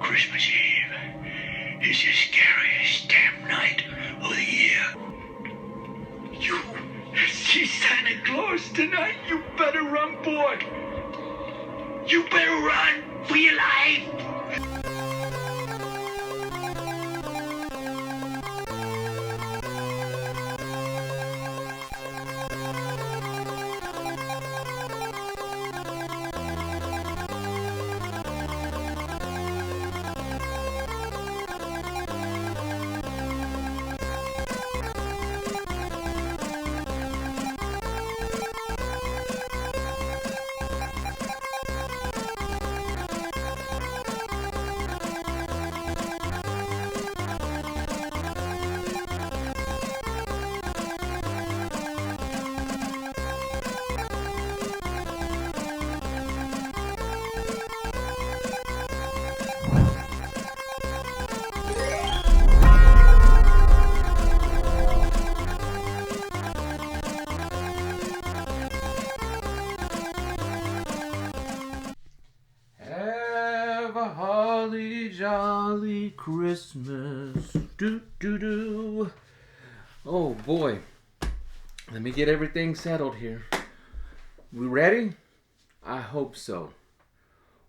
Christmas Eve is the scariest damn night of the year. You see Santa Claus tonight? You better run, boy. You better run for your life. Have a holly jolly Christmas. Do do do. Oh boy. Let me get everything settled here. We ready? I hope so.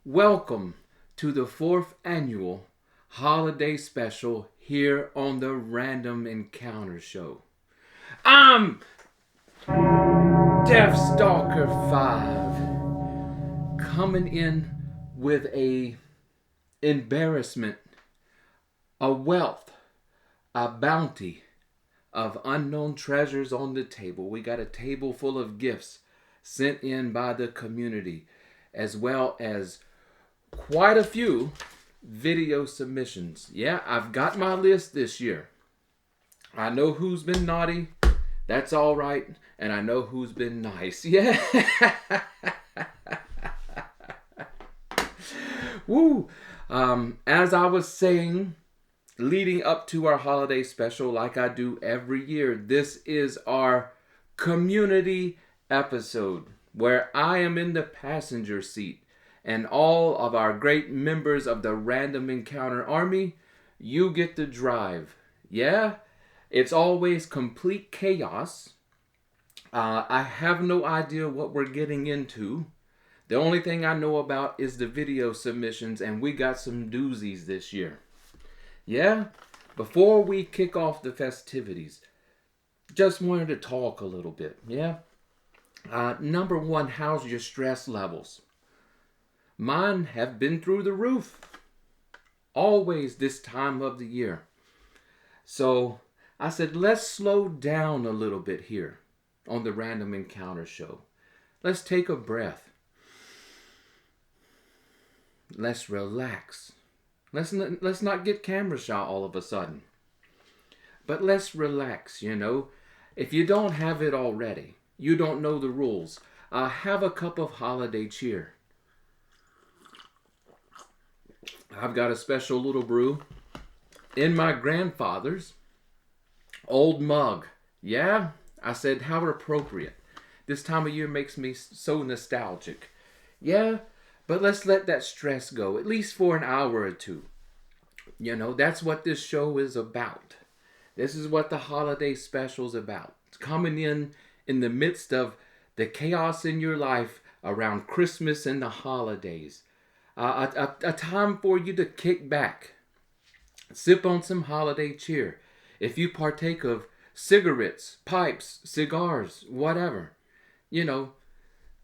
Welcome to the 4th annual holiday special here on the Random Encounter Show. I'm Deathstalker 5 coming in with a embarrassment, a wealth, a bounty of unknown treasures on the table. We got a table full of gifts sent in by the community, as well as quite a few video submissions. Yeah, I've got my list this year. I know who's been naughty. That's all right. And I know who's been nice. Yeah. Woo! As I was saying, leading up to our holiday special, like I do every year, this is our community episode where I am in the passenger seat and all of our great members of the Random Encounter Army, you get to drive. Yeah? It's always complete chaos. I have no idea what we're getting into. The only thing I know about is the video submissions, and we got some doozies this year. Yeah? Before we kick off the festivities, just wanted to talk a little bit. Yeah? Number one, how's your stress levels? Mine have been through the roof. Always this time of the year. So I said, let's slow down a little bit here on the Random Encounter Show. Let's take a breath. Let's relax. Let's not get camera shy all of a sudden. But let's relax, you know. If you don't have it already, you don't know the rules, have a cup of holiday cheer. I've got a special little brew in my grandfather's old mug. Yeah? I said, how appropriate. This time of year makes me so nostalgic. Yeah? But let's let that stress go, at least for an hour or two. You know, that's what this show is about. This is what the holiday special is about. It's coming in the midst of the chaos in your life around Christmas and the holidays. A time for you to kick back. Sip on some holiday cheer. If you partake of cigarettes, pipes, cigars, whatever, you know,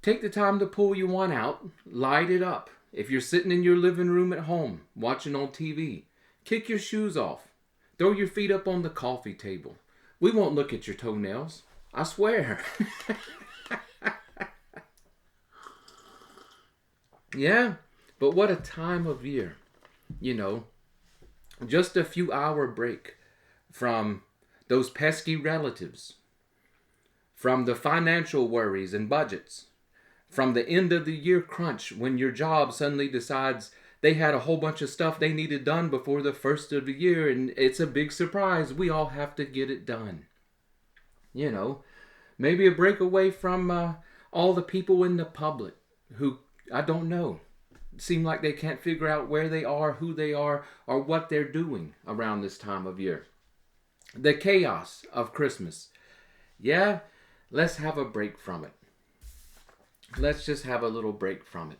take the time to pull you one out, light it up. If you're sitting in your living room at home, watching on TV, kick your shoes off. Throw your feet up on the coffee table. We won't look at your toenails. I swear. Yeah, but what a time of year. You know, just a few hour break from those pesky relatives, from the financial worries and budgets, from the end of the year crunch when your job suddenly decides they had a whole bunch of stuff they needed done before the first of the year, and it's a big surprise. We all have to get it done. You know, maybe a break away from all the people in the public who, I don't know, seem like they can't figure out where they are, who they are, or what they're doing around this time of year. The chaos of Christmas. Yeah, let's have a break from it. Let's just have a little break from it.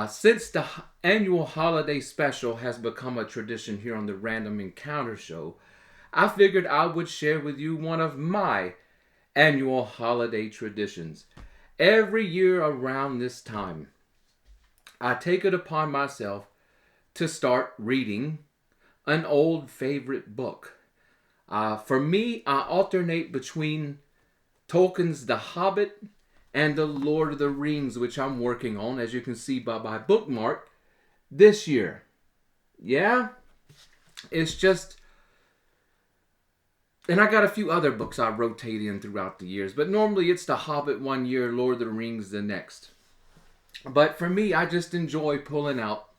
Since the annual holiday special has become a tradition here on the Random Encounter Show, I figured I would share with you one of my annual holiday traditions. Every year around this time, I take it upon myself to start reading an old favorite book. For me, I alternate between Tolkien's The Hobbit and The Lord of the Rings, which I'm working on, as you can see by my bookmark, this year. Yeah, it's just... And I got a few other books I rotate in throughout the years, but normally it's The Hobbit one year, Lord of the Rings the next. But for me, I just enjoy pulling out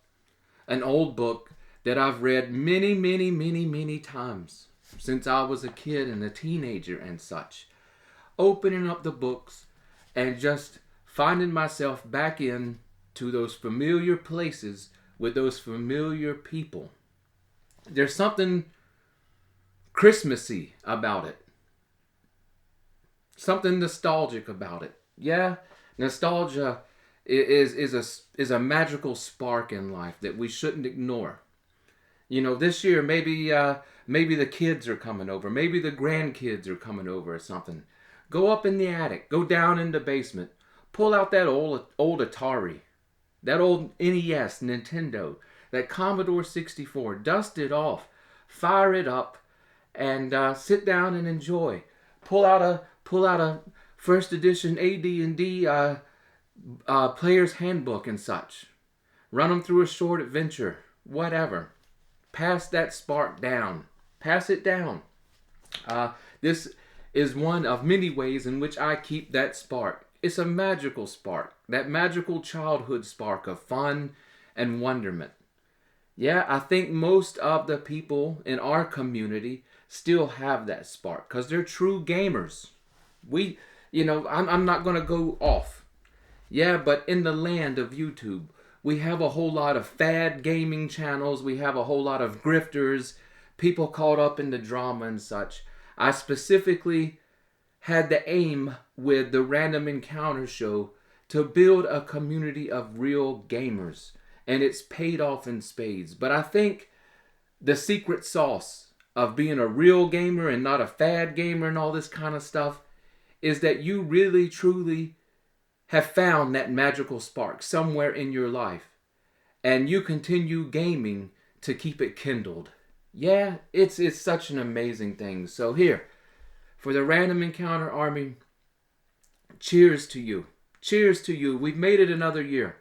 an old book that I've read many, many, many, many times since I was a kid and a teenager and such. Opening up the books and just finding myself back in to those familiar places with those familiar people. There's something Christmassy about it. Something nostalgic about it. Yeah, nostalgia is a magical spark in life that we shouldn't ignore. You know, this year maybe the kids are coming over, maybe the grandkids are coming over or something. Go up in the attic, go down in the basement, pull out that old Atari, that old NES, Nintendo, that Commodore 64, dust it off, fire it up, and sit down and enjoy. Pull out a first edition AD&D player's handbook and such. Run them through a short adventure, whatever. Pass that spark down. Pass it down. This is one of many ways in which I keep that spark. It's a magical spark. That magical childhood spark of fun and wonderment. Yeah, I think most of the people in our community still have that spark because they're true gamers. I'm not going to go off. Yeah, but in the land of YouTube, we have a whole lot of fad gaming channels. We have a whole lot of grifters, people caught up in the drama and such. I specifically had the aim with the Random Encounter Show to build a community of real gamers. And it's paid off in spades. But I think the secret sauce of being a real gamer and not a fad gamer and all this kind of stuff is that you really, truly have found that magical spark somewhere in your life. And you continue gaming to keep it kindled. Yeah, it's such an amazing thing. So here, for the Random Encounter Army, cheers to you. Cheers to you. We've made it another year.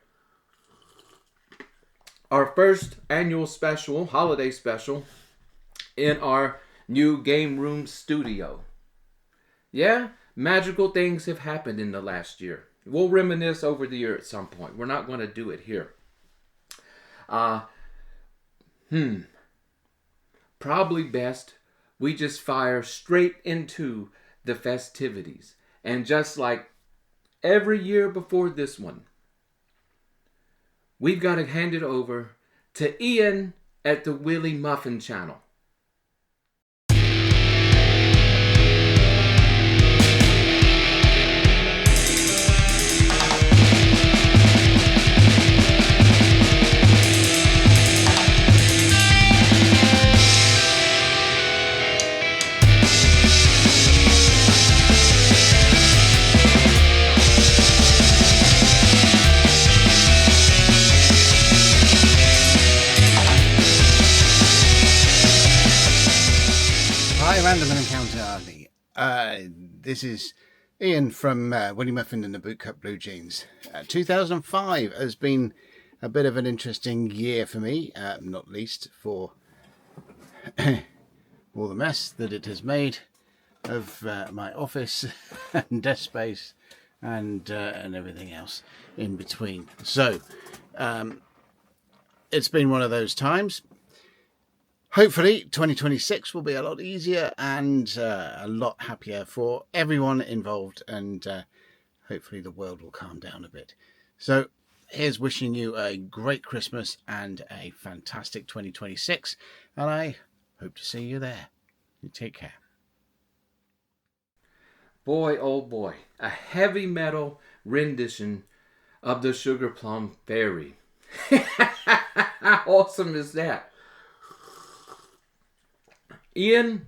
Our first annual special, holiday special, in our new game room studio. Yeah, magical things have happened in the last year. We'll reminisce over the year at some point. We're not going to do it here. Probably best we just fire straight into the festivities. And just like every year before this one, we've got to hand it over to Ian at the Willie Muffin Channel. Random Encounter Army. This is Ian from Willie Muffin and the Bootcut Blue Jeans. 2005 has been a bit of an interesting year for me, not least for all the mess that it has made of my office and desk space and everything else in between. So it's been one of those times. Hopefully 2026 will be a lot easier and a lot happier for everyone involved, and hopefully the world will calm down a bit. So here's wishing you a great Christmas and a fantastic 2026. And I hope to see you there. You take care. Boy, oh boy, a heavy metal rendition of the Sugar Plum Fairy. How awesome is that? Ian,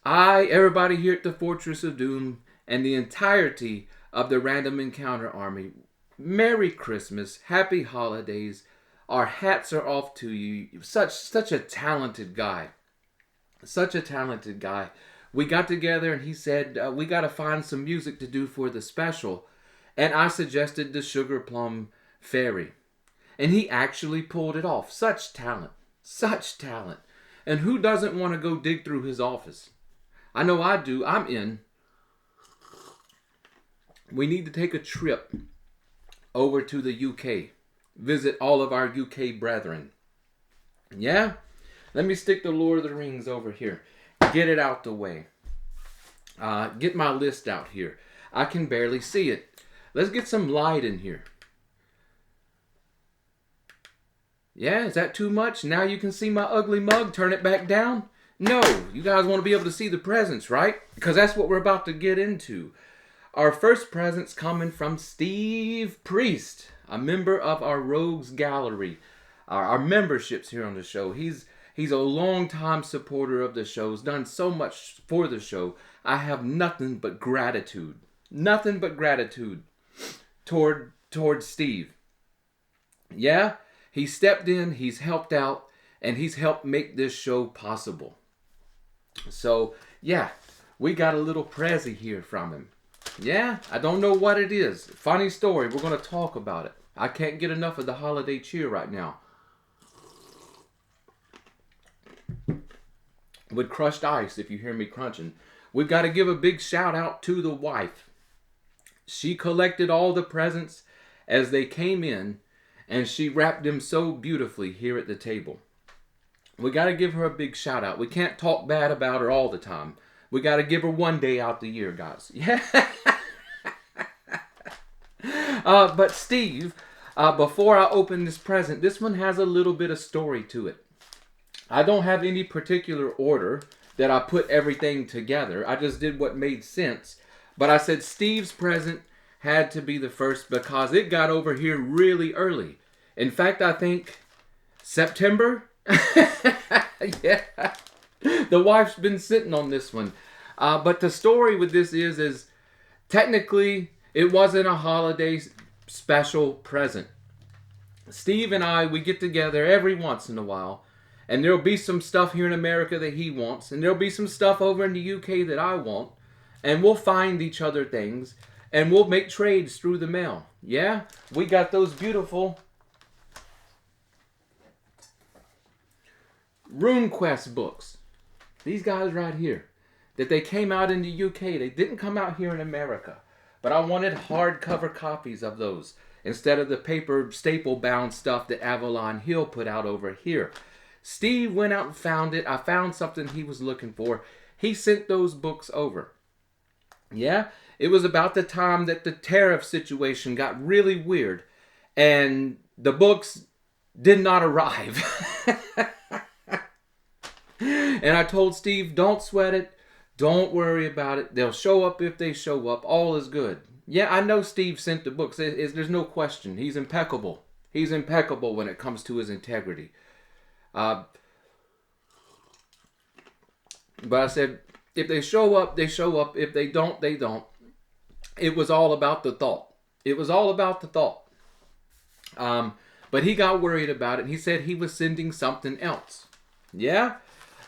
everybody here at the Fortress of Doom, and the entirety of the Random Encounter Army, Merry Christmas, Happy Holidays. Our hats are off to you. Such a talented guy. Such a talented guy. We got together and he said, we got to find some music to do for the special. And I suggested the Sugar Plum Fairy. And he actually pulled it off. Such talent. Such talent. And who doesn't want to go dig through his office? I know I do. I'm in. We need to take a trip over to the UK. Visit all of our UK brethren. Yeah? Let me stick the Lord of the Rings over here. Get it out the way. Get my list out here. I can barely see it. Let's get some light in here. Yeah, is that too much? Now you can see my ugly mug. Turn it back down. No, you guys want to be able to see the presents, right? Because that's what we're about to get into. Our first present's coming from Steve Priest, a member of our Rogues Gallery, our memberships here on the show. He's a long-time supporter of the show. He's done so much for the show. I have nothing but gratitude. Nothing but gratitude toward Steve. Yeah, he stepped in, he's helped out, and he's helped make this show possible. So, yeah, we got a little prezi here from him. Yeah, I don't know what it is. Funny story, we're going to talk about it. I can't get enough of the holiday cheer right now. With crushed ice, if you hear me crunching. We've got to give a big shout out to the wife. She collected all the presents as they came in, and she wrapped them so beautifully here at the table. We got to give her a big shout out. We can't talk bad about her all the time. We got to give her one day out the year, guys. Yeah. But Steve, before I open this present, this one has a little bit of story to it. I don't have any particular order that I put everything together. I just did what made sense. But I said Steve's present had to be the first because it got over here really early. In fact, I think September. Yeah. The wife's been sitting on this one. But the story with this is technically it wasn't a holiday special present. Steve and I, we get together every once in a while. And there'll be some stuff here in America that he wants. And there'll be some stuff over in the UK that I want. And we'll find each other things. And we'll make trades through the mail. Yeah? We got those beautiful RuneQuest books. These guys right here. That they came out in the UK. They didn't come out here in America. But I wanted hardcover copies of those. Instead of the paper staple-bound stuff that Avalon Hill put out over here. Steve went out and found it. I found something he was looking for. He sent those books over. Yeah, it was about the time that the tariff situation got really weird. And the books did not arrive. And I told Steve, don't sweat it. Don't worry about it. They'll show up if they show up. All is good. Yeah, I know Steve sent the books. There's no question. He's impeccable. He's impeccable when it comes to his integrity. But I said, if they show up, they show up. If they don't, they don't. It was all about the thought. It was all about the thought. But he got worried about it. He said he was sending something else. Yeah?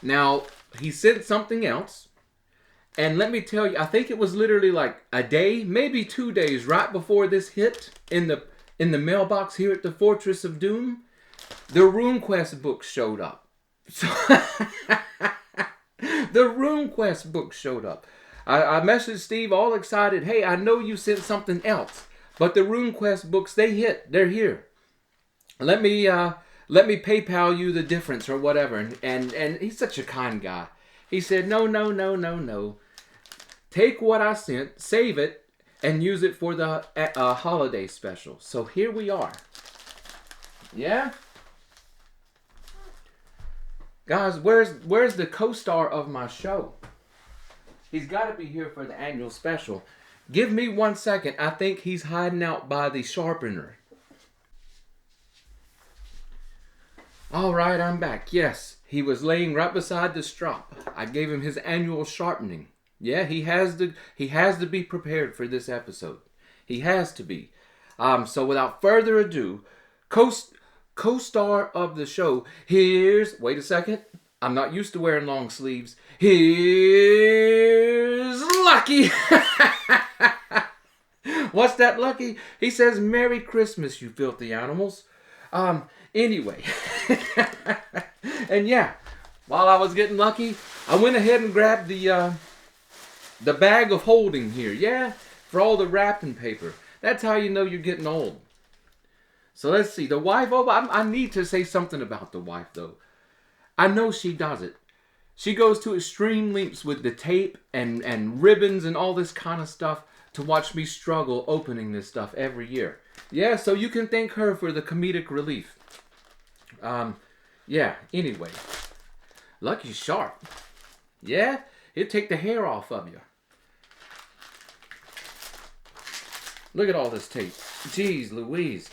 Now, he sent something else. And let me tell you, I think it was literally like a day, maybe 2 days right before this hit in the mailbox here at the Fortress of Doom. The RuneQuest book showed up. So the RuneQuest book showed up. I messaged Steve all excited. Hey, I know you sent something else, but the RuneQuest books, they hit. They're here. Let me PayPal you the difference or whatever. And he's such a kind guy. He said, no. Take what I sent, save it, and use it for the holiday special. So here we are. Yeah? Guys, where's the co-star of my show? He's got to be here for the annual special. Give me 1 second. I think he's hiding out by the sharpener. All right, I'm back. Yes, he was laying right beside the strop. I gave him his annual sharpening. Yeah, he has to be prepared for this episode. He has to be. So without further ado, co-star of the show, wait a second. I'm not used to wearing long sleeves. Here's Lucky. What's that, Lucky? He says, "Merry Christmas, you filthy animals." Anyway. And yeah, while I was getting lucky, I went ahead and grabbed the bag of holding here. Yeah, for all the wrapping paper. That's how you know you're getting old. So let's see. The wife, I need to say something about the wife, though. I know she does it. She goes to extreme lengths with the tape and ribbons and all this kind of stuff to watch me struggle opening this stuff every year. Yeah, so you can thank her for the comedic relief. Yeah, anyway. Lucky's sharp. Yeah, it'll take the hair off of you. Look at all this tape. Jeez Louise.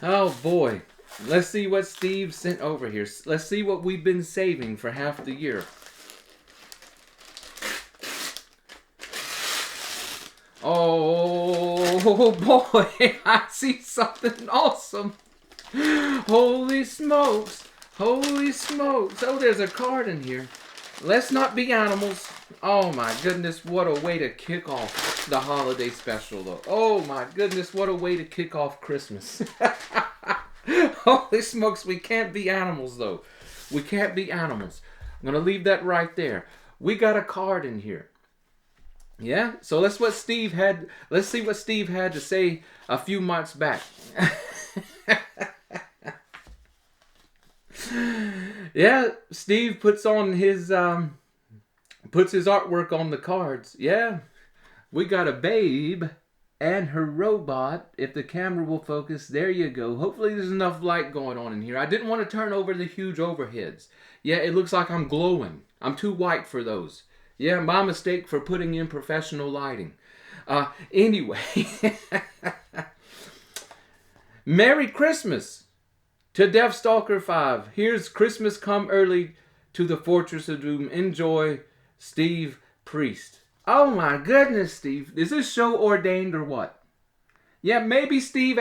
Oh boy. Let's see what Steve sent over here. Let's see what we've been saving for half the year. Oh boy, I see something awesome. Holy smokes. Holy smokes. Oh, there's a card in here. Let's not be animals. Oh my goodness, what a way to kick off the holiday special, though. Oh my goodness, what a way to kick off Christmas. Holy smokes, we can't be animals, though. We can't be animals. I'm going to leave that right there. We got a card in here. Yeah, so let's see what Steve had to say a few months back. Yeah, Steve puts his artwork on the cards. Yeah, we got a babe and her robot. If the camera will focus, there you go. Hopefully there's enough light going on in here. I didn't want to turn over the huge overheads. Yeah, it looks like I'm glowing. I'm too white for those. Yeah, my mistake for putting in professional lighting. Anyway. Merry Christmas to Deathstalker 5. Here's Christmas Come Early to the Fortress of Doom. Enjoy, Steve Priest. Oh my goodness, Steve. Is this show ordained or what? Yeah, maybe Steve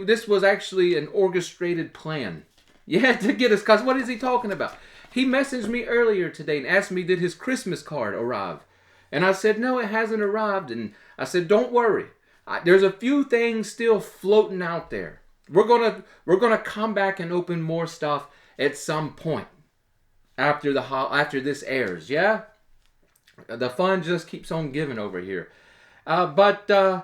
this was actually an orchestrated plan. Yeah, to get us, because what is he talking about? He messaged me earlier today and asked me, did his Christmas card arrive? And I said, no, it hasn't arrived. And I said, don't worry. There's a few things still floating out there. We're gonna come back and open more stuff at some point after this airs. Yeah, the fun just keeps on giving over here. But yeah,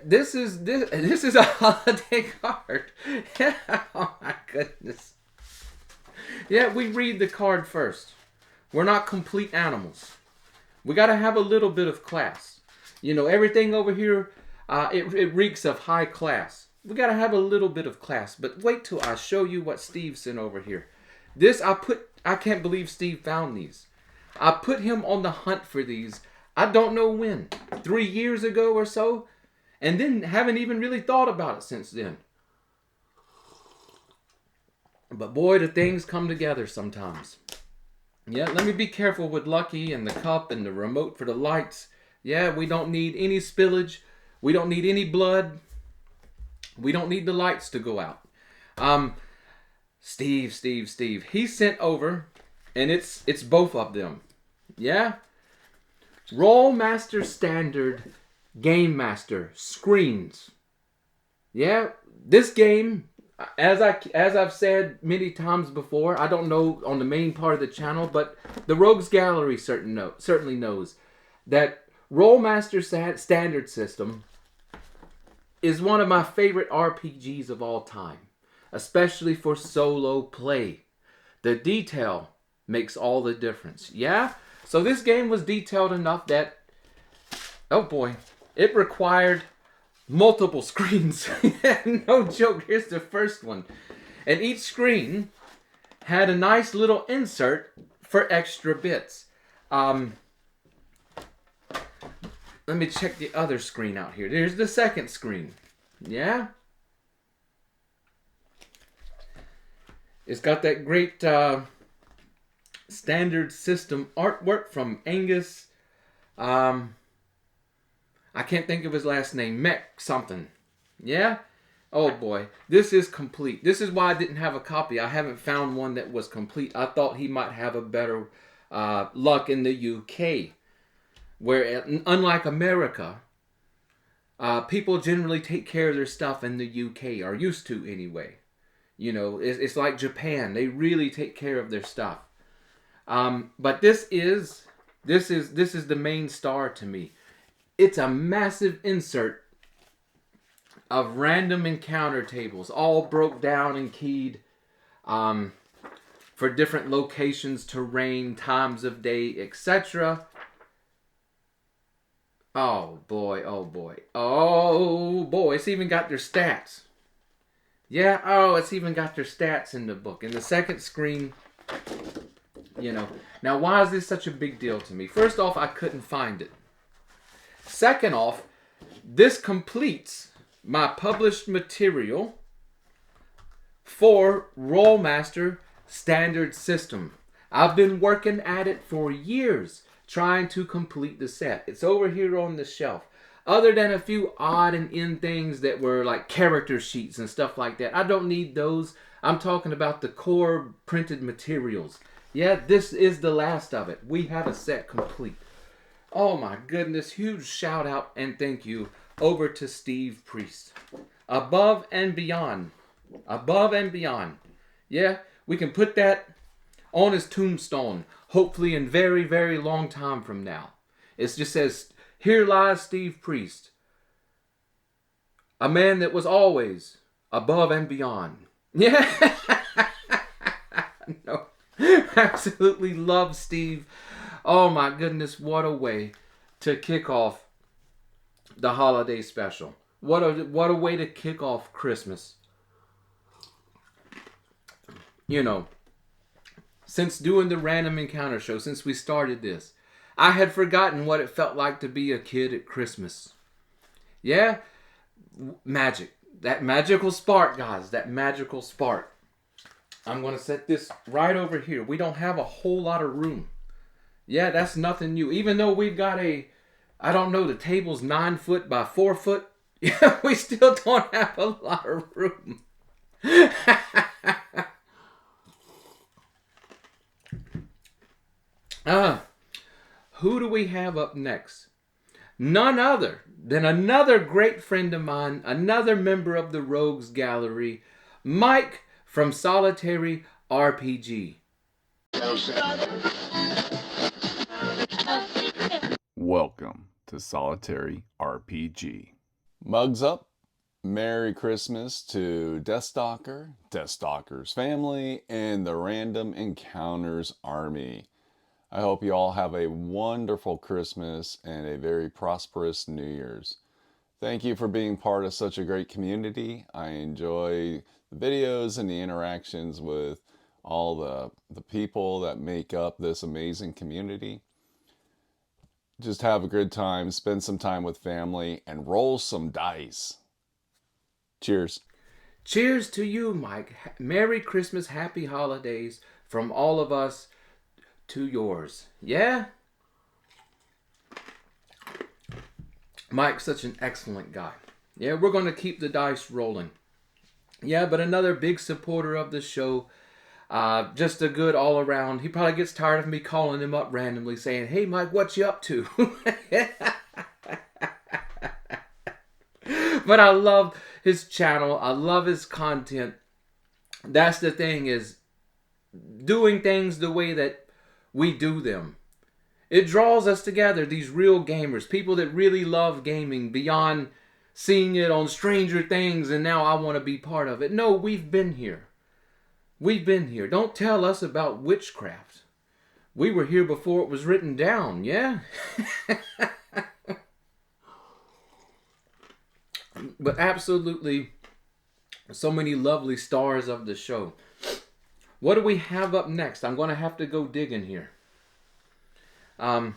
this is a holiday card. Yeah, oh my goodness. Yeah, we read the card first. We're not complete animals. We got to have a little bit of class. You know, everything over here, it reeks of high class. We got to have a little bit of class. But wait till I show you what Steve sent over here. I can't believe Steve found these. I put him on the hunt for these. I don't know when. 3 years ago or so. And then haven't even really thought about it since then. But boy, the things come together sometimes. Yeah, let me be careful with Lucky and the cup and the remote for the lights. Yeah, we don't need any spillage. We don't need any blood. We don't need the lights to go out. Steve. He sent over, and it's both of them. Yeah? Roll Master Standard Game Master Screens. Yeah, this game, as I've said many times before, I don't know on the main part of the channel, but the Rogues Gallery certainly knows that Rollmaster Standard System is one of my favorite RPGs of all time, especially for solo play. The detail makes all the difference. Yeah, So this game was detailed enough that, oh boy, it required multiple screens. No joke, here's the first one. And each screen had a nice little insert for extra bits. Let me check the other screen out here. There's the second screen. Yeah? It's got that great standard system artwork from Angus. I can't think of his last name. Mech something. Yeah? Oh boy. This is complete. This is why I didn't have a copy. I haven't found one that was complete. I thought he might have a better luck in the UK. Where, unlike America, people generally take care of their stuff in the UK, or used to anyway. You know, it's like Japan. They really take care of their stuff. But this is the main star to me. It's a massive insert of random encounter tables, all broke down and keyed for different locations, terrain, times of day, etc. Oh boy, oh boy, oh boy, it's even got their stats. Yeah, oh, it's even got their stats in the book. In the second screen, you know. Now, why is this such a big deal to me? First off, I couldn't find it. Second off, this completes my published material for Rollmaster Standard System. I've been working at it for years, trying to complete the set. It's over here on the shelf. Other than a few odd and end things that were like character sheets and stuff like that. I don't need those. I'm talking about the core printed materials. Yeah, this is the last of it. We have a set complete. Oh my goodness. Huge shout out and thank you over to Steve Priest. Above and beyond. Above and beyond. Yeah, we can put that on his tombstone. Hopefully in very, very long time from now. It just says, here lies Steve Priest. A man that was always above and beyond. Yeah. No. Absolutely love Steve. Oh my goodness, what a way to kick off the holiday special. What a way to kick off Christmas. You know, since doing the random encounter show, since we started this, I had forgotten what it felt like to be a kid at Christmas. Yeah, magic. That magical spark, guys. That magical spark. I'm going to set this right over here. We don't have a whole lot of room. Yeah, that's nothing new. Even though we've got I don't know, the table's 9 foot by 4 foot. Yeah, we still don't have a lot of room. Who do we have up next? None other than another great friend of mine, another member of the Rogues Gallery, Mike from Solitary RPG. Welcome to Solitary RPG. Mugs up. Merry Christmas to Deathstalker, Deathstalker's family, and the Random Encounters Army. I hope you all have a wonderful Christmas and a very prosperous New Year's. Thank you for being part of such a great community. I enjoy the videos and the interactions with all the people that make up this amazing community. Just have a good time, spend some time with family, and roll some dice. Cheers. Cheers to you, Mike. Merry Christmas, happy holidays from all of us to yours. Yeah? Mike's such an excellent guy. Yeah, we're going to keep the dice rolling. Yeah, but another big supporter of the show. Just a good all around. He probably gets tired of me calling him up randomly saying, hey, Mike, what you up to? But I love his channel. I love his content. That's the thing, is doing things the way that we do them. It draws us together, these real gamers, people that really love gaming beyond seeing it on Stranger Things and now I want to be part of it. No, we've been here. We've been here. Don't tell us about witchcraft. We were here before it was written down, yeah? But absolutely, so many lovely stars of the show. What do we have up next? I'm going to have to go digging here. On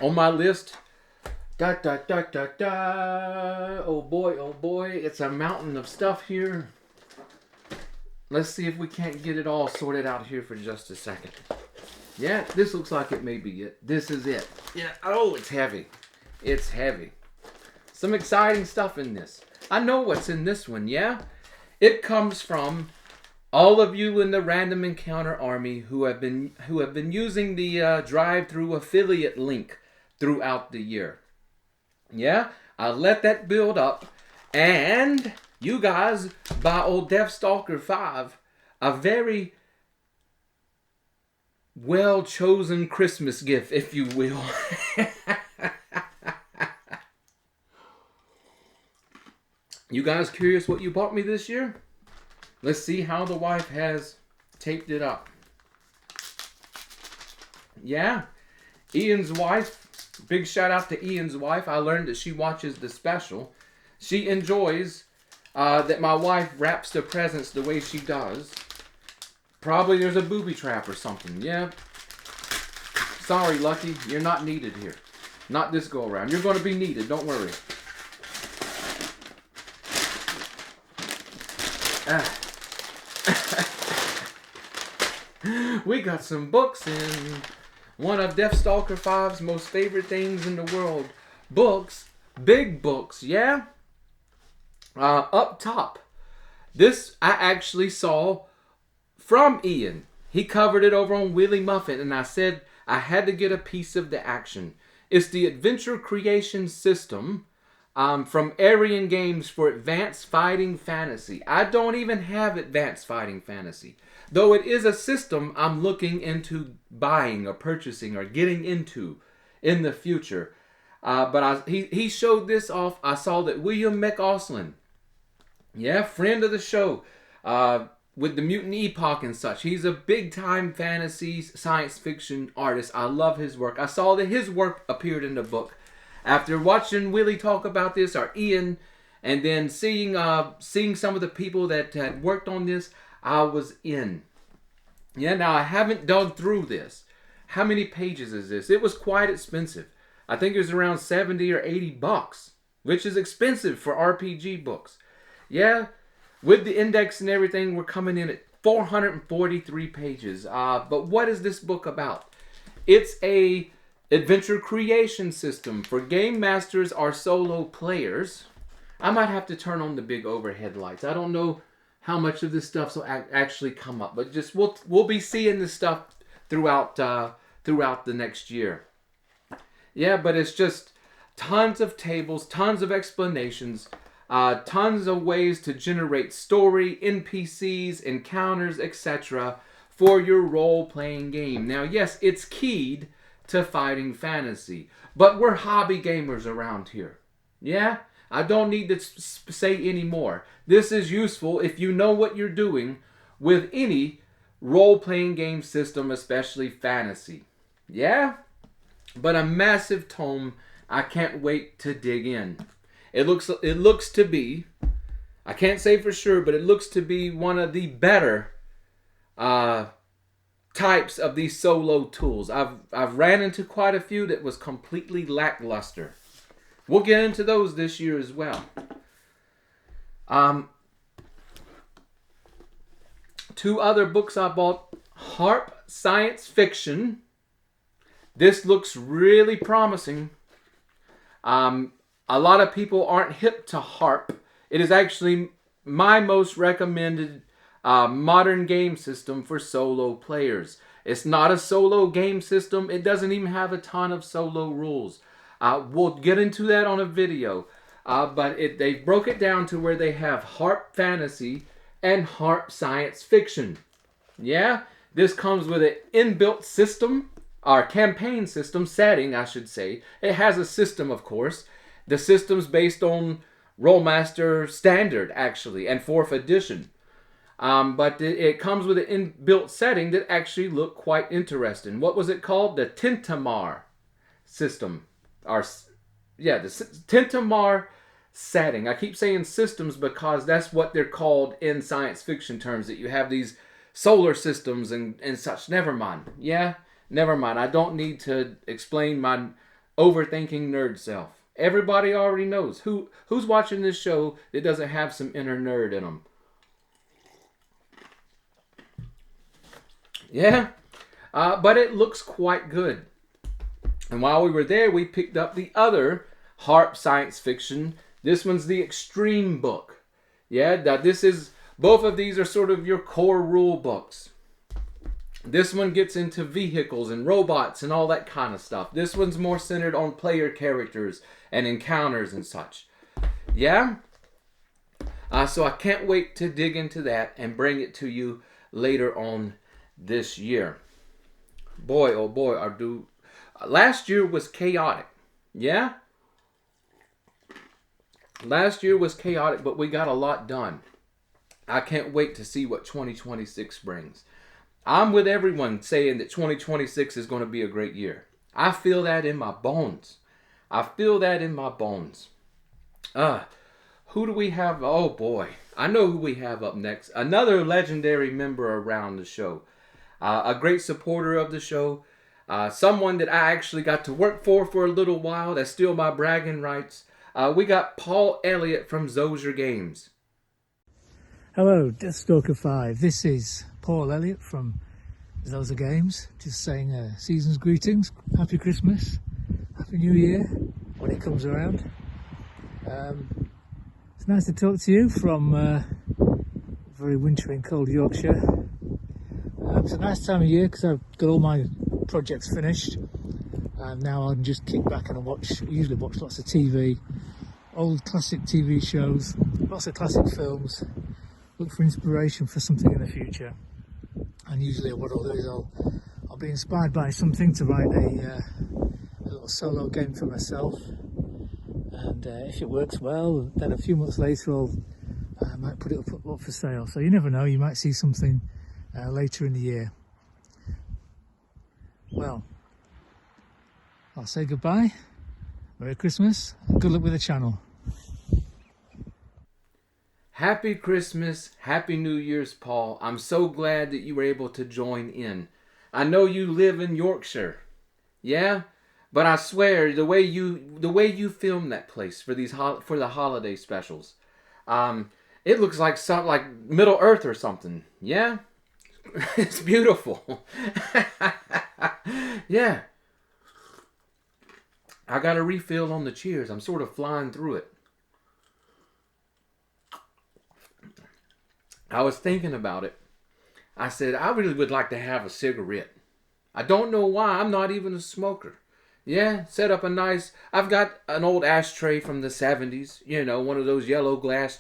my list, oh boy, it's a mountain of stuff here. Let's see if we can't get it all sorted out here for just a second. Yeah, this looks like it may be it. This is it. Yeah, oh, it's heavy. It's heavy. Some exciting stuff in this. I know what's in this one, yeah? It comes from all of you in the Random Encounter Army who have been using the drive-through affiliate link throughout the year. Yeah, I let that build up, and you guys buy old Deathstalker 5 a very well-chosen Christmas gift, if you will. You guys curious what you bought me this year? Let's see how the wife has taped it up. Yeah, Ian's wife, big shout out to Ian's wife. I learned that she watches the special. She enjoys that my wife wraps the presents the way she does. Probably there's a booby trap or something, yeah. Sorry, Lucky, you're not needed here. Not this go around. You're going to be needed, don't worry. We got some books in one of Deathstalker 5's most favorite things in the world. Books. Big books, yeah? Up top. This I actually saw from Ian. He covered it over on Willie Muffin, and I said I had to get a piece of the action. It's the Adventure Creation System from Arian Games for Advanced Fighting Fantasy. I don't even have Advanced Fighting Fantasy, though it is a system I'm looking into buying or purchasing or getting into in the future. But he showed this off. I saw that William McAuslin, yeah, friend of the show, with the Mutant Epoch and such. He's a big-time fantasy science fiction artist. I love his work. I saw that his work appeared in the book. After watching Willie talk about this, or Ian, and then seeing some of the people that had worked on this, I was in. Yeah, now I haven't dug through this. How many pages is this? It was quite expensive. I think it was around 70 or 80 bucks, which is expensive for RPG books. Yeah, with the index and everything, we're coming in at 443 pages. But what is this book about? It's a adventure creation system for game masters or solo players. I might have to turn on the big overhead lights. I don't know how much of this stuff will actually come up, but just we'll be seeing this stuff throughout the next year. Yeah, but it's just tons of tables, tons of explanations, tons of ways to generate story, NPCs, encounters, etc. for your role-playing game. Now, yes, it's keyed to fighting fantasy, but we're hobby gamers around here. Yeah? I don't need to say any more. This is useful if you know what you're doing with any role-playing game system, especially fantasy. Yeah? But a massive tome. I can't wait to dig in. It looks to be, I can't say for sure, but it looks to be one of the better types of these solo tools. I've ran into quite a few that was completely lackluster. We'll get into those this year as well. Two other books I bought. Harp Science Fiction. This looks really promising. A lot of people aren't hip to Harp. It is actually my most recommended modern game system for solo players. It's not a solo game system. It doesn't even have a ton of solo rules. We'll get into that on a video. But they broke it down to where they have Harp Fantasy and Harp Science Fiction. Yeah? This comes with an inbuilt system, or campaign system setting, I should say. It has a system, of course. The system's based on Rollmaster Standard, actually, and 4th edition. But it comes with an inbuilt setting that actually looked quite interesting. What was it called? The Tintamar system. The Tintamar setting. I keep saying systems because that's what they're called in science fiction terms, that you have these solar systems and such. Never mind. Yeah, never mind. I don't need to explain my overthinking nerd self. Everybody already knows. Who's watching this show that doesn't have some inner nerd in them? Yeah, but it looks quite good. And while we were there, we picked up the other HARP science fiction. This one's the Extreme book. Yeah, now both of these are sort of your core rule books. This one gets into vehicles and robots and all that kind of stuff. This one's more centered on player characters and encounters and such. Yeah? So I can't wait to dig into that and bring it to you later on this year. Boy, oh boy, last year was chaotic. Yeah? Last year was chaotic, but we got a lot done. I can't wait to see what 2026 brings. I'm with everyone saying that 2026 is going to be a great year. I feel that in my bones. I feel that in my bones. Who do we have? Oh boy. I know who we have up next. Another legendary member around the show. A great supporter of the show. Someone that I actually got to work for a little while. That's still my bragging rights. We got Paul Elliott from Zozier Games. Hello, Deathstalker 5. This is Paul Elliott from Zozier Games. Just saying season's greetings. Happy Christmas. Happy New Year when it comes around. It's nice to talk to you from very wintry and cold Yorkshire. It's a nice time of year because I've got all my projects finished. Now I can just kick back and usually watch lots of TV, old classic TV shows, lots of classic films, look for inspiration for something in the future. And usually what I'll do is I'll be inspired by something to write a little solo game for myself. And if it works well, then a few months later I might put it up for sale. So you never know, you might see something later in the year. Well, I'll say goodbye, Merry Christmas, and good luck with the channel. Happy Christmas, Happy New Year's, Paul. I'm so glad that you were able to join in. I know you live in Yorkshire, yeah, but I swear the way you filmed that place for the holiday specials, it looks like something like Middle Earth or something. Yeah, it's beautiful. Yeah. I got a refill on the cheers. I'm sort of flying through it. I was thinking about it. I said, I really would like to have a cigarette. I don't know why. I'm not even a smoker. Yeah, set up I've got an old ashtray from the 70s. You know, one of those yellow glass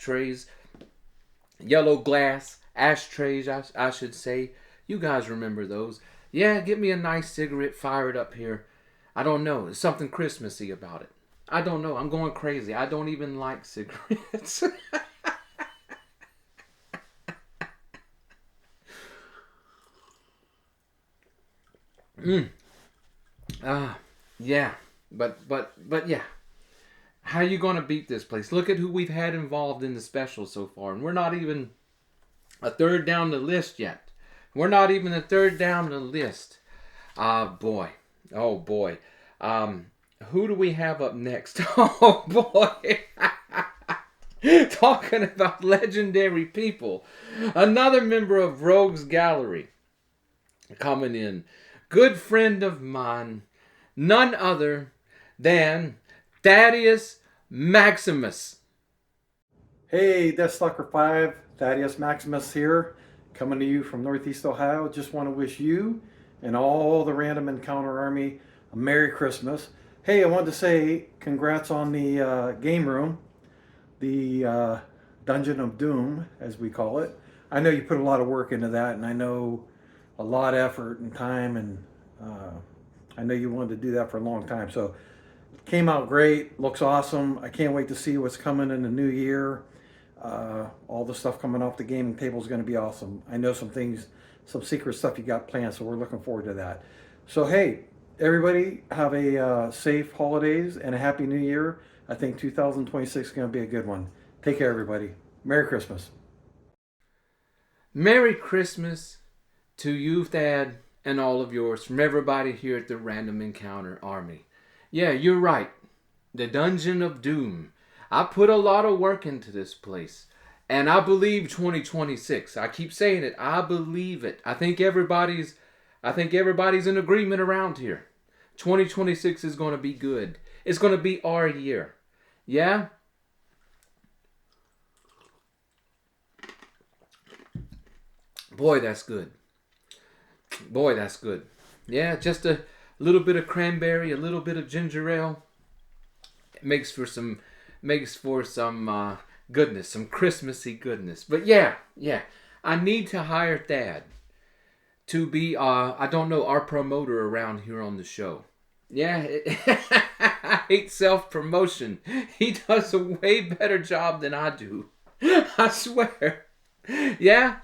ashtrays, I should say. You guys remember those. Yeah, get me a nice cigarette, fire it up here. I don't know. There's something Christmassy about it. I don't know. I'm going crazy. I don't even like cigarettes. Yeah. But yeah. How are you going to beat this place? Look at who we've had involved in the special so far. And we're not even a third down the list yet. We're not even a third down the list. Boy. Oh, boy. Who do we have up next? Oh, boy. Talking about legendary people. Another member of Rogues Gallery coming in. Good friend of mine. None other than Thaddeus Maximus. Hey, Deathstalker 5, Thaddeus Maximus here, coming to you from Northeast Ohio. Just want to wish you and all the Random Encounter Army a Merry Christmas. Hey, I wanted to say congrats on the game room, the Dungeon of Doom, as we call it. I know you put a lot of work into that, and I know a lot of effort and time, and I know you wanted to do that for a long time. So it came out great, looks awesome. I can't wait to see what's coming in the new year. All the stuff coming off the gaming table is going to be awesome. I know some things, some secret stuff you got planned, so we're looking forward to that. So hey, everybody, have a safe holidays and a happy new year. I think 2026 is going to be a good one. Take care, everybody. Merry Christmas. Merry Christmas to you, Thad, and all of yours from everybody here at the Random Encounter Army. Yeah, you're right. The Dungeon of Doom. I put a lot of work into this place. And I believe 2026. I keep saying it. I believe it. I think everybody's in agreement around here. 2026 is going to be good. It's going to be our year. Yeah? Boy, that's good. Boy, that's good. Yeah, just a little bit of cranberry, a little bit of ginger ale. It makes for some goodness, some Christmassy goodness. But yeah, I need to hire Thad to be, I don't know, our promoter around here on the show. Yeah, I hate self-promotion. He does a way better job than I do. I swear. Yeah,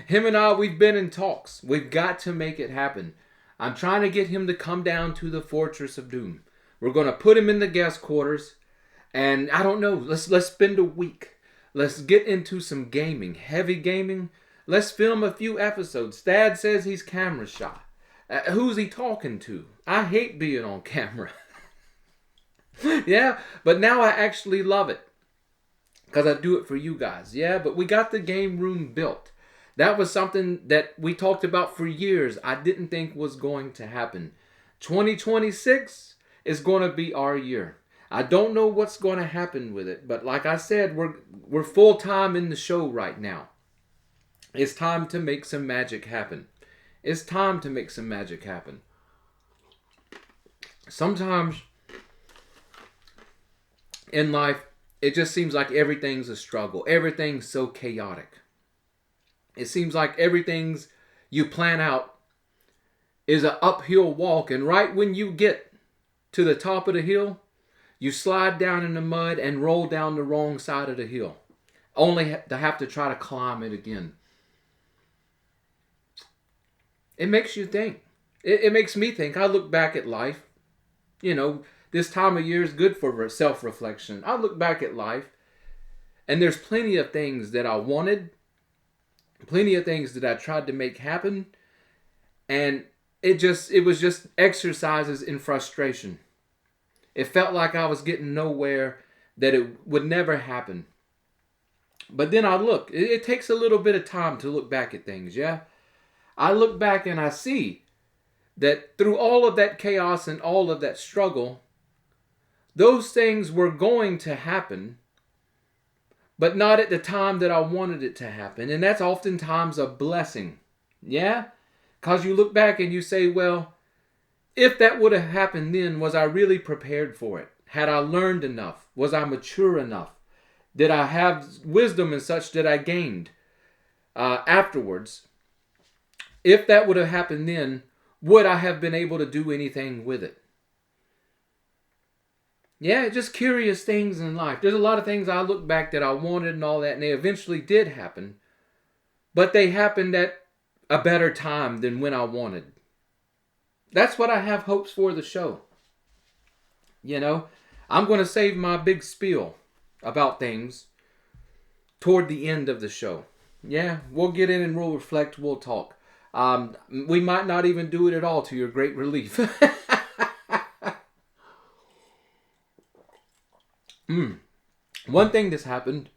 him and I, we've been in talks. We've got to make it happen. I'm trying to get him to come down to the Fortress of Doom. We're going to put him in the guest quarters. And I don't know, let's spend a week. Let's get into some gaming, heavy gaming. Let's film a few episodes. Thad says he's camera shy. Who's he talking to? I hate being on camera. Yeah, but now I actually love it. Because I do it for you guys. Yeah, but we got the game room built. That was something that we talked about for years. I didn't think was going to happen. 2026 is going to be our year. I don't know what's going to happen with it, but like I said, we're full time in the show right now. It's time to make some magic happen. It's time to make some magic happen. Sometimes in life, it just seems like everything's a struggle. Everything's so chaotic. It seems like everything's you plan out is an uphill walk, and right when you get to the top of the hill, you slide down in the mud and roll down the wrong side of the hill, only to have to try to climb it again. It makes you think. It makes me think. I look back at life. You know, this time of year is good for self-reflection. I look back at life, and there's plenty of things that I wanted, plenty of things that I tried to make happen, and it was just exercises in frustration. It felt like I was getting nowhere, that it would never happen. But then I look. It takes a little bit of time to look back at things, yeah? I look back and I see that through all of that chaos and all of that struggle, those things were going to happen, but not at the time that I wanted it to happen. And that's oftentimes a blessing, yeah? Because you look back and you say, well, if that would have happened then, was I really prepared for it? Had I learned enough? Was I mature enough? Did I have wisdom and such that I gained afterwards? If that would have happened then, would I have been able to do anything with it? Yeah, just curious things in life. There's a lot of things I look back that I wanted and all that, and they eventually did happen. But they happened at a better time than when I wanted. That's what I have hopes for the show. You know, I'm going to save my big spiel about things toward the end of the show. Yeah, we'll get in and we'll reflect, we'll talk. We might not even do it at all, to your great relief. One thing that's happened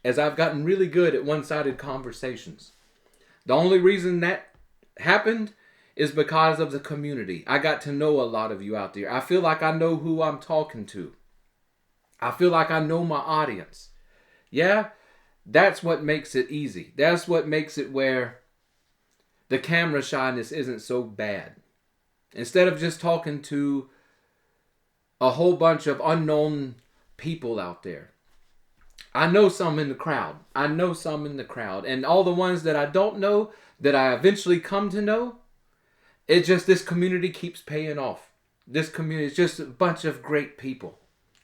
is I've gotten really good at one-sided conversations. The only reason that happened is because of the community. I got to know a lot of you out there. I feel like I know who I'm talking to. I feel like I know my audience. Yeah, that's what makes it easy. That's what makes it where the camera shyness isn't so bad. Instead of just talking to a whole bunch of unknown people out there, I know some in the crowd. And all the ones that I don't know, that I eventually come to know, it's just this community keeps paying off. This community is just a bunch of great people.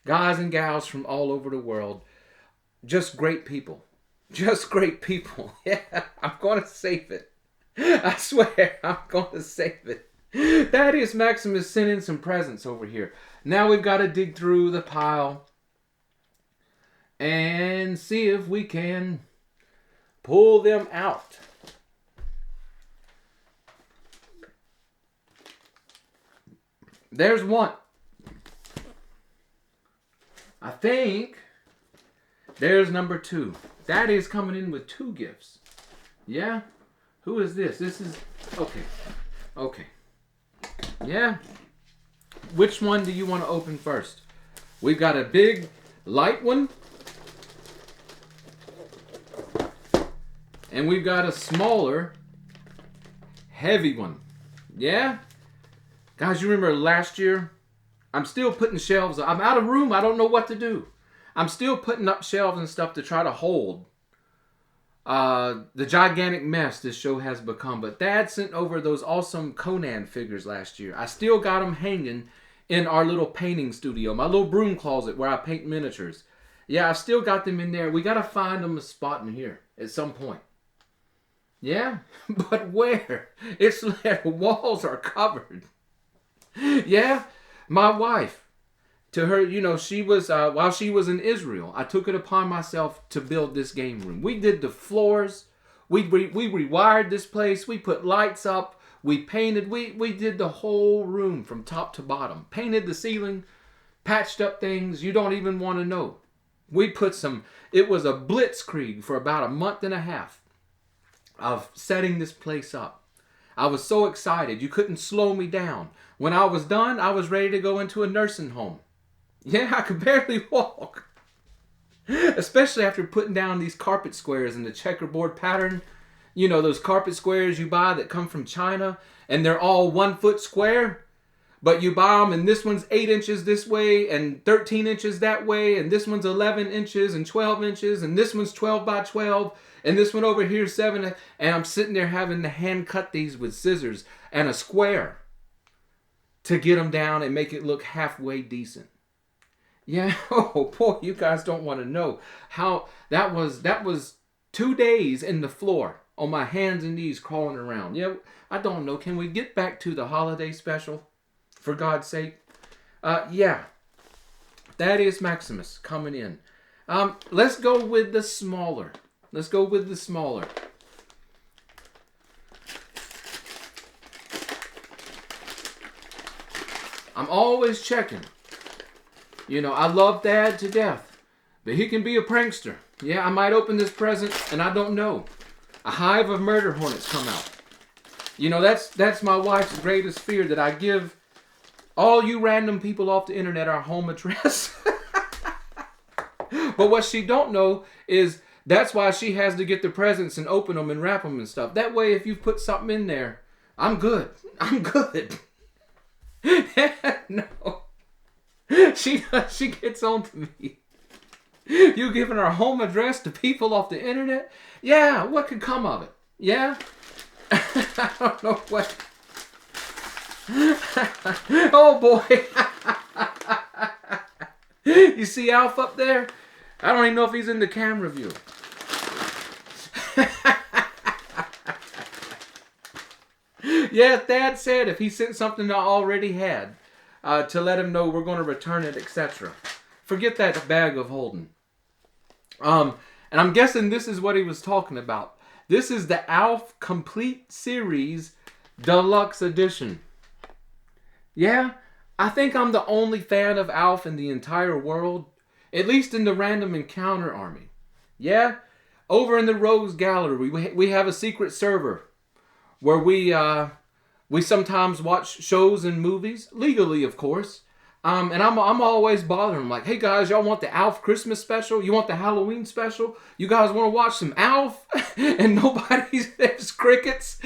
Guys and gals from all over the world. just great people. Just great people. Yeah, I'm going to save it. I swear, I'm going to save it. Thaddeus Maximus sent in some presents over here. Now we've got to dig through the pile and see if we can pull them out. There's one. I think there's number 2. Thaddeus coming in with 2 gifts. Yeah? Who is this? This is... Okay. Okay. Yeah? Which one do you want to open first? We've got a big, light one. And we've got a smaller, heavy one. Yeah? Guys, you remember last year? I'm still putting shelves. I'm out of room. I don't know what to do. I'm still putting up shelves and stuff to try to hold the gigantic mess this show has become. But Dad sent over those awesome Conan figures last year. I still got them hanging in our little painting studio, my little broom closet where I paint miniatures. Yeah, I still got them in there. We got to find them a spot in here at some point. Yeah? But where? It's the walls are covered. Yeah? My wife, to her, you know, she was, while she was in Israel, I took it upon myself to build this game room. We did the floors. We rewired this place. We put lights up. We painted. We did the whole room from top to bottom. Painted the ceiling. Patched up things you don't even want to know. We put some, it was a blitzkrieg for about a month and a half of setting this place up. I was so excited. You couldn't slow me down. When I was done, I was ready to go into a nursing home. Yeah, I could barely walk. Especially after putting down these carpet squares in the checkerboard pattern. You know, those carpet squares you buy that come from China. And they're all 1 foot square. But you buy them and this one's 8 inches this way and 13 inches that way. And this one's 11 inches and 12 inches. And this one's 12 by 12. And this one over here is 7. And I'm sitting there having to hand cut these with scissors and a square to get them down and make it look halfway decent. Yeah, oh boy, you guys don't want to know how that was 2 days in the floor on my hands and knees crawling around. Yeah, I don't know. Can we get back to the holiday special? For God's sake. Yeah. Thaddeus Maximus coming in. Let's go with the smaller. Let's go with the smaller. I'm always checking. You know, I love Dad to death, but he can be a prankster. Yeah, I might open this present and I don't know. A hive of murder hornets come out. You know, that's my wife's greatest fear, that I give all you random people off the internet our home address. But what she don't know is that's why she has to get the presents and open them and wrap them and stuff. That way, if you put something in there, I'm good. I'm good. No. She gets on to me. You giving our home address to people off the internet? Yeah, what could come of it? Yeah? I don't know what. Oh boy. You see Alf up there? I don't even know if he's in the camera view. Yeah, Dad said if he sent something I already had, to let him know we're going to return it, etc. Forget that bag of holding. And I'm guessing this is what he was talking about. This is the Alf Complete Series Deluxe Edition. Yeah, I think I'm the only fan of Alf in the entire world, at least in the Random Encounter Army. Yeah, over in the Rose Gallery, we have a secret server where we sometimes watch shows and movies, legally of course. And I'm always bothering them, like, hey guys, y'all want the Alf Christmas special? You want the Halloween special? You guys want to watch some Alf? And nobody's, there's crickets.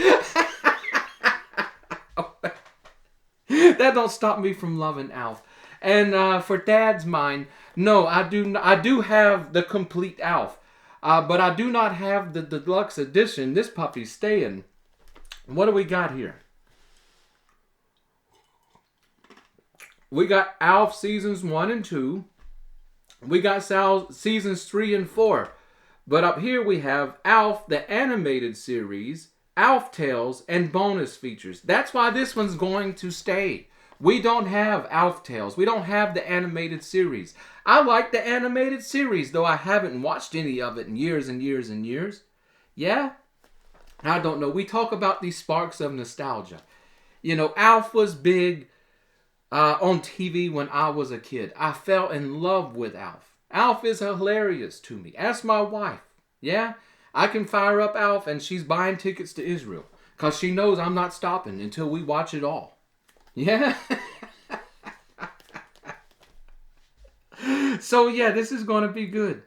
That don't stop me from loving Alf. And for Dad's mind, no, I do have the complete Alf. But I do not have the deluxe edition. This puppy's staying. What do we got here? We got Alf Seasons 1 and 2. We got seasons 3 and 4. But up here we have Alf, the animated series, Alf Tales, and bonus features. That's why this one's going to stay. We don't have Alf Tales. We don't have the animated series. I like the animated series, though I haven't watched any of it in years and years and years. Yeah? I don't know. We talk about these sparks of nostalgia. You know, Alf was big on TV when I was a kid. I fell in love with Alf. Alf is hilarious to me. Ask my wife. Yeah? I can fire up Alf and she's buying tickets to Israel. Because she knows I'm not stopping until we watch it all. Yeah? So yeah, this is going to be good.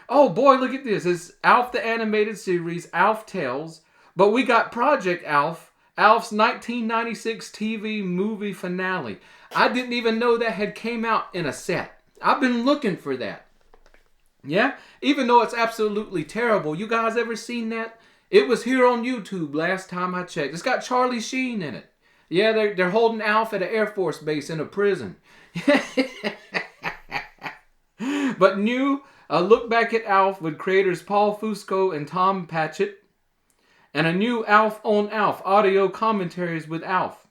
Oh boy, look at this. It's Alf the animated series, Alf Tales. But we got Project Alf, Alf's 1996 TV movie finale. I didn't even know that had came out in a set. I've been looking for that. Yeah? Even though it's absolutely terrible. You guys ever seen that? It was here on YouTube last time I checked. It's got Charlie Sheen in it. Yeah, they're holding Alf at an Air Force base in a prison. But new, a look back at Alf with creators Paul Fusco and Tom Patchett. And a new Alf on Alf, audio commentaries with Alf.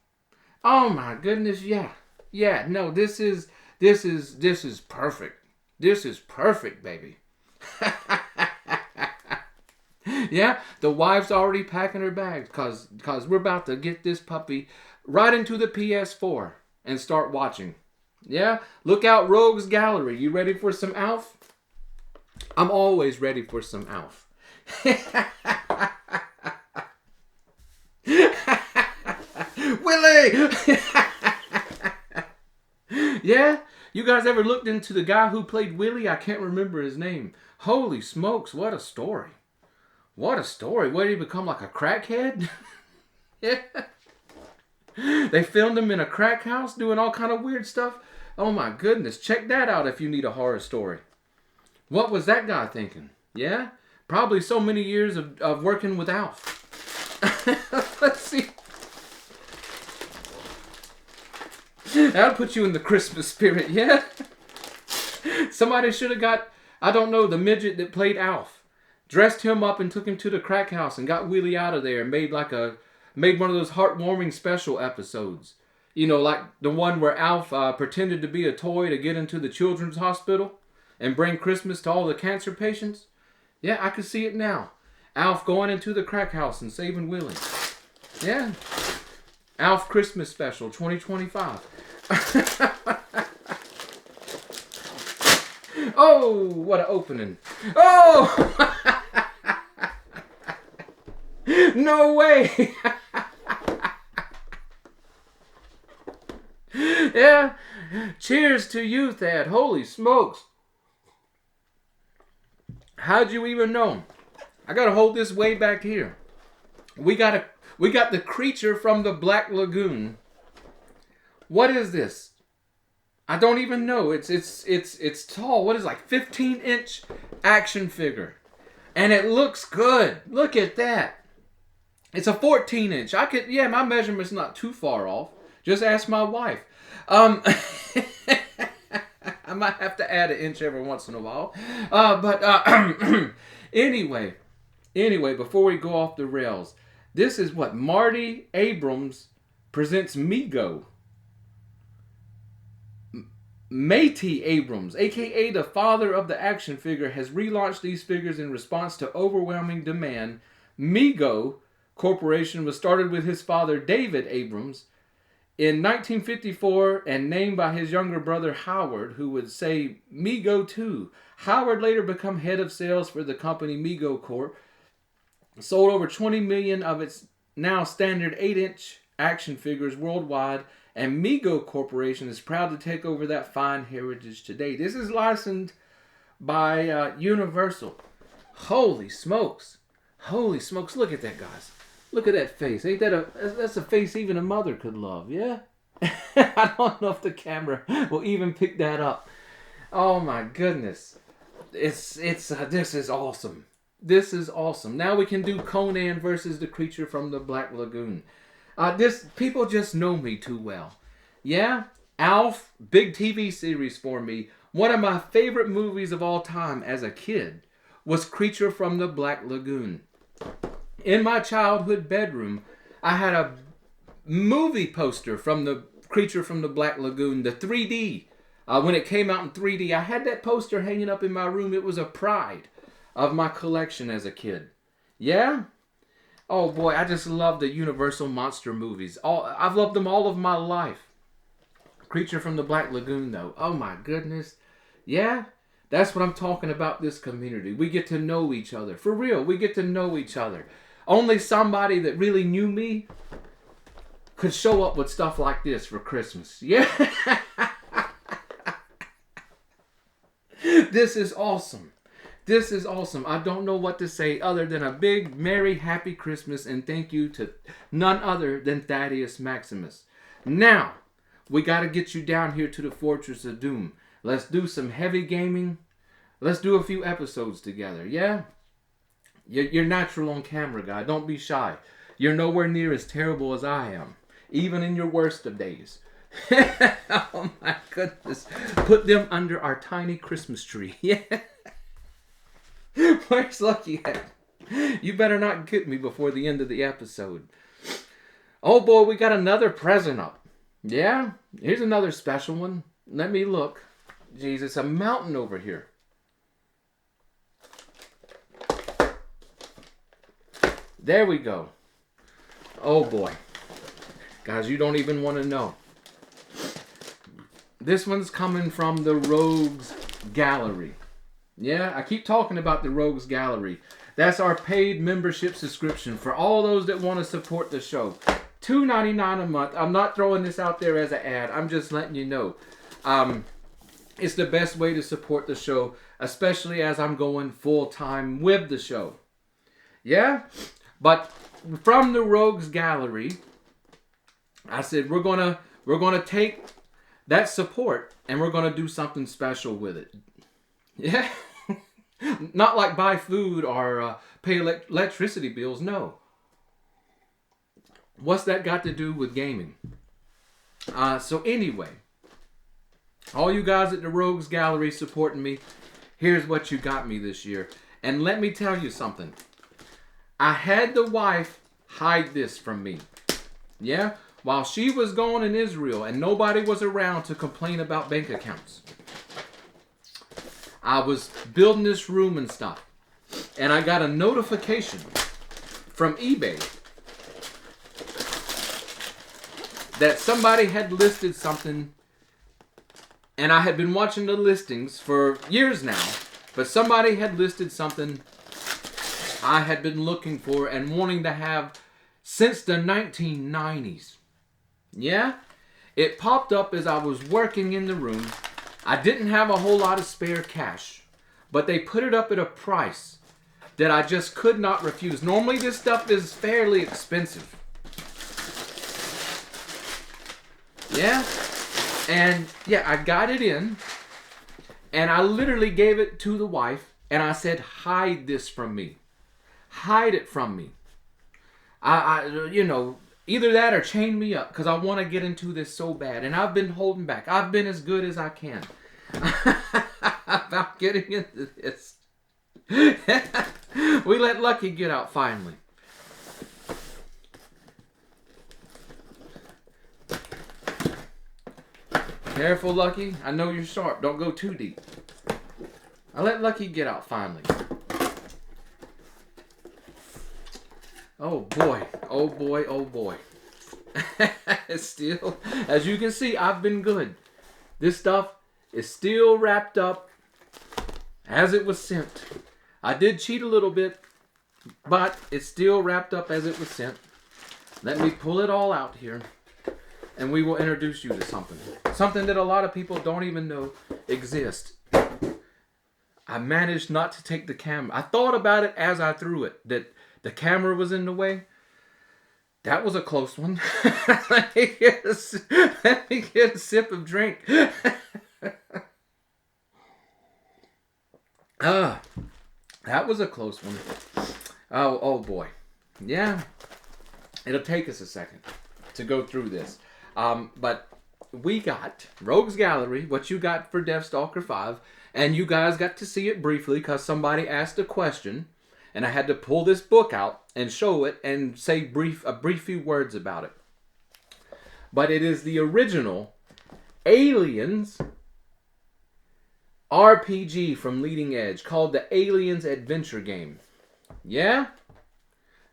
Oh my goodness, yeah. Yeah, no, this is perfect. This is perfect, baby. Yeah, the wife's already packing her bags because we're about to get this puppy right into the PS4 and start watching. Yeah, look out, Rogues Gallery. You ready for some Alf? I'm always ready for some Alf. Willie! Yeah? You guys ever looked into the guy who played Willie? I can't remember his name. Holy smokes, what a story. What a story. What, did he become like a crackhead? Yeah. They filmed him in a crack house doing all kind of weird stuff. Oh my goodness. Check that out if you need a horror story. What was that guy thinking? Yeah? Probably so many years of working with Alf. Let's see. That'll put you in the Christmas spirit, yeah? Somebody should have got, I don't know, the midget that played Alf. Dressed him up and took him to the crack house and got Willie out of there and made one of those heartwarming special episodes. You know, like the one where Alf pretended to be a toy to get into the children's hospital and bring Christmas to all the cancer patients. Yeah, I can see it now. Alf going into the crack house and saving Willie. Yeah. Alf Christmas Special 2025. Oh, what an opening. Oh! No way! Yeah. Cheers to you, Thad. Holy smokes. How'd you even know? I gotta hold this way back here. We got the creature from the Black Lagoon. What is this? I don't even know. It's tall. What is it, like 15-inch action figure? And it looks good. Look at that. It's a 14-inch. My measurement's not too far off. Just ask my wife. I might have to add an inch every once in a while. Anyway, before we go off the rails, this is what Marty Abrams presents Mego. Matey Abrams, aka the father of the action figure, has relaunched these figures in response to overwhelming demand. Mego Corporation was started with his father David Abrams in 1954 and named by his younger brother Howard, who would say Mego 2. Howard later became head of sales for the company Mego Corp. Sold over 20 million of its now standard 8-inch action figures worldwide, and Mego Corporation is proud to take over that fine heritage today. This is licensed by Universal. Holy smokes. Holy smokes. Look at that, guys. Look at that face. Ain't that's a face even a mother could love, yeah? I don't know if the camera will even pick that up. Oh my goodness. This is awesome. This is awesome. Now we can do Conan versus the creature from the Black Lagoon. People just know me too well. Yeah? Alf, big TV series for me. One of my favorite movies of all time as a kid was Creature from the Black Lagoon. In my childhood bedroom, I had a movie poster from the Creature from the Black Lagoon, the 3D. When it came out in 3D, I had that poster hanging up in my room. It was a pride of my collection as a kid. Yeah? Oh boy, I just love the Universal monster movies. I've loved them all of my life. Creature from the Black Lagoon, though. Oh my goodness. Yeah? That's what I'm talking about, this community. We get to know each other. For real, we get to know each other. Only somebody that really knew me could show up with stuff like this for Christmas. Yeah? This is awesome. This is awesome. I don't know what to say other than a big, merry, happy Christmas, and thank you to none other than Thaddeus Maximus. Now, we got to get you down here to the Fortress of Doom. Let's do some heavy gaming. Let's do a few episodes together, yeah? You're natural on camera, guy. Don't be shy. You're nowhere near as terrible as I am, even in your worst of days. Oh my goodness. Put them under our tiny Christmas tree. Yeah. Where's Lucky at? You better not get me before the end of the episode. Oh boy, we got another present up. Yeah? Here's another special one. Let me look. Jesus, a mountain over here. There we go. Oh boy. Guys, you don't even want to know. This one's coming from the Rogues Gallery. Yeah, I keep talking about the Rogues Gallery. That's our paid membership subscription for all those that want to support the show. $2.99 a month. I'm not throwing this out there as an ad. I'm just letting you know. It's the best way to support the show, especially as I'm going full-time with the show. Yeah? But from the Rogues Gallery, I said we're gonna take that support and we're gonna do something special with it. Yeah, not like buy food or pay electricity bills. No. What's that got to do with gaming? So anyway, all you guys at the Rogues Gallery supporting me, here's what you got me this year. And let me tell you something. I had the wife hide this from me. Yeah? While she was gone in Israel and nobody was around to complain about bank accounts. I was building this room and stuff. And I got a notification from eBay that somebody had listed something. And I had been watching the listings for years now. But somebody had listed something I had been looking for and wanting to have since the 1990s. Yeah? It popped up as I was working in the room. I didn't have a whole lot of spare cash, but they put it up at a price that I just could not refuse. Normally this stuff is fairly expensive. Yeah? And yeah, I got it in, and I literally gave it to the wife, and I said, hide this from me. Hide it from me. Either that or chain me up, because I want to get into this so bad. And I've been holding back. I've been as good as I can about getting into this. We let Lucky get out finally. Careful, Lucky. I know you're sharp. Don't go too deep. I let Lucky get out finally. Oh boy, oh boy, oh boy. Still, as you can see, I've been good. This stuff is still wrapped up as it was sent. I did cheat a little bit, but it's still wrapped up as it was sent. Let me pull it all out here, and we will introduce you to something. Something that a lot of people don't even know exists. I managed not to take the camera. I thought about it as I threw it, that the camera was in the way. That was a close one. Let me get a sip of drink. That was a close one. Oh boy. Yeah. It'll take us a second to go through this. But we got Rogues Gallery, what you got for Deathstalker 5, and you guys got to see it briefly because somebody asked a question, and I had to pull this book out and show it and say a brief few words about it. But it is the original Aliens RPG from Leading Edge called the Aliens Adventure Game. Yeah?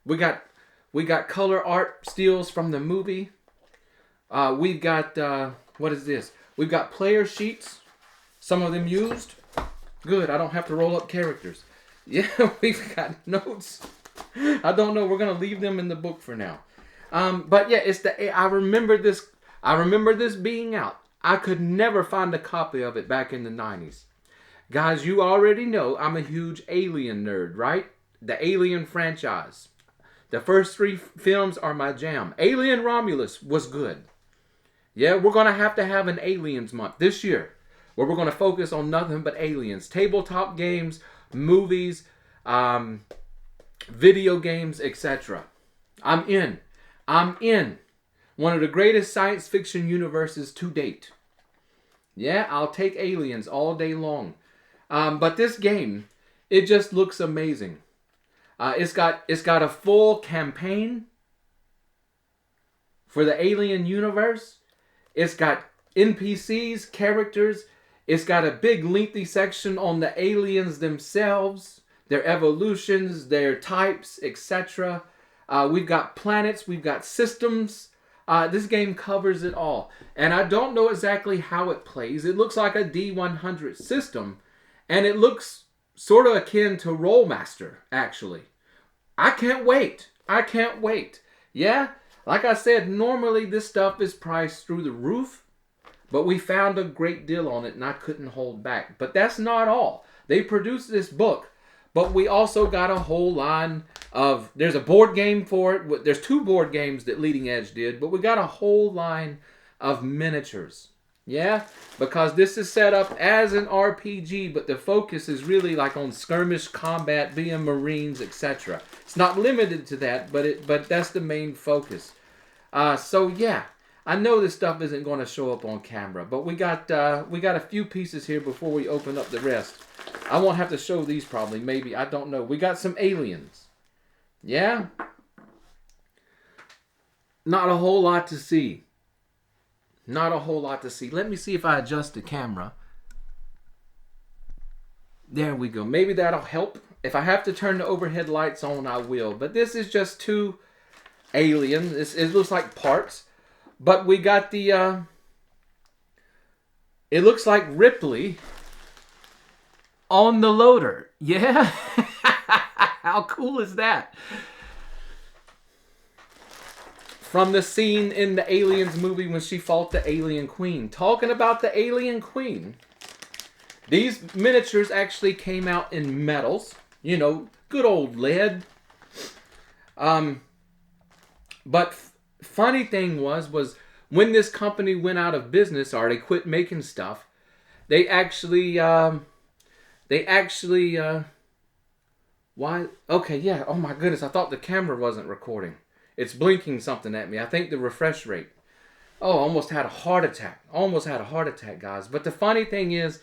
We got color art steals from the movie. We've got, what is this? We've got player sheets. Some of them used. Good, I don't have to roll up characters. Yeah, we've got notes. I don't know, we're going to leave them in the book for now. But yeah, I remember this being out. I could never find a copy of it back in the 90s. Guys, you already know I'm a huge Alien nerd, right? The Alien franchise. The first 3 films are my jam. Alien Romulus was good. Yeah, we're going to have an Aliens month this year, where we're going to focus on nothing but aliens. Tabletop games, movies, video games, etc. I'm in. One of the greatest science fiction universes to date. Yeah, I'll take aliens all day long. But this game, it just looks amazing. It's got a full campaign for the alien universe. It's got NPCs, characters. It's got a big lengthy section on the aliens themselves, their evolutions, their types, etc. We've got planets, we've got systems. This game covers it all. And I don't know exactly how it plays. It looks like a D100 system. And it looks sort of akin to Rollmaster, actually. I can't wait. Yeah, like I said, normally this stuff is priced through the roof. But we found a great deal on it and I couldn't hold back. But that's not all. They produced this book. But we also got a whole line of... There's a board game for it. There's 2 board games that Leading Edge did. But we got a whole line of miniatures. Yeah? Because this is set up as an RPG. But the focus is really like on skirmish, combat, being Marines, etc. It's not limited to that. But that's the main focus. So yeah. I know this stuff isn't going to show up on camera. But we got a few pieces here before we open up the rest. I won't have to show these probably, maybe. I don't know. We got some aliens. Yeah? Not a whole lot to see. Let me see if I adjust the camera. There we go. Maybe that'll help. If I have to turn the overhead lights on, I will. But this is just 2 aliens. It looks like parts. But we got the... it looks like Ripley... on the loader. Yeah? How cool is that? From the scene in the Aliens movie when she fought the Alien Queen. Talking about the Alien Queen. These miniatures actually came out in metals. You know, good old lead. But funny thing was when this company went out of business or they quit making stuff, they actually... why? Okay, yeah. Oh my goodness, I thought the camera wasn't recording. It's blinking something at me. I think the refresh rate. Oh, almost had a heart attack. Guys. But the funny thing is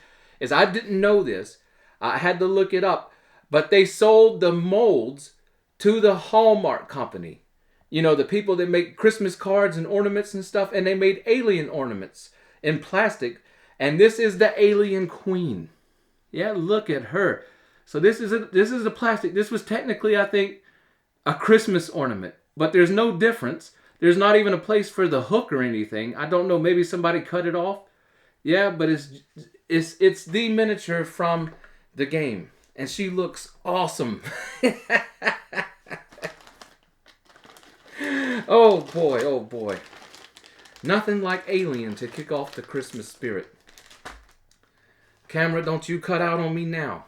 I didn't know this. I had to look it up. But they sold the molds to the Hallmark company. You know, the people that make Christmas cards and ornaments and stuff. And they made alien ornaments in plastic. And this is the Alien Queen. Yeah, look at her. So this is a plastic. This was technically, I think, a Christmas ornament. But there's no difference. There's not even a place for the hook or anything. I don't know. Maybe somebody cut it off. Yeah, but it's the miniature from the game. And she looks awesome. Oh boy. Nothing like Alien to kick off the Christmas spirit. Camera, don't you cut out on me now.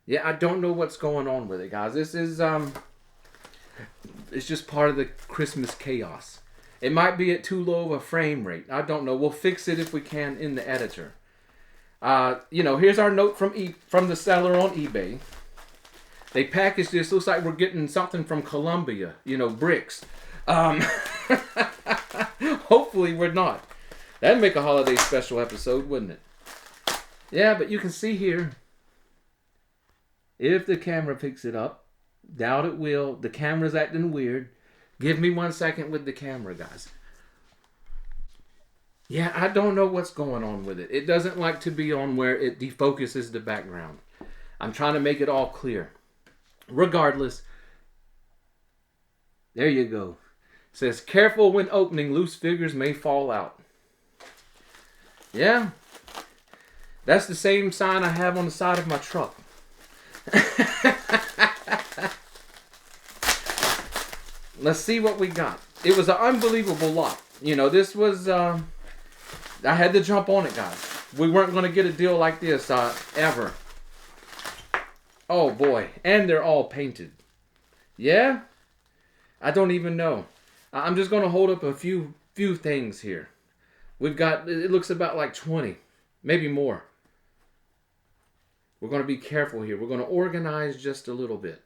Yeah, I don't know what's going on with it, guys. This is, it's just part of the Christmas chaos. It might be at too low of a frame rate. I don't know. We'll fix it if we can in the editor. You know, here's our note from the seller on eBay. They packaged this. Looks like we're getting something from Colombia. You know, bricks. Hopefully we're not. That'd make a holiday special episode, wouldn't it? Yeah, but you can see here, if the camera picks it up, doubt it will. The camera's acting weird. Give me 1 second with the camera, guys. Yeah, I don't know what's going on with it. It doesn't like to be on where it defocuses the background. I'm trying to make it all clear. Regardless, there you go. It says, careful when opening, loose figures may fall out. Yeah, that's the same sign I have on the side of my truck. Let's see what we got. It was an unbelievable lot. You know, this was, I had to jump on it, guys. We weren't going to get a deal like this ever. Oh, boy. And they're all painted. Yeah? I don't even know. I'm just going to hold up a few things here. We've got, it looks about like 20. Maybe more. We're going to be careful here. We're going to organize just a little bit.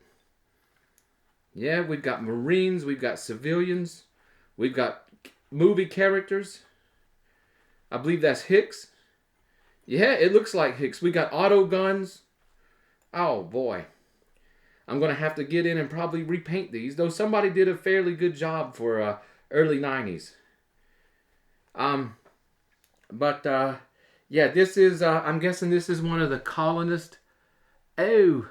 Yeah, we've got Marines. We've got civilians. We've got movie characters. I believe that's Hicks. Yeah, it looks like Hicks. We got auto guns. Oh, boy. I'm going to have to get in and probably repaint these, though somebody did a fairly good job for early 90s. Yeah, this is, I'm guessing this is one of the colonists. Oh,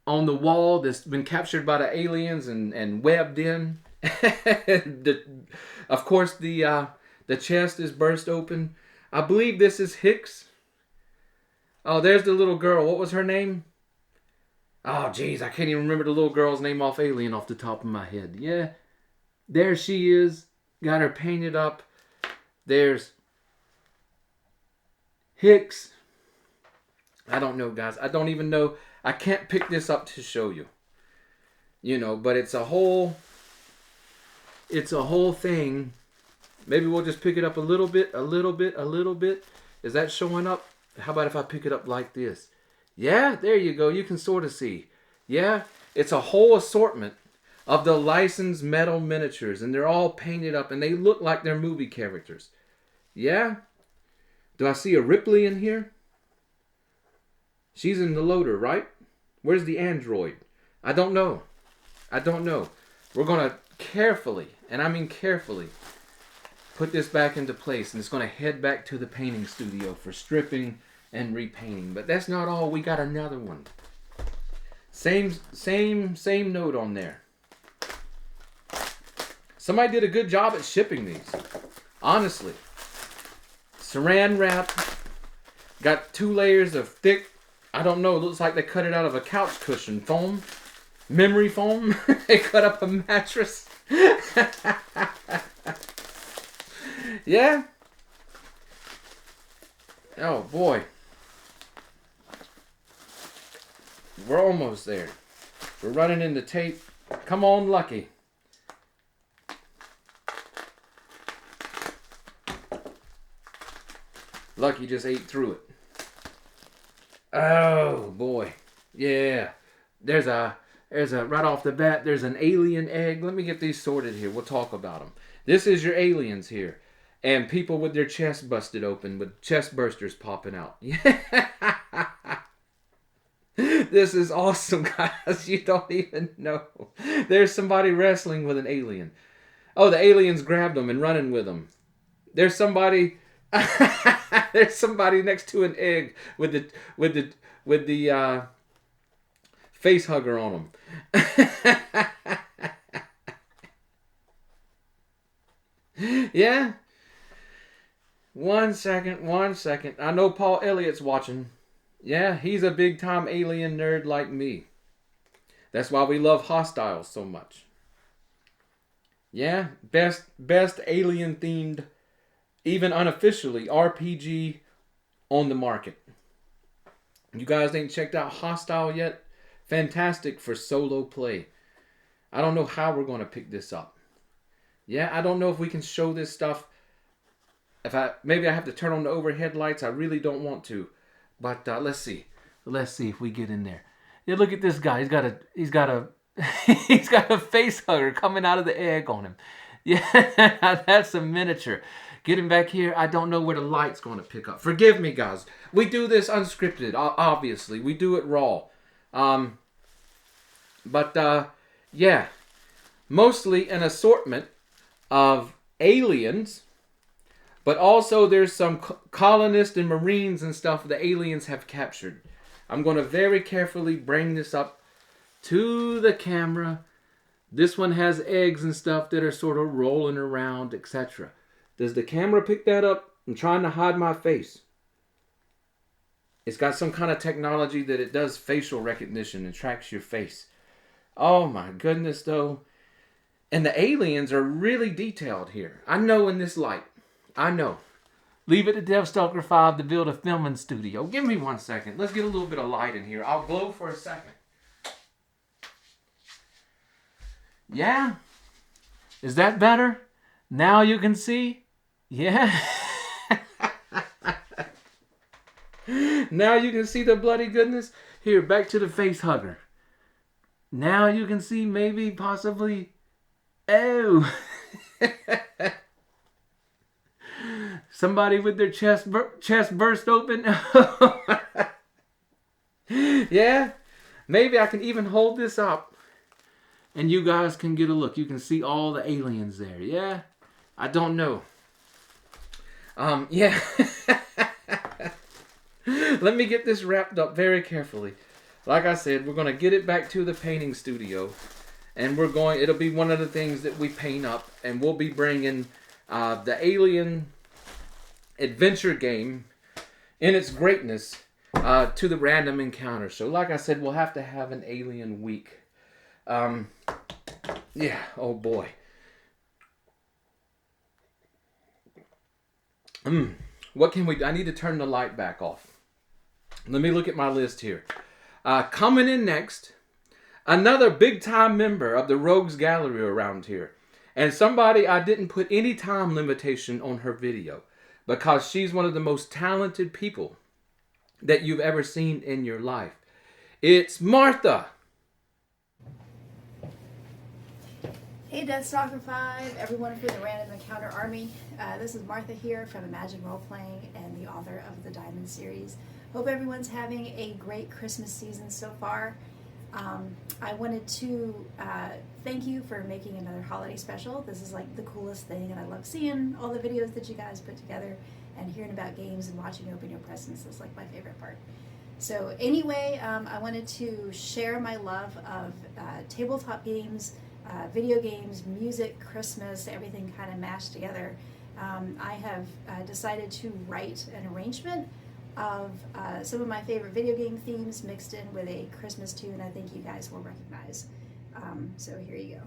on the wall that's been captured by the aliens and webbed in. Of course, the chest is burst open. I believe this is Hicks. Oh, there's the little girl. What was her name? Oh, geez, I can't even remember the little girl's name off Alien off the top of my head. Yeah, there she is. Got her painted up. There's Hicks. I don't know, guys. I don't even know. I can't pick this up to show you. You know, but it's a whole thing. Maybe we'll just pick it up a little bit. Is that showing up? How about if I pick it up like this? Yeah, there you go. You can sort of see. Yeah, it's a whole assortment of the licensed metal miniatures, and they're all painted up, and they look like they're movie characters. Yeah? Do I see a Ripley in here? She's in the loader, right? Where's the android? I don't know. We're going to carefully, and I mean carefully, put this back into place, and it's going to head back to the painting studio for stripping and repainting. But that's not all. We got another one. Same note on there. Somebody did a good job at shipping these. Honestly. Saran wrap. Got 2 layers of thick, I don't know, it looks like they cut it out of a couch cushion foam. Memory foam. They cut up a mattress. Yeah. Oh boy. We're almost there. We're running into tape. Come on, Lucky. Lucky just ate through it. Oh boy. Yeah. There's a right off the bat, there's an alien egg. Let me get these sorted here. We'll talk about them. This is your aliens here. And people with their chest busted open with chest bursters popping out. Yeah. This is awesome, guys. You don't even know. There's somebody wrestling with an alien. Oh, the aliens grabbed them and running with them. There's somebody there's somebody next to an egg with the face hugger on them. Yeah. One second. I know Paul Elliott's watching. Yeah, he's a big time alien nerd like me. That's why we love Hostiles so much. Yeah, best alien themed, even unofficially, RPG on the market. You guys ain't checked out Hostile yet? Fantastic for solo play. I don't know how we're going to pick this up. Yeah, I don't know if we can show this stuff. Maybe I have to turn on the overhead lights. I really don't want to. But let's see. Let's see if we get in there. Yeah, look at this guy. He's got a face hugger coming out of the egg on him. Yeah, that's a miniature. getting back here, I don't know where the light's going to pick up. Forgive me, guys. We do this unscripted, obviously. We do it raw. Yeah. Mostly an assortment of aliens, but also there's some colonists and marines and stuff the aliens have captured. I'm going to very carefully bring this up to the camera. This one has eggs and stuff that are sort of rolling around, etc. Does the camera pick that up? I'm trying to hide my face. It's got some kind of technology that it does facial recognition and tracks your face. Oh my goodness, though. And the aliens are really detailed here. I know in this light. I know. Leave it to Deathstalker 5 to build a filming studio. Give me 1 second. Let's get a little bit of light in here. I'll glow for a second. Yeah? Is that better? Now you can see? Yeah? Now you can see the bloody goodness? Here, back to the face hugger. Now you can see maybe, possibly... Oh! Somebody with their chest burst open. Yeah? Maybe I can even hold this up and you guys can get a look. You can see all the aliens there. Yeah? I don't know. Yeah. Let me get this wrapped up very carefully. Like I said, we're going to get it back to the painting studio. And it'll be one of the things that we paint up. And we'll be bringing the Alien adventure game in its greatness to the random encounter. So like I said, we'll have to have an alien week. Yeah, oh boy. What can we do? I need to turn the light back off. Let me look at my list here. Coming in next, another big time member of the Rogues Gallery around here. And somebody I didn't put any time limitation on her video, because she's one of the most talented people that you've ever seen in your life. It's Martha. Hey Deathstalker 5, everyone for the Random Encounter Army. This is Martha here from Imagine Role Playing and the author of the Diamond series. Hope everyone's having a great Christmas season so far. I wanted to thank you for making another holiday special. This is like the coolest thing, and I love seeing all the videos that you guys put together and hearing about games and watching you open your presents is like my favorite part. So anyway, I wanted to share my love of tabletop games, video games, music, Christmas, everything kind of mashed together. I have decided to write an arrangement of some of my favorite video game themes mixed in with a Christmas tune I think you guys will recognize. So here you go.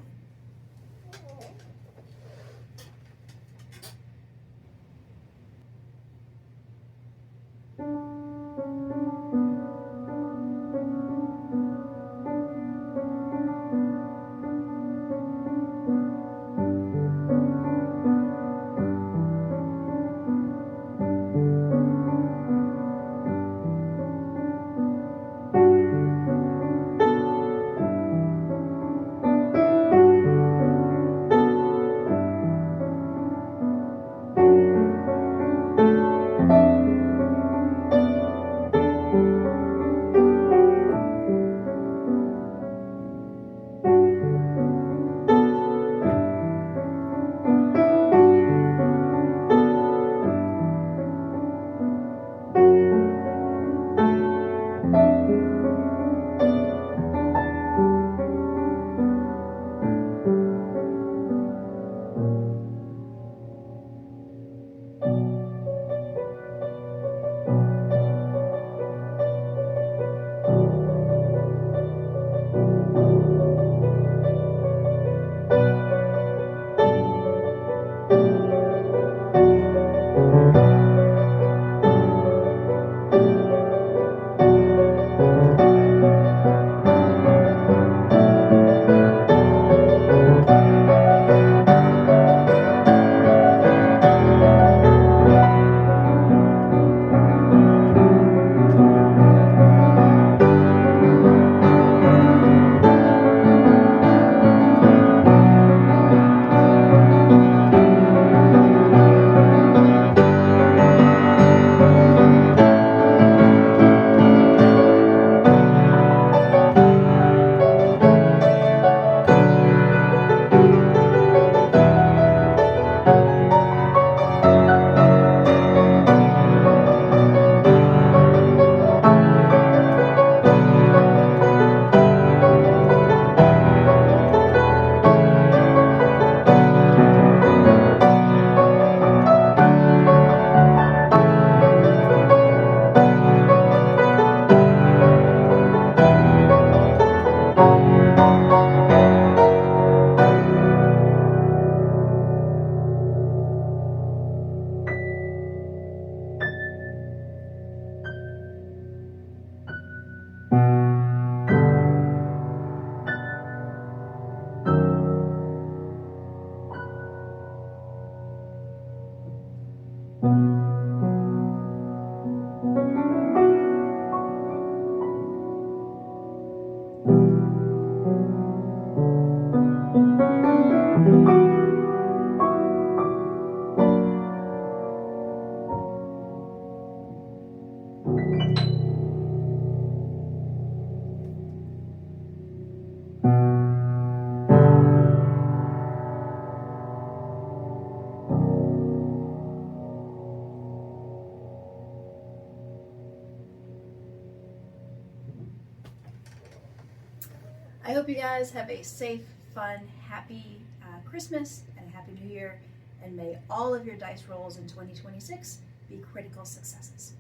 I hope you guys have a safe, fun, happy Christmas and a happy New Year. And may all of your dice rolls in 2026 be critical successes.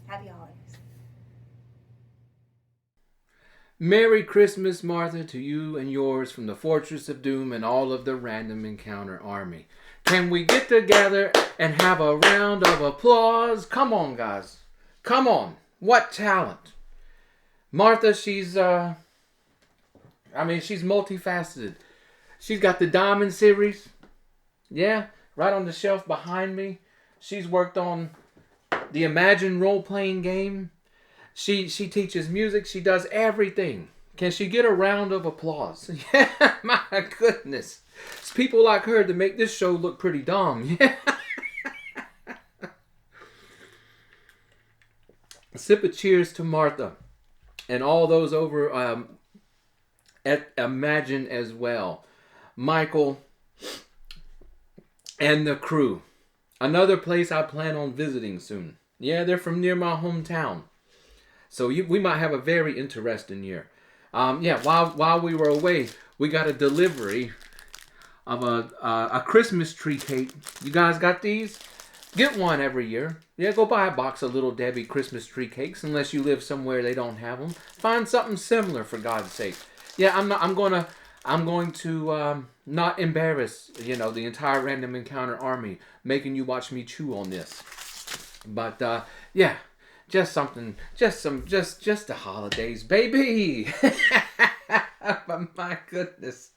Happy holidays. Merry Christmas, Martha, to you and yours from the Fortress of Doom and all of the Random Encounter Army. Can we get together and have a round of applause? Come on, guys. Come on. What talent. Martha, she's multifaceted. She's got the Diamond series. Yeah, right on the shelf behind me. She's worked on the Imagine role-playing game. She teaches music. She does everything. Can she get a round of applause? Yeah, my goodness. It's people like her to make this show look pretty dumb. Yeah. A sip of cheers to Martha and all those over at Imagine as well. Michael and the crew. Another place I plan on visiting soon. Yeah, they're from near my hometown. So we might have a very interesting year. While we were away, we got a delivery of a Christmas tree cake. You guys got these? Get one every year. Yeah, go buy a box of Little Debbie Christmas tree cakes unless you live somewhere they don't have them. Find something similar for God's sake. Yeah, I'm going to not embarrass, the entire Random Encounter Army making you watch me chew on this. But yeah. Just the holidays, baby. But my goodness.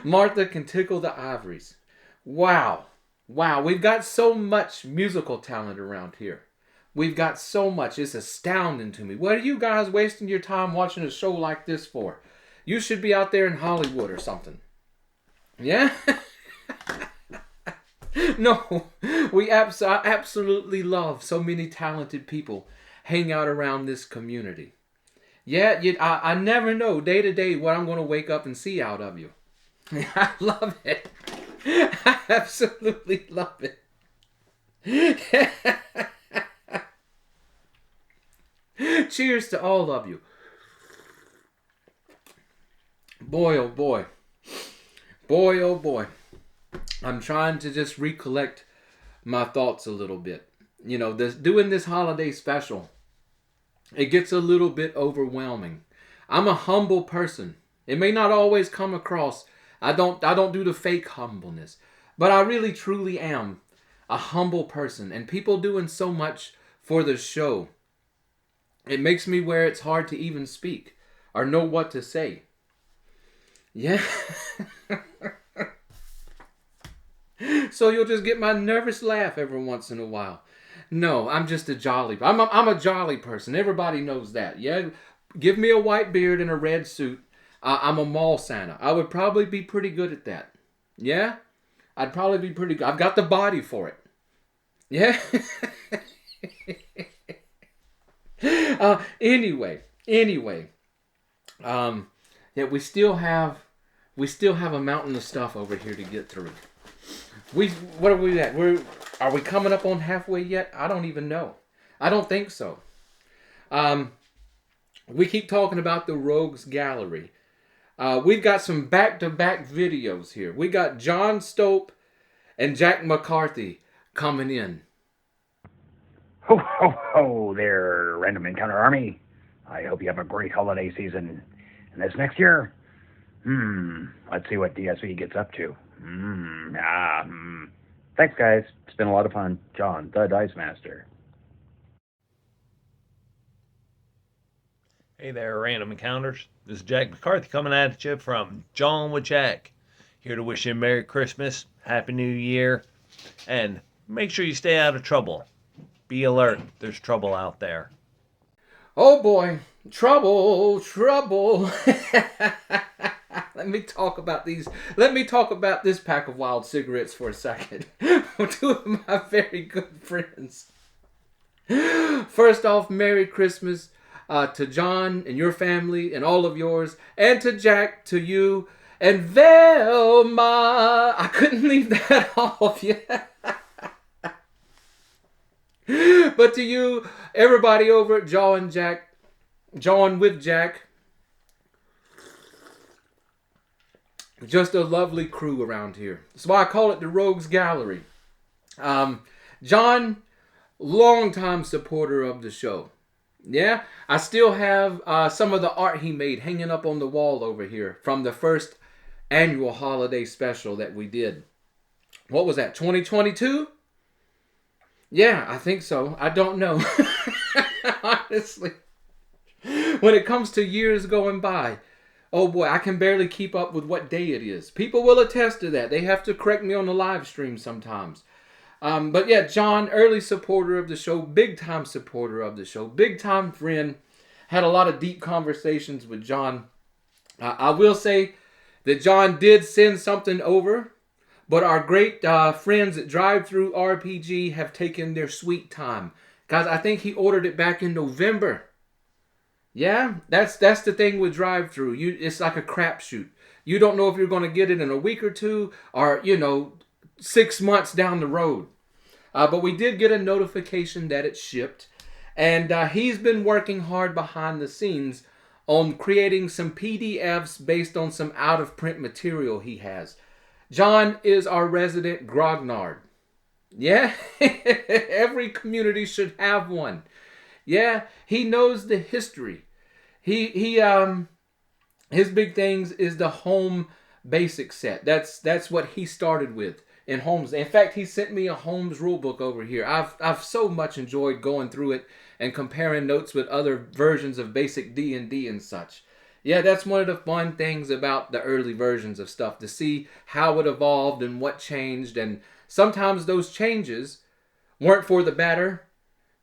Martha can tickle the ivories. Wow. We've got so much musical talent around here. We've got so much. It's astounding to me. What are you guys wasting your time watching a show like this for? You should be out there in Hollywood or something. Yeah? No, I absolutely love so many talented people hang out around this community. Yeah, I never know day to day what I'm going to wake up and see out of you. I love it. I absolutely love it. Cheers to all of you. Boy, oh boy. Boy, oh boy. I'm trying to just recollect my thoughts a little bit. Doing this holiday special, it gets a little bit overwhelming. I'm a humble person. It may not always come across. I don't do the fake humbleness, but I really truly am a humble person, and people doing so much for the show. It makes me where it's hard to even speak or know what to say. Yeah. So you'll just get my nervous laugh every once in a while. No, I'm just a jolly. I'm a jolly person. Everybody knows that. Yeah, give me a white beard and a red suit. I'm a mall Santa. I would probably be pretty good at that. Yeah, I'd probably be pretty good. I've got the body for it. Yeah. Anyway. Yeah, we still have a mountain of stuff over here to get through. What are we at? Are we coming up on halfway yet? I don't even know. I don't think so. We keep talking about the Rogues Gallery. We've got some back-to-back videos here. We got John Stope and Jack McCarthy coming in. Ho, ho, ho there, Random Encounter Army. I hope you have a great holiday season. And this next year, let's see what DSV gets up to. Thanks, guys. It's been a lot of fun. John, the Dice Master. Hey there, Random Encounters. This is Jack McCarthy coming at you from John with Jack. Here to wish you a Merry Christmas, Happy New Year, and make sure you stay out of trouble. Be alert. There's trouble out there. Oh boy. Trouble. Let me talk about this pack of wild cigarettes for a second. Two of my very good friends. First off, Merry Christmas to John and your family and all of yours, and to Jack, to you, and Velma. I couldn't leave that off yet. But to you, everybody over at John with Jack, Just a lovely crew around here. That's why I call it the Rogues Gallery. John, longtime supporter of the show. Yeah, I still have some of the art he made hanging up on the wall over here from the first annual holiday special that we did. What was that, 2022? Yeah, I think so. I don't know. Honestly. When it comes to years going by, oh boy, I can barely keep up with what day it is. People will attest to that. They have to correct me on the live stream sometimes. But yeah, John, early supporter of the show, big time supporter of the show, big time friend. Had a lot of deep conversations with John. I will say that John did send something over, but our great friends at Drive Through RPG have taken their sweet time. Guys, I think he ordered it back in November. Yeah, that's the thing with Drive Through. It's like a crapshoot. You don't know if you're going to get it in a week or two, or 6 months down the road. But we did get a notification that it shipped. And he's been working hard behind the scenes on creating some PDFs based on some out-of-print material he has. John is our resident grognard. Yeah, every community should have one. Yeah, he knows the history. His big things is the home basic set. That's what he started with in Holmes. In fact, he sent me a Holmes rulebook over here. I've so much enjoyed going through it and comparing notes with other versions of basic D&D and such. Yeah, that's one of the fun things about the early versions of stuff, to see how it evolved and what changed, and sometimes those changes weren't for the better,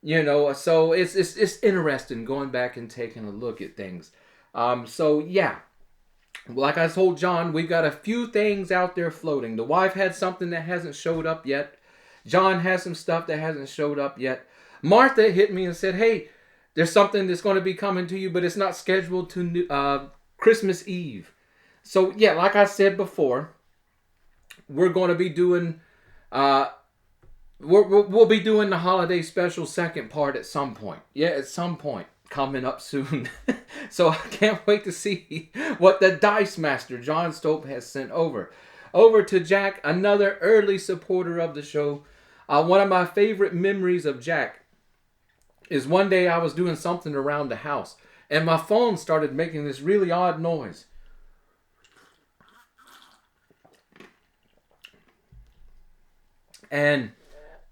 so it's interesting going back and taking a look at things. So yeah, like I told John, we've got a few things out there floating. The wife had something that hasn't showed up yet. John has some stuff that hasn't showed up yet. Martha hit me and said, hey, there's something that's going to be coming to you, but it's not scheduled to Christmas Eve. So yeah, like I said before, we're going to be doing we'll be doing the holiday special second part at some point. Yeah, at some point coming up soon. So I can't wait to see what the Dice Master John Stope has sent over. Over to Jack, another early supporter of the show. One of my favorite memories of Jack is one day I was doing something around the house and my phone started making this really odd noise. And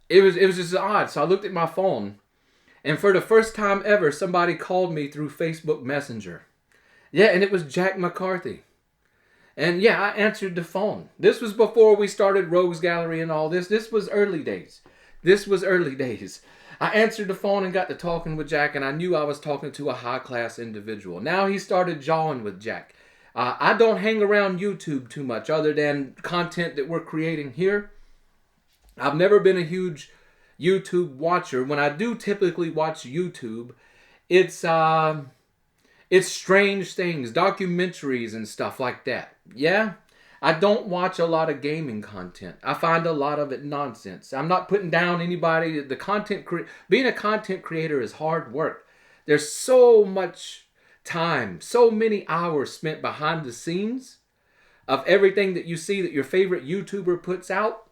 it was just odd. So I looked at my phone, and for the first time ever, somebody called me through Facebook Messenger. Yeah, and it was Jack McCarthy. And yeah, I answered the phone. This was before we started Rogues Gallery and all this. This was early days. I answered the phone and got to talking with Jack, and I knew I was talking to a high-class individual. Now he started jawing with Jack. I don't hang around YouTube too much other than content that we're creating here. I've never been a huge YouTube watcher. When I do typically watch YouTube, it's strange things, documentaries and stuff like that. Yeah? I don't watch a lot of gaming content. I find a lot of it nonsense. I'm not putting down anybody. Being a content creator is hard work. There's so much time, so many hours spent behind the scenes of everything that you see that your favorite YouTuber puts out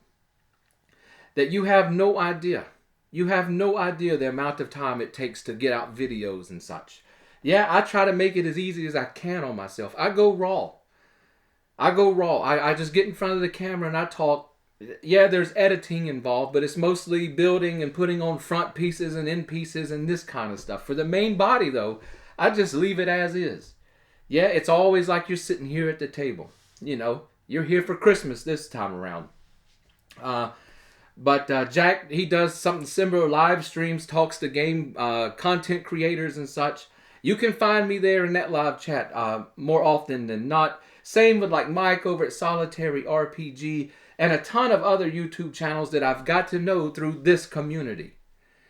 that you have no idea. You have no idea the amount of time it takes to get out videos and such. Yeah, I try to make it as easy as I can on myself. I go raw. I just get in front of the camera and I talk. Yeah, there's editing involved, but it's mostly building and putting on front pieces and end pieces and this kind of stuff. For the main body, though, I just leave it as is. Yeah, it's always like you're sitting here at the table. You're here for Christmas this time around. But Jack, he does something similar, live streams, talks to game content creators and such. You can find me there in that live chat more often than not. Same with like Mike over at Solitary RPG and a ton of other YouTube channels that I've got to know through this community.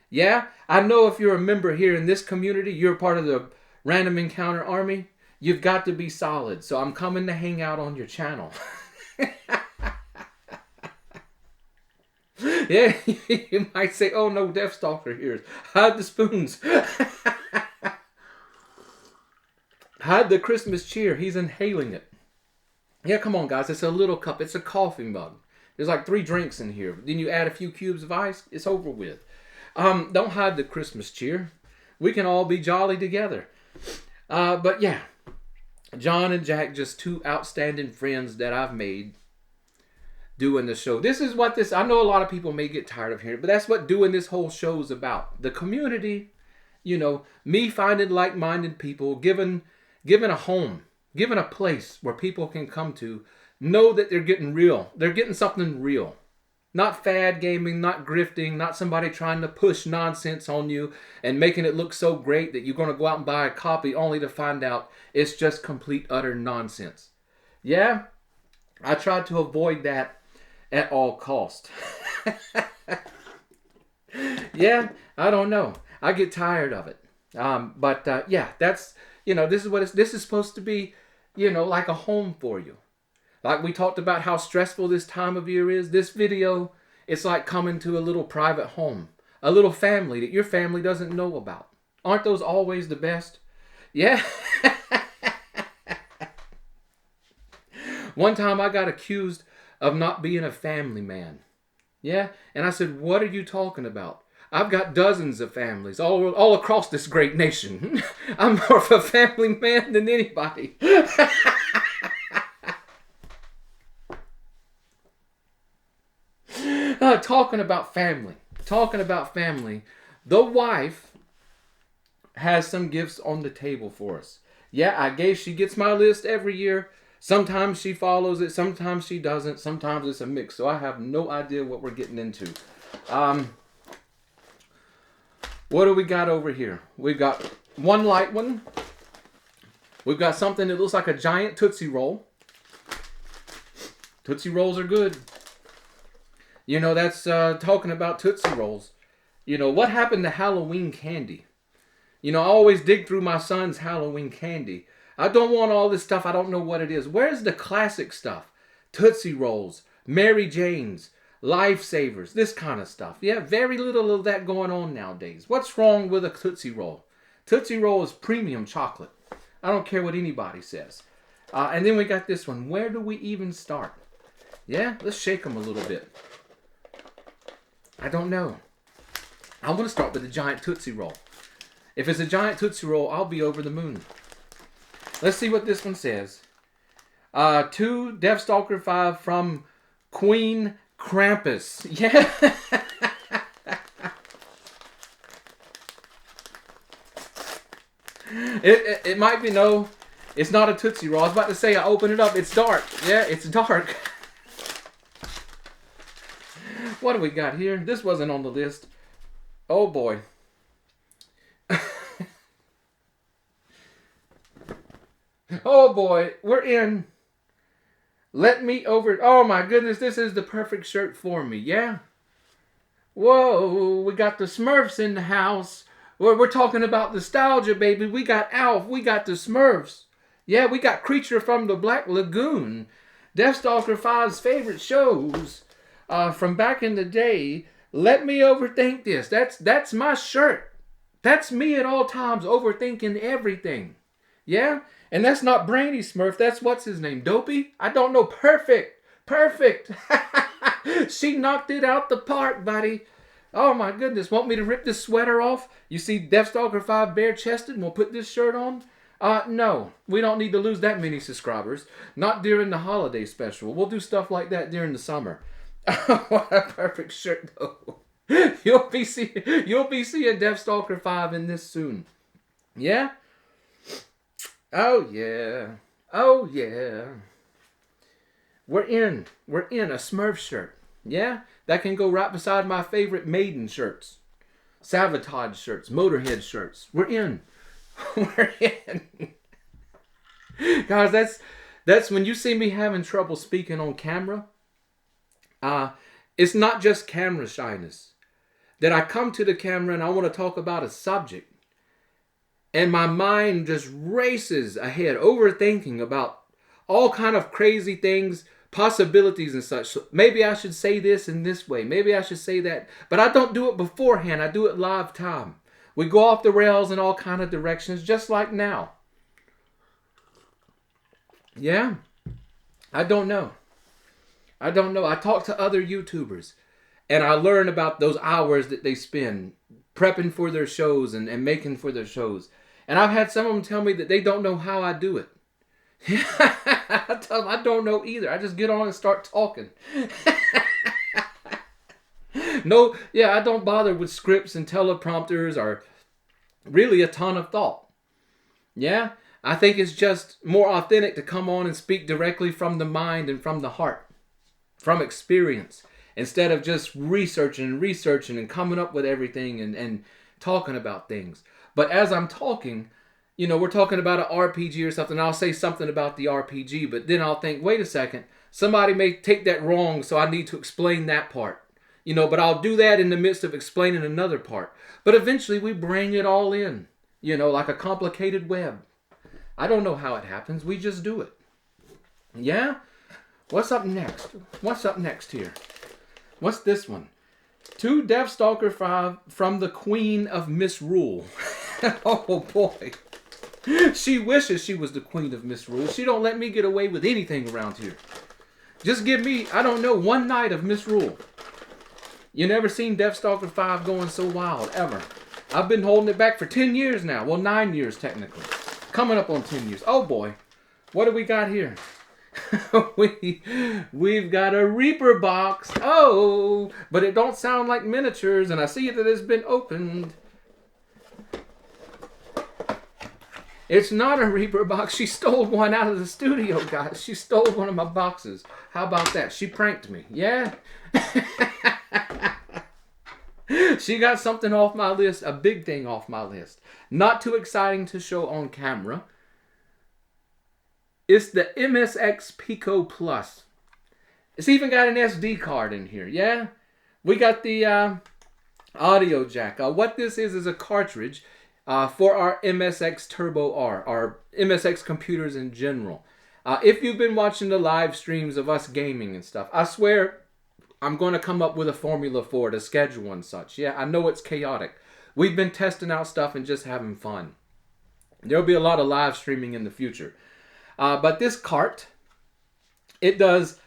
Yeah, I know if you're a member here in this community, you're part of the Random Encounter Army, you've got to be solid. So I'm coming to hang out on your channel. Yeah, you might say, oh no, Deathstalker here. Hide the spoons. Hide the Christmas cheer. He's inhaling it. Yeah, come on, guys. It's a little cup. It's a coffee mug. There's like 3 drinks in here. Then you add a few cubes of ice. It's over with. Don't hide the Christmas cheer. We can all be jolly together. But yeah, John and Jack, just 2 outstanding friends that I've made doing the show. This is what I know a lot of people may get tired of hearing, but that's what doing this whole show is about. The community, me finding like-minded people, giving a home, giving a place where people can come to, know that they're getting real. They're getting something real. Not fad gaming, not grifting, not somebody trying to push nonsense on you and making it look so great that you're going to go out and buy a copy only to find out it's just complete, utter nonsense. Yeah, I tried to avoid that at all cost. Yeah, I don't know. I get tired of it. But yeah, that's, this is what this is supposed to be, like a home for you. Like we talked about how stressful this time of year is. This video, it's like coming to a little private home. A little family that your family doesn't know about. Aren't those always the best? Yeah. One time I got accused of not being a family man. Yeah? And I said, what are you talking about? I've got dozens of families all across this great nation. I'm more of a family man than anybody. Talking about family. The wife has some gifts on the table for us. Yeah, she gets my list every year. Sometimes she follows it, sometimes she doesn't, sometimes it's a mix. So I have no idea what we're getting into. What do we got over here? We've got one light one. We've got something that looks like a giant Tootsie Roll. Tootsie Rolls are good. That's talking about Tootsie Rolls. What happened to Halloween candy? I always dig through my son's Halloween candy. I don't want all this stuff. I don't know what it is. Where's the classic stuff? Tootsie Rolls, Mary Janes, Lifesavers, this kind of stuff. Yeah, very little of that going on nowadays. What's wrong with a Tootsie Roll? Tootsie Roll is premium chocolate. I don't care what anybody says. And then we got this one. Where do we even start? Yeah, let's shake them a little bit. I don't know. I want to start with the giant Tootsie Roll. If it's a giant Tootsie Roll, I'll be over the moon. Let's see what this one says. 2 Deathstalker 5 from Queen Krampus. Yeah. It might be, no, it's not a Tootsie Roll. I was about to say, I open it up, it's dark. Yeah, it's dark. What do we got here? This wasn't on the list. Oh boy. Oh boy, we're in. Let me over. Oh my goodness, this is the perfect shirt for me, yeah? Whoa, we got the Smurfs in the house. We're talking about nostalgia, baby. We got Alf, we got the Smurfs. Yeah, we got Creature from the Black Lagoon. Deathstalker 5's favorite shows from back in the day. Let me overthink this. That's my shirt. That's me at all times overthinking everything. Yeah? And that's not Brainy Smurf. That's what's his name? Dopey? I don't know. Perfect. She knocked it out the park, buddy. Oh my goodness. Want me to rip this sweater off? You see Deathstalker 5 bare-chested and we'll put this shirt on? No. We don't need to lose that many subscribers. Not during the holiday special. We'll do stuff like that during the summer. What a perfect shirt, though. You'll be seeing Deathstalker 5 in this soon. Yeah? Oh yeah. We're in a Smurf shirt. Yeah? That can go right beside my favorite Maiden shirts. Sabotage shirts, Motorhead shirts. We're in. We're in. Guys, that's when you see me having trouble speaking on camera. It's not just camera shyness. That I come to the camera and I want to talk about a subject. And my mind just races ahead, overthinking about all kind of crazy things, possibilities and such. So maybe I should say this in this way. Maybe I should say that. But I don't do it beforehand. I do it live time. We go off the rails in all kind of directions, just like now. Yeah? I don't know. I don't know. I talk to other YouTubers and I learn about those hours that they spend prepping for their shows and making for their shows. And I've had some of them tell me that they don't know how I do it. I tell them I don't know either. I just get on and start talking. No, yeah, I don't bother with scripts and teleprompters or really a ton of thought. Yeah, I think it's just more authentic to come on and speak directly from the mind and from the heart, from experience, instead of just researching and coming up with everything and talking about things. But as I'm talking, we're talking about an RPG or something. I'll say something about the RPG, but then I'll think, wait a second, somebody may take that wrong, so I need to explain that part. But I'll do that in the midst of explaining another part. But eventually we bring it all in, like a complicated web. I don't know how it happens. We just do it. Yeah? What's up next? What's up next here? What's this one? To Deathstalker 5 from the Queen of Misrule. Oh boy. She wishes she was the Queen of Misrule. She don't let me get away with anything around here. Just give me, I don't know, one night of Misrule. You never seen Deathstalker 5 going so wild, ever. I've been holding it back for 10 years now. Well, 9 years technically. Coming up on 10 years. Oh boy. What do we got here? We've got a Reaper box. Oh, but it don't sound like miniatures, and I see that it's been opened. It's not a Reaper box. She stole one out of the studio, guys. She stole one of my boxes. How about that? She pranked me. Yeah? She got something off my list, a big thing off my list. Not too exciting to show on camera. It's the MSX Pico Plus. It's even got an SD card in here, yeah? We got the audio jack. What this is a cartridge for our MSX Turbo R, our MSX computers in general. If you've been watching the live streams of us gaming and stuff, I swear I'm going to come up with a formula for it, a schedule and such. Yeah, I know it's chaotic. We've been testing out stuff and just having fun. There'll be a lot of live streaming in the future. But this cart, it's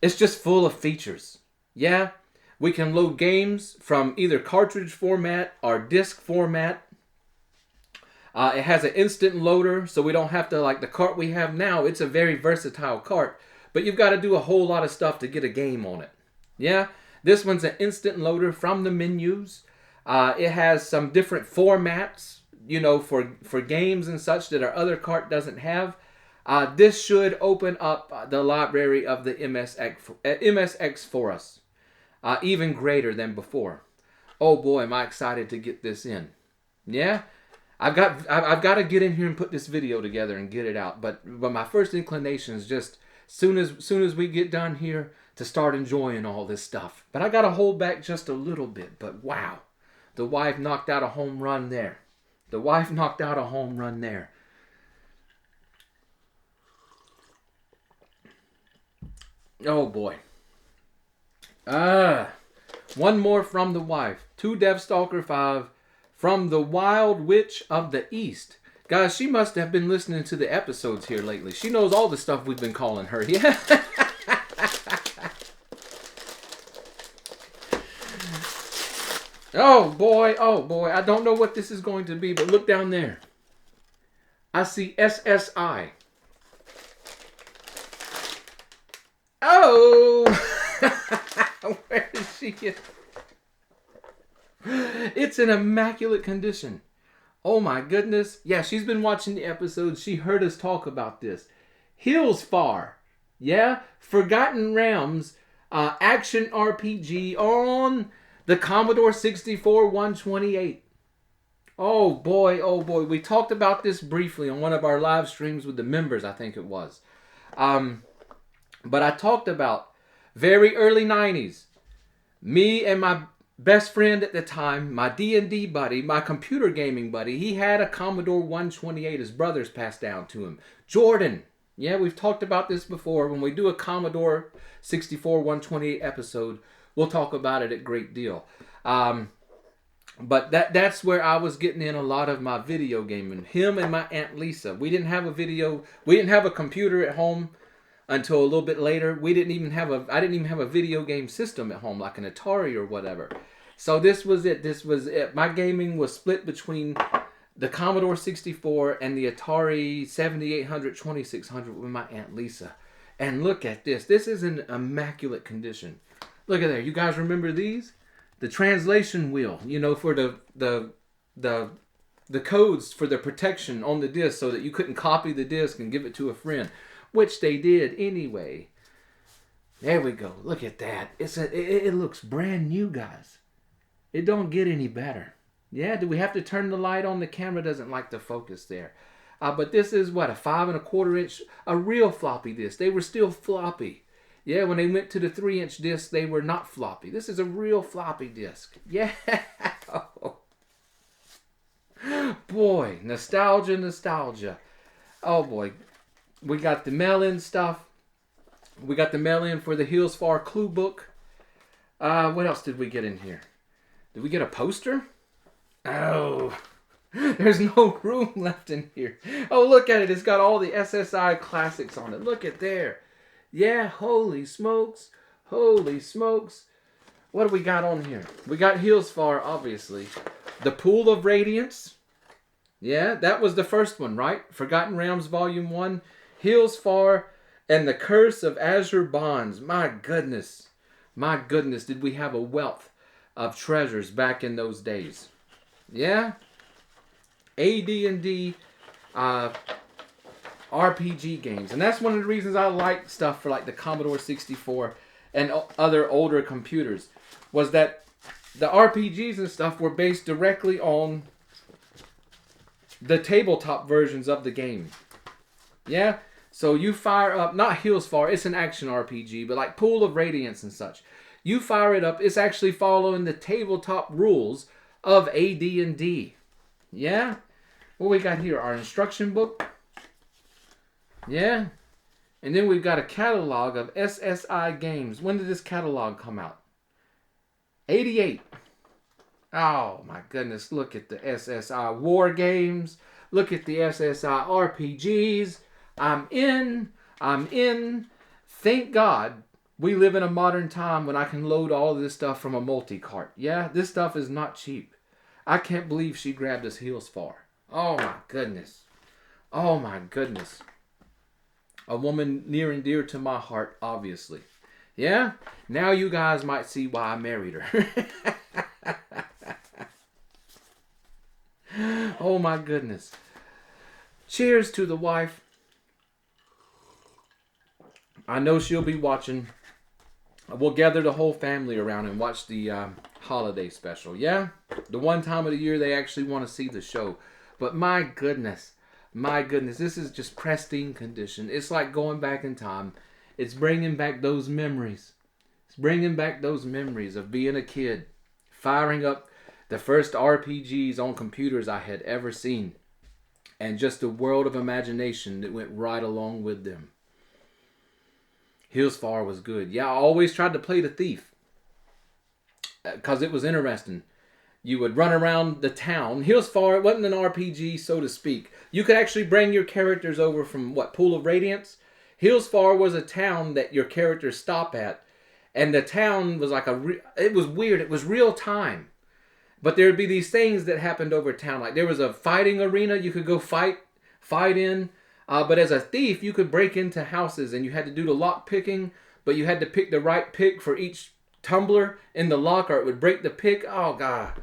just full of features. Yeah, we can load games from either cartridge format or disc format. It has an instant loader, so we don't have to, like the cart we have now, it's a very versatile cart. But you've got to do a whole lot of stuff to get a game on it. Yeah, this one's an instant loader from the menus. It has some different formats, for games and such that our other cart doesn't have. This should open up the library of the MSX for us, even greater than before. Oh boy, am I excited to get this in. Yeah, I've got to get in here and put this video together and get it out. But my first inclination is just soon as we get done here to start enjoying all this stuff. But I got to hold back just a little bit. But wow, the wife knocked out a home run there. The wife knocked out a home run there. Oh boy. One more from the wife. To Deathstalker 5 from the Wild Witch of the East. Guys, she must have been listening to the episodes here lately. She knows all the stuff we've been calling her. Yeah. Oh boy. I don't know what this is going to be, but look down there. I see SSI. Oh! Where did she get? It's in immaculate condition. Oh my goodness. Yeah, she's been watching the episodes. She heard us talk about this. Hills Far. Yeah? Forgotten Realms action RPG on the Commodore 64 128. Oh boy. We talked about this briefly on one of our live streams with the members, I think it was. But I talked about very early 90s. Me and my best friend at the time, my D&D buddy, my computer gaming buddy, he had a Commodore 128. His brothers passed down to him. Jordan. Yeah, we've talked about this before. When we do a Commodore 64 128 episode, we'll talk about it a great deal. But that's where I was getting in a lot of my video gaming. Him and my Aunt Lisa. We didn't have a computer at home. until a little bit later. I didn't even have a video game system at home like an Atari or whatever. So this was it. My gaming was split between the Commodore 64 and the Atari 7800 2600 with my Aunt Lisa. And look at this. This is in immaculate condition. Look at there. You guys remember these? The translation wheel, for the codes for the protection on the disc so that you couldn't copy the disc and give it to a friend, which they did anyway. There we go. Look at that. It looks brand new, guys. It don't get any better. Yeah, do we have to turn the light on? The camera doesn't like to focus there. But this is what, a 5 1/4 inch, a real floppy disk. They were still floppy. Yeah, when they went to the 3-inch disc, they were not floppy. This is a real floppy disk. Yeah. Boy, nostalgia. Oh boy. We got the mail-in stuff. We got the mail-in for the Hills Far Clue book. What else did we get in here? Did we get a poster? Oh, there's no room left in here. Oh, look at it. It's got all the SSI classics on it. Look at there. Yeah, holy smokes. Holy smokes. What do we got on here? We got Hills Far, obviously. The Pool of Radiance. Yeah, that was the first one, right? Forgotten Realms Volume 1. Hills Far and the Curse of Azure Bonds. My goodness. My goodness, did we have a wealth of treasures back in those days. Yeah? AD&D RPG games. And that's one of the reasons I like stuff for like the Commodore 64 and other older computers, was that the RPGs and stuff were based directly on the tabletop versions of the game. Yeah? So you fire up, not Hills Far, it's an action RPG, but like Pool of Radiance and such. You fire it up, it's actually following the tabletop rules of AD&D. Yeah? What we got here? Our instruction book. Yeah? And then we've got a catalog of SSI games. When did this catalog come out? 88. Oh my goodness, look at the SSI war games. Look at the SSI RPGs. I'm in. Thank God we live in a modern time when I can load all of this stuff from a multi-cart. Yeah, this stuff is not cheap. I can't believe she grabbed us Hills Far. Oh my goodness. Oh my goodness. A woman near and dear to my heart, obviously. Yeah? Now you guys might see why I married her. Oh my goodness. Cheers to the wife. I know she'll be watching. We'll gather the whole family around and watch the holiday special. Yeah? The one time of the year they actually want to see the show. But my goodness, this is just pristine condition. It's like going back in time. It's bringing back those memories. It's bringing back those memories of being a kid, firing up the first RPGs on computers I had ever seen, and just a world of imagination that went right along with them. Hills Far was good. Yeah, I always tried to play the thief because it was interesting. You would run around the town. Hills Far, it wasn't an RPG, so to speak. You could actually bring your characters over from, Pool of Radiance? Hills Far was a town that your characters stop at. And the town was like it was weird. It was real time. But there would be these things that happened over town. Like there was a fighting arena you could go fight in. But as a thief, you could break into houses and you had to do the lock picking. But you had to pick the right pick for each tumbler in the lock or it would break the pick. Oh, God.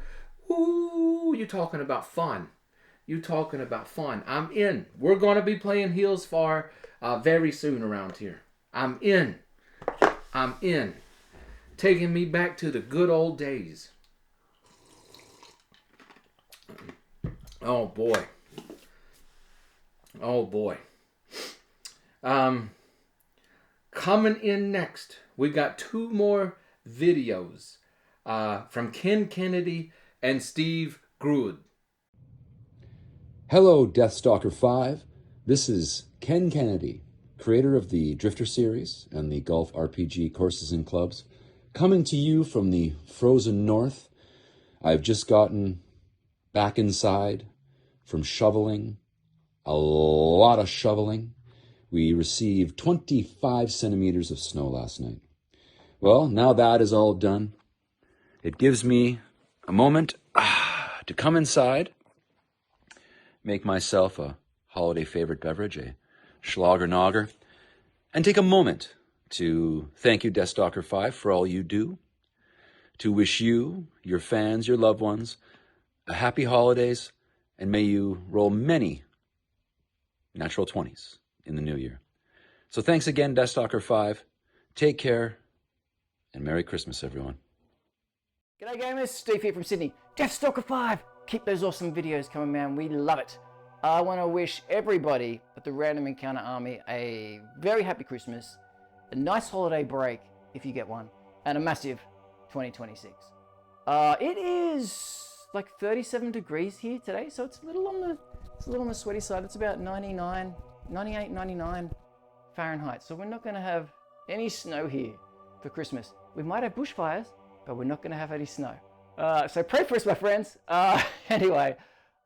Ooh, you talking about fun. You talking about fun. I'm in. We're going to be playing Hills Far very soon around here. I'm in. Taking me back to the good old days. Oh boy. Coming in next, we got 2 more videos from Ken Kennedy and Steve Grude. Hello, Deathstalker 5. This is Ken Kennedy, creator of the Drifter series and the Golf RPG courses and clubs, coming to you from the frozen north. I've just gotten back inside from shoveling, a lot of shoveling. we received 25 centimeters of snow last night. Well, now that is all done, it gives me a moment to come inside, make myself a holiday favorite beverage, a Schlager-Nogger, and take a moment to thank you, Deathstalker 5, for all you do, to wish you, your fans, your loved ones, a happy holidays, and may you roll many natural 20s in the new year. So thanks again, Deathstalker 5. Take care, and Merry Christmas, everyone. G'day gamers, Steve here from Sydney. Deathstalker 5! Keep those awesome videos coming, man. We love it. I want to wish everybody at the Random Encounter Army a very happy Christmas, a nice holiday break, if you get one, and a massive 2026. It is like 37 degrees here today, so it's a little on the sweaty side. It's about 98, 99 Fahrenheit. So we're not going to have any snow here for Christmas. We might have bushfires, but we're not going to have any snow. So pray for us, my friends. Anyway,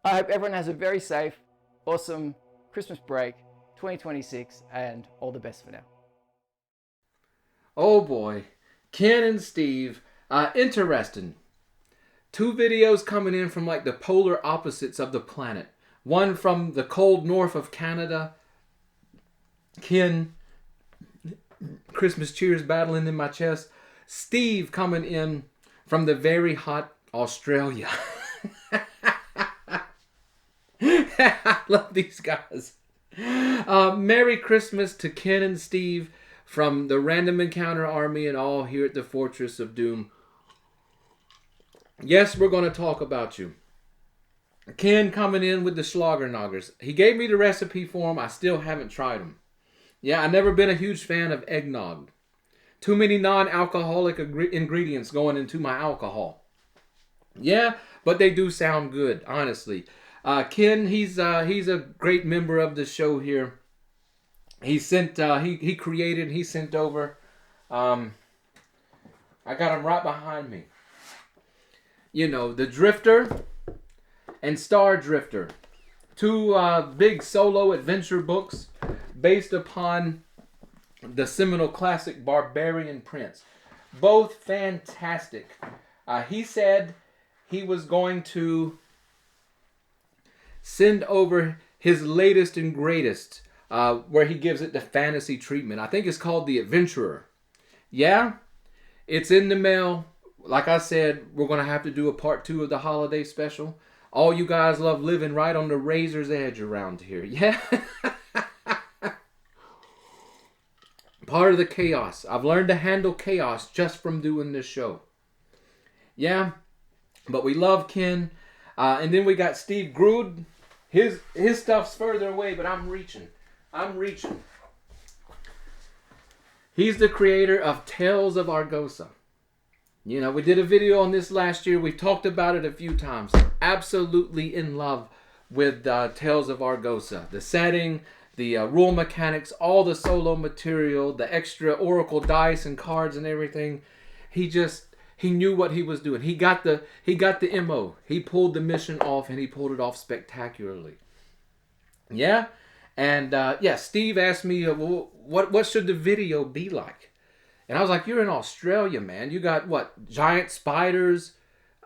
I hope everyone has a very safe, awesome Christmas break, 2026, and all the best for now. Oh boy, Ken and Steve, interesting. 2 videos coming in from like the polar opposites of the planet. One from the cold north of Canada. Ken, Christmas cheers battling in my chest. Steve coming in from the very hot Australia. I love these guys. Merry Christmas to Ken and Steve from the Random Encounter Army and all here at the Fortress of Doom. Yes, we're going to talk about you. Ken coming in with the Schlager-Noggers. He gave me the recipe for them. I still haven't tried them. Yeah, I've never been a huge fan of eggnog. Too many non-alcoholic ingredients going into my alcohol. Yeah, but they do sound good, honestly. Ken, he's a great member of the show here. He sent, he created, he sent over. I got him right behind me. You know, the Drifter and Star Drifter. 2 big solo adventure books based upon the seminal classic Barbarian Prince. Both fantastic. He said he was going to send over his latest and greatest, where he gives it the fantasy treatment. I think it's called The Adventurer. Yeah, it's in the mail. Like I said, we're going to have to do a part 2 of the holiday special. All you guys love living right on the razor's edge around here. Yeah. Part of the chaos. I've learned to handle chaos just from doing this show. Yeah. But we love Ken. And then we got Steve Grood. His stuff's further away, but I'm reaching. He's the creator of Tales of Argosa. You know, we did a video on this last year. We've talked about it a few times. Absolutely in love with Tales of Argosa. The setting, the rule mechanics, all the solo material, the extra Oracle dice and cards and everything. He knew what he was doing. He got the MO. He pulled the mission off, and he pulled it off spectacularly. Yeah? And Steve asked me, what should the video be like? And I was like, you're in Australia, man. You got, what, giant spiders,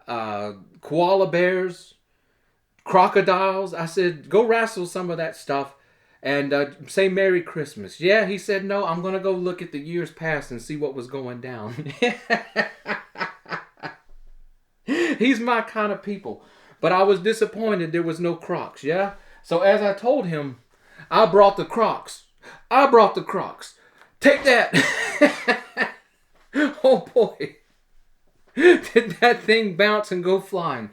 koala bears, crocodiles. I said, go wrestle some of that stuff and say Merry Christmas. Yeah, he said, no, I'm going to go look at the years past and see what was going down. He's my kind of people. But I was disappointed there was no Crocs, yeah? So as I told him, I brought the Crocs. Take that. Oh boy. Did that thing bounce and go flying.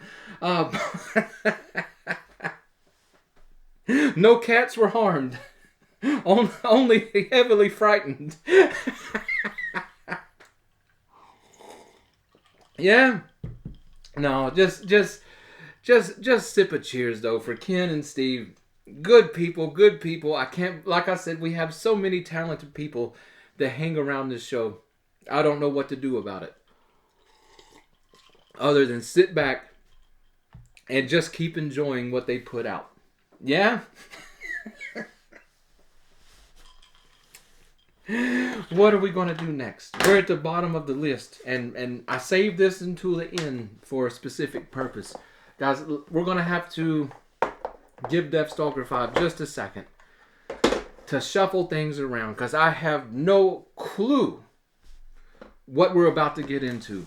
No cats were harmed. Only heavily frightened. Yeah. No, just sip a cheers though for Ken and Steve. Good people. Like I said, we have so many talented people that hang around this show. I don't know what to do about it. Other than sit back and just keep enjoying what they put out. Yeah? What are we going to do next? We're at the bottom of the list, and I saved this until the end for a specific purpose. Guys, we're going to have to give Deathstalker 5 just a second to shuffle things around, because I have no clue what we're about to get into.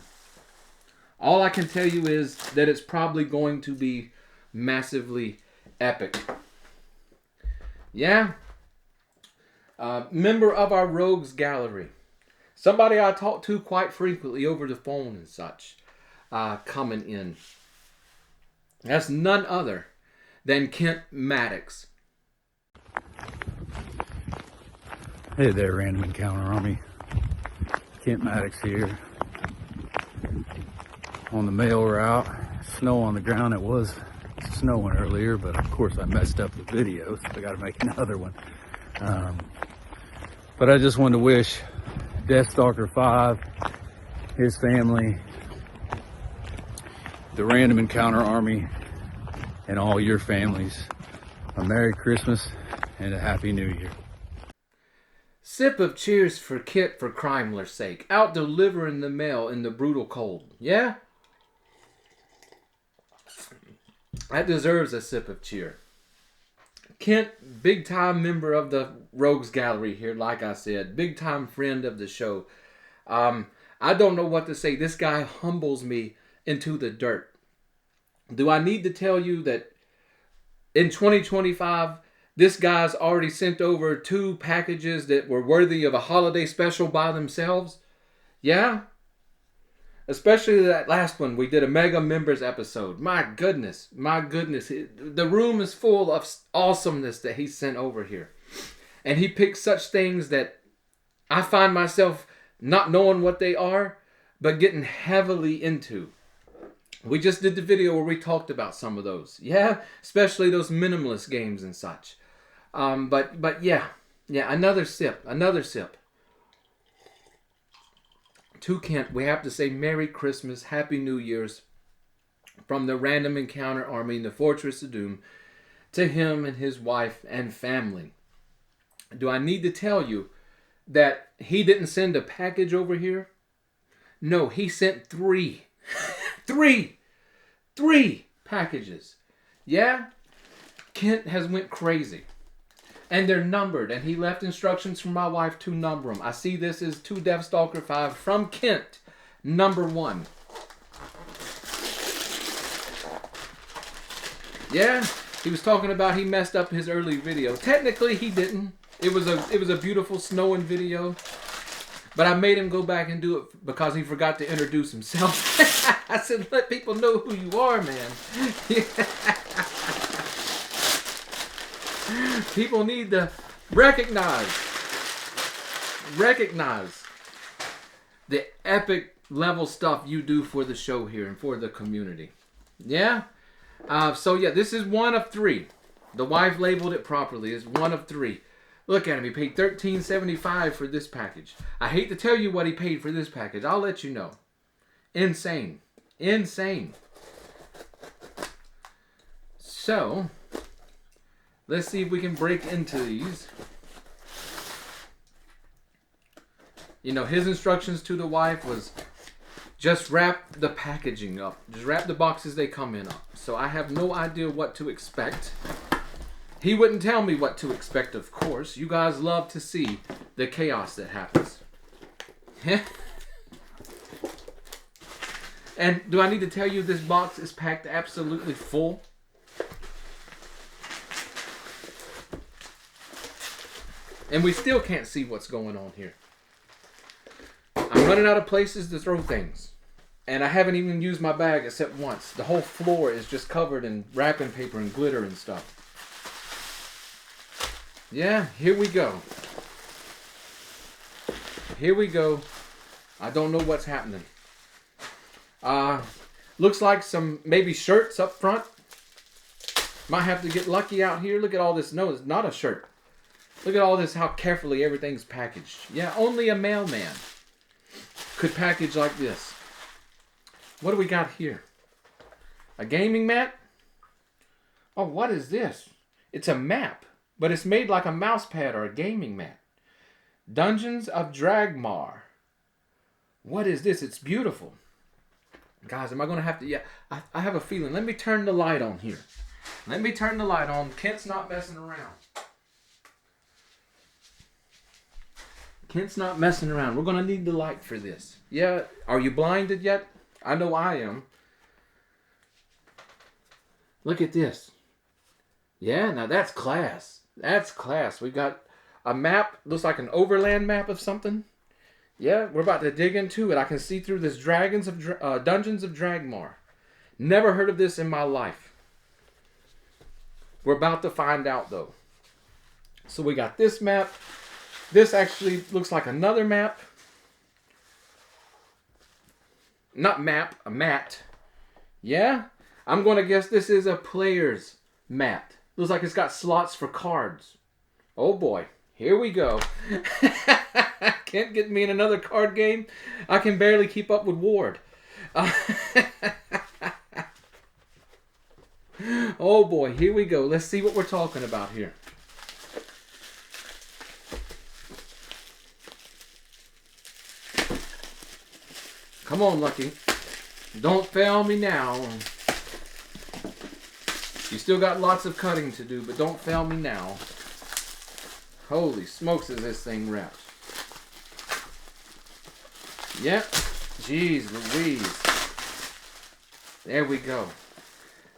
All I can tell you is that it's probably going to be massively epic. Yeah? Member of our Rogues Gallery. Somebody I talk to quite frequently over the phone and such. Coming in. That's none other than Kent Maddox. Hey there, Random Encounter Army. Kent Maddox here. On the mail route. Snow on the ground. It was snowing earlier, but of course I messed up the video, so I gotta make another one. But I just wanted to wish Deathstalker 5, his family, the Random Encounter Army, and all your families a Merry Christmas and a Happy New Year. Sip of cheers for Kit for Crimler's sake. Out delivering the mail in the brutal cold. Yeah? That deserves a sip of cheer. Kent, big time member of the Rogues Gallery here, like I said. Big time friend of the show. I don't know what to say. This guy humbles me into the dirt. Do I need to tell you that in 2025, this guy's already sent over 2 packages that were worthy of a holiday special by themselves? Yeah? Especially that last one. We did a Mega Members episode. My goodness. My goodness. The room is full of awesomeness that he sent over here. And he picked such things that I find myself not knowing what they are, but getting heavily into. We just did the video where we talked about some of those. Yeah? Especially those minimalist games and such. But yeah. Yeah, another sip. Another sip. To Kent, we have to say Merry Christmas, Happy New Year's from the Random Encounter Army in the Fortress of Doom to him and his wife and family. Do I need to tell you that he didn't send a package over here? No, he sent 3. 3 packages. Yeah? Kent has went crazy. And they're numbered. And he left instructions for my wife to number them. I see this is to Deathstalker 5 from Kent. Number 1. Yeah, he was talking about he messed up his early video. Technically, he didn't. It was a beautiful snowing video. But I made him go back and do it because he forgot to introduce himself. I said, let people know who you are, man. People need to recognize the epic level stuff you do for the show here and for the community. Yeah? So yeah, this is 1 of 3. The wife labeled it properly. It's 1 of 3. Look at him. He paid $13.75 for this package. I hate to tell you what he paid for this package. I'll let you know. Insane. Insane. So, let's see if we can break into these. You know, his instructions to the wife was just wrap the packaging up. Just wrap the boxes they come in up. So I have no idea what to expect. He wouldn't tell me what to expect, of course. You guys love to see the chaos that happens. And do I need to tell you this box is packed absolutely full? And we still can't see what's going on here. I'm running out of places to throw things. And I haven't even used my bag except once. The whole floor is just covered in wrapping paper and glitter and stuff. Yeah, here we go. Here we go. I don't know what's happening. Looks like some maybe shirts up front. Might have to get lucky out here. Look at all this. No, it's not a shirt. Look at all this, how carefully everything's packaged. Yeah, only a mailman could package like this. What do we got here? A gaming mat? Oh, what is this? It's a map, but it's made like a mouse pad or a gaming mat. Dungeons of Dragmar. What is this? It's beautiful. Guys, am I going to have to... Yeah, I have a feeling. Let me turn the light on here. Let me turn the light on. Kent's not messing around. Kent's not messing around. We're going to need the light for this. Yeah, are you blinded yet? I know I am. Look at this. Yeah, now that's class. That's class. We got a map. Looks like an overland map of something. Yeah, we're about to dig into it. I can see through this Dungeons of Dragmar. Never heard of this in my life. We're about to find out, though. So we got this map. This actually looks like another map. Not map, a mat. Yeah? I'm going to guess this is a player's mat. Looks like it's got slots for cards. Oh boy. Here we go. Can't get me in another card game. I can barely keep up with Ward. Oh boy, here we go. Let's see what we're talking about here. Come on, Lucky. Don't fail me now. You still got lots of cutting to do, but don't fail me now. Holy smokes, is this thing wrapped. Yep. Jeez Louise. There we go.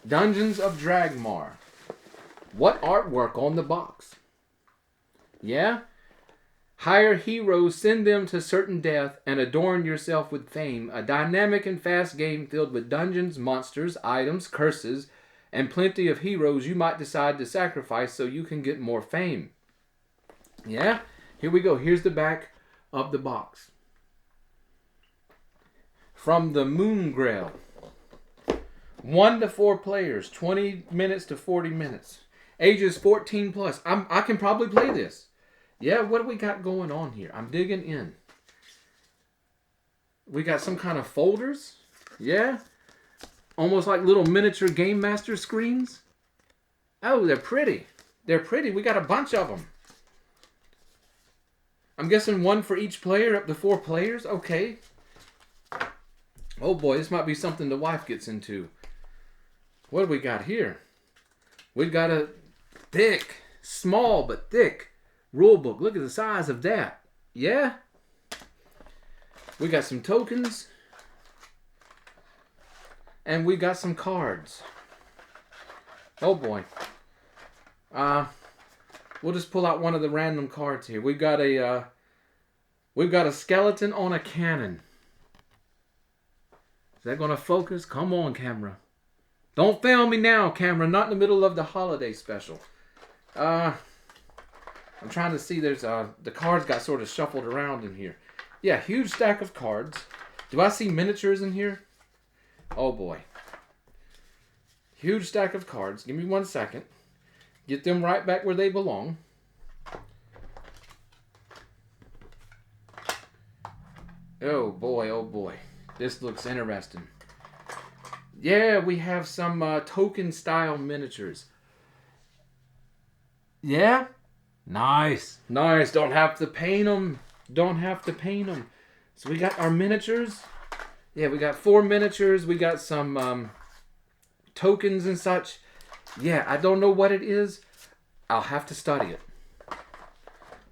Dungeons of Dragmar. What artwork on the box? Yeah? Hire heroes, send them to certain death, and adorn yourself with fame. A dynamic and fast game filled with dungeons, monsters, items, curses, and plenty of heroes you might decide to sacrifice so you can get more fame. Yeah? Here we go. Here's the back of the box. From the Moon Grail. 1 to 4 players. 20 minutes to 40 minutes. Ages 14 plus. I can probably play this. Yeah, what do we got going on here? I'm digging in. We got some kind of folders. Yeah? Almost like little miniature Game Master screens. Oh, they're pretty. They're pretty. We got a bunch of them. I'm guessing 1 for each player, up to 4 players. Okay. Oh boy, this might be something the wife gets into. What do we got here? We got a thick, small but thick rule book. Look at the size of that. Yeah? We got some tokens. And we got some cards. Oh boy. We'll just pull out one of the random cards here. We've got a skeleton on a cannon. Is that going to focus? Come on, camera. Don't fail me now, camera. Not in the middle of the holiday special. I'm trying to see. There's the cards got sort of shuffled around in here. Yeah, huge stack of cards. Do I see miniatures in here? Oh boy. Huge stack of cards. Give me 1 second. Get them right back where they belong. Oh boy, oh boy. This looks interesting. Yeah, we have some token style miniatures. Yeah? Nice. Nice. Don't have to paint them. Don't have to paint them. So we got our miniatures. Yeah, we got 4 miniatures. We got some tokens and such. Yeah, I don't know what it is. I'll have to study it.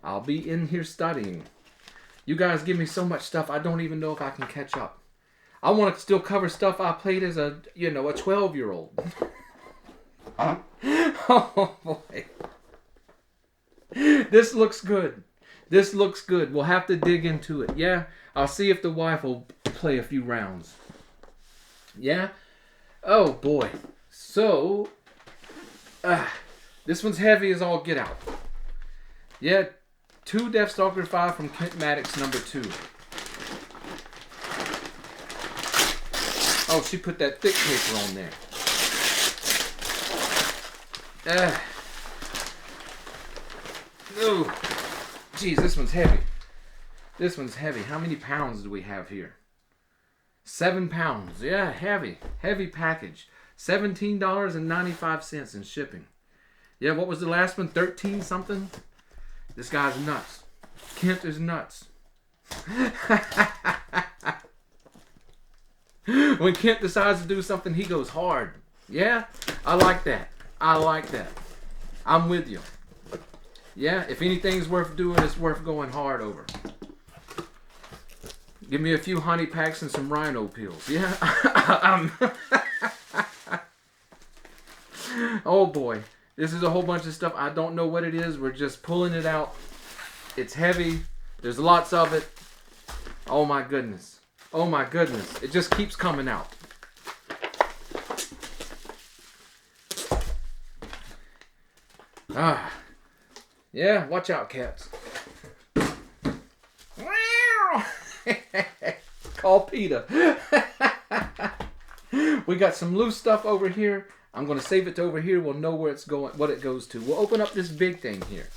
I'll be in here studying. You guys give me so much stuff, I don't even know if I can catch up. I want to still cover stuff I played as a 12-year-old. Oh boy. This looks good. This looks good. We'll have to dig into it. Yeah, I'll see if the wife will play a few rounds. Yeah? Oh boy. So, this one's heavy as all get out. Yeah, 2 Deathstalker 5 from Kent Maddox number 2. Oh, she put that thick paper on there. Oh, geez, this one's heavy. This one's heavy. How many pounds do we have here? 7 pounds. Yeah, heavy. Heavy package. $17.95 in shipping. Yeah, what was the last one? 13 something? This guy's nuts. Kent is nuts. When Kent decides to do something, he goes hard. Yeah, I like that. I like that. I'm with you. Yeah, if anything's worth doing, it's worth going hard over. Give me a few honey packs and some rhino pills. Yeah. Oh boy. This is a whole bunch of stuff. I don't know what it is. We're just pulling it out. It's heavy. There's lots of it. Oh my goodness. Oh my goodness. It just keeps coming out. Ah. Yeah, watch out, cats. Call PETA. We got some loose stuff over here. I'm going to save it to over here. We'll know where it's going, what it goes to. We'll open up this big thing here.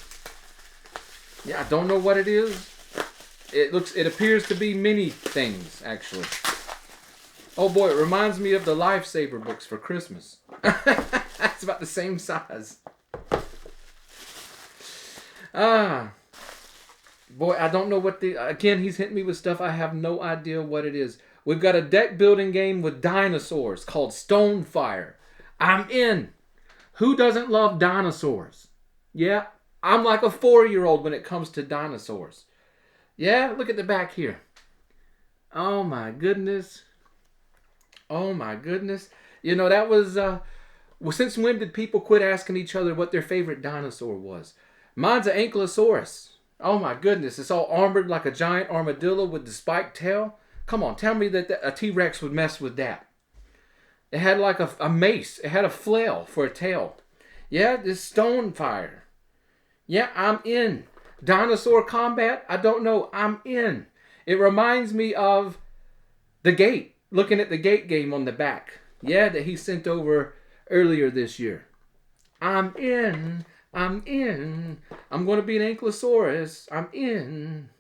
Yeah, I don't know what it is. It appears to be many things, actually. Oh boy, it reminds me of the Lifesaver books for Christmas. It's about the same size. Boy, I don't know what again, he's hitting me with stuff. I have no idea what it is. We've got a deck building game with dinosaurs called Stonefire. I'm in. Who doesn't love dinosaurs? Yeah, I'm like a 4-year-old when it comes to dinosaurs. Yeah, look at the back here. Oh my goodness. Oh my goodness. You know, that was, well, since when did people quit asking each other what their favorite dinosaur was? Mine's an Ankylosaurus. Oh my goodness, it's all armored like a giant armadillo with the spiked tail. Come on, tell me that a T-Rex would mess with that. It had like a mace. It had a flail for a tail. Yeah, this Stonefire. Yeah, I'm in. Dinosaur combat? I don't know. I'm in. It reminds me of The Gate. Looking at the Gate game on the back. Yeah, that he sent over earlier this year. I'm in. I'm in. I'm going to be an Ankylosaurus. I'm in.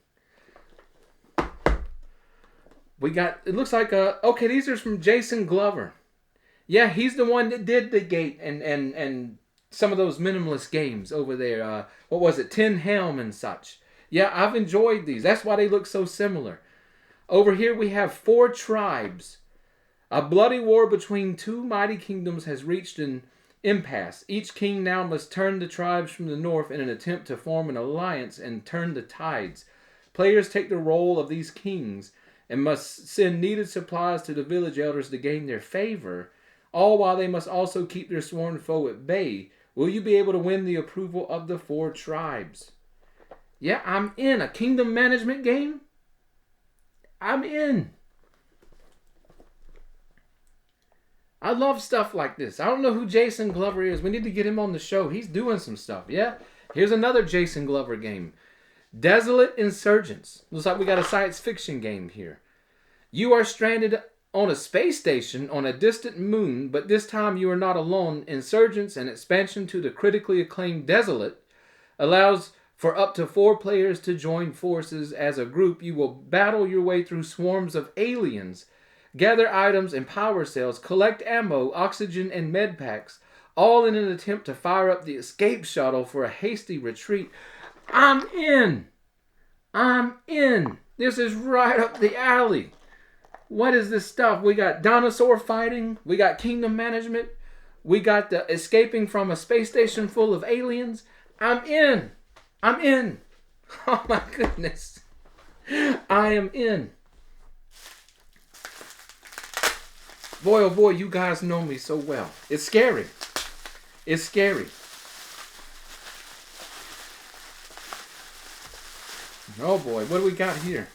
We got, it looks like okay, these are from Jason Glover. Yeah, he's the one that did The Gate and some of those minimalist games over there. What was it? Tin Helm and such. Yeah, I've enjoyed these. That's why they look so similar. Over here we have 4 tribes. A bloody war between 2 mighty kingdoms has reached an impasse. Each king now must turn the tribes from the north in an attempt to form an alliance and turn the tides. Players take the role of these kings and must send needed supplies to the village elders to gain their favor, all while they must also keep their sworn foe at bay. Will you be able to win the approval of the 4 tribes? Yeah, I'm in. A kingdom management game? I'm in. I love stuff like this. I don't know who Jason Glover is. We need to get him on the show. He's doing some stuff, yeah? Here's another Jason Glover game. Desolate Insurgents. Looks like we got a science fiction game here. You are stranded on a space station on a distant moon, but this time you are not alone. Insurgents, an expansion to the critically acclaimed Desolate, allows for up to 4 players to join forces. As a group, you will battle your way through swarms of aliens, gather items and power cells, collect ammo, oxygen, and med packs, all in an attempt to fire up the escape shuttle for a hasty retreat. I'm in. I'm in. This is right up the alley. What is this stuff? We got dinosaur fighting. We got kingdom management. We got the escaping from a space station full of aliens. I'm in. I'm in. Oh my goodness. I am in. Boy, oh boy, you guys know me so well. It's scary. It's scary. Oh boy, what do we got here?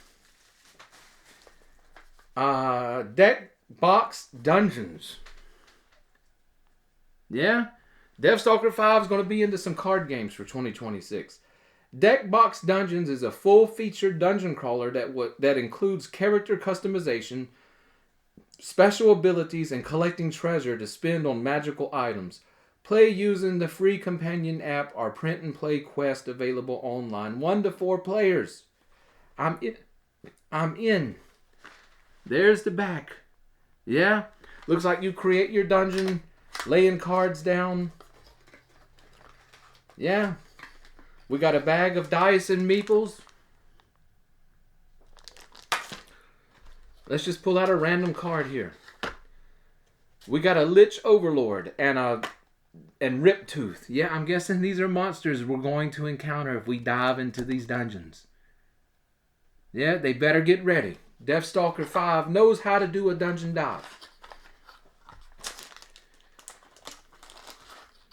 Deck Box Dungeons. Yeah? Devstalker 5 is going to be into some card games for 2026. Deck Box Dungeons is a full-featured dungeon crawler that includes character customization, special abilities, and collecting treasure to spend on magical items. Play using the free companion app or print and play quest available online. 1 to 4 players. I'm in. There's the back. Yeah? Looks like you create your dungeon, laying cards down. Yeah. We got a bag of dice and meeples. Let's just pull out a random card here. We got a Lich Overlord and Riptooth. Yeah, I'm guessing these are monsters we're going to encounter if we dive into these dungeons. Yeah, they better get ready. Deathstalker 5 knows how to do a dungeon dive.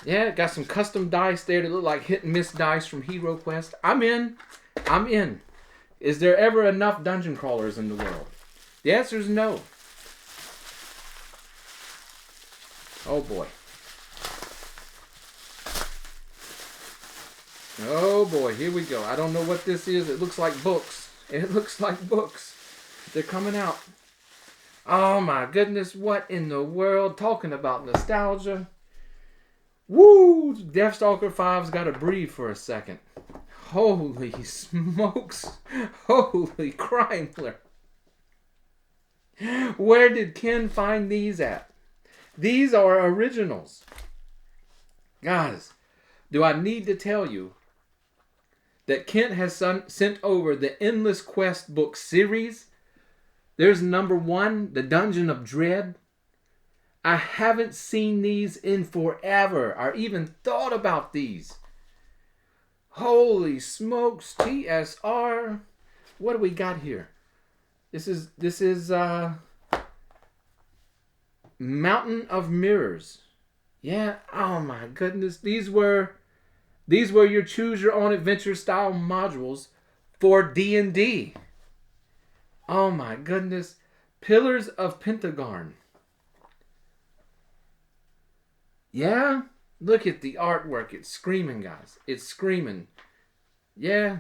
Yeah, got some custom dice there that look like hit and miss dice from Hero Quest. I'm in. Is there ever enough dungeon crawlers in the world? The answer is no. Oh boy. Oh boy, here we go. I don't know what this is. It looks like books. It looks like books. They're coming out. Oh my goodness, what in the world? Talking about nostalgia. Woo! Deathstalker 5's got to breathe for a second. Holy smokes. Holy Crimler. Where did Ken find these at? These are originals. Guys, do I need to tell you that Kent has sent over the Endless Quest book series? There's number 1, The Dungeon of Dread. I haven't seen these in forever, or even thought about these. Holy smokes, TSR. What do we got here? This is Mountain of Mirrors. Yeah, oh my goodness. These were your choose your own adventure style modules for D&D. Oh my goodness. Pillars of Pentagon. Yeah, look at the artwork. It's screaming, guys. It's screaming. Yeah.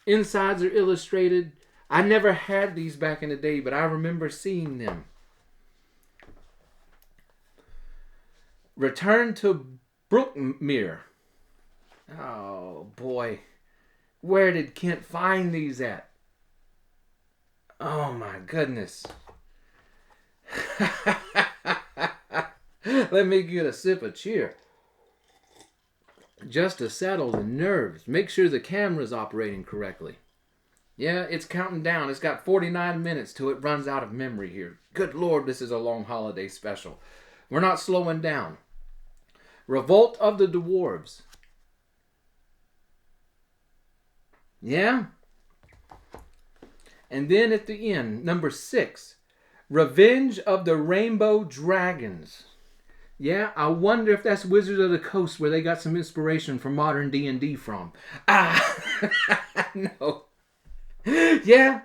Insides are illustrated. I never had these back in the day, but I remember seeing them. Return to Brookmere. Oh, boy. Where did Kent find these at? Oh, my goodness. Let me get a sip of cheer. Just to settle the nerves. Make sure the camera's operating correctly. Yeah, it's counting down. It's got 49 minutes till it runs out of memory here. Good Lord, this is a long holiday special. We're not slowing down. Revolt of the Dwarves. Yeah? And then at the end, number 6. Revenge of the Rainbow Dragons. Yeah, I wonder if that's Wizards of the Coast where they got some inspiration for modern D&D from. No. Yeah.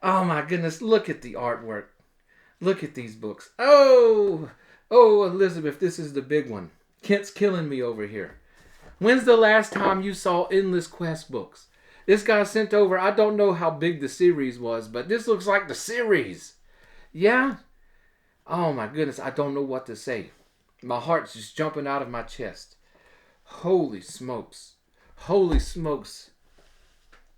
Oh my goodness, look at the artwork. Look at these books. Oh, Elizabeth, this is the big one. Kent's killing me over here. When's the last time you saw Endless Quest books? This guy sent over, I don't know how big the series was, but this looks like the series. Yeah? Oh my goodness, I don't know what to say. My heart's just jumping out of my chest. Holy smokes. Holy smokes.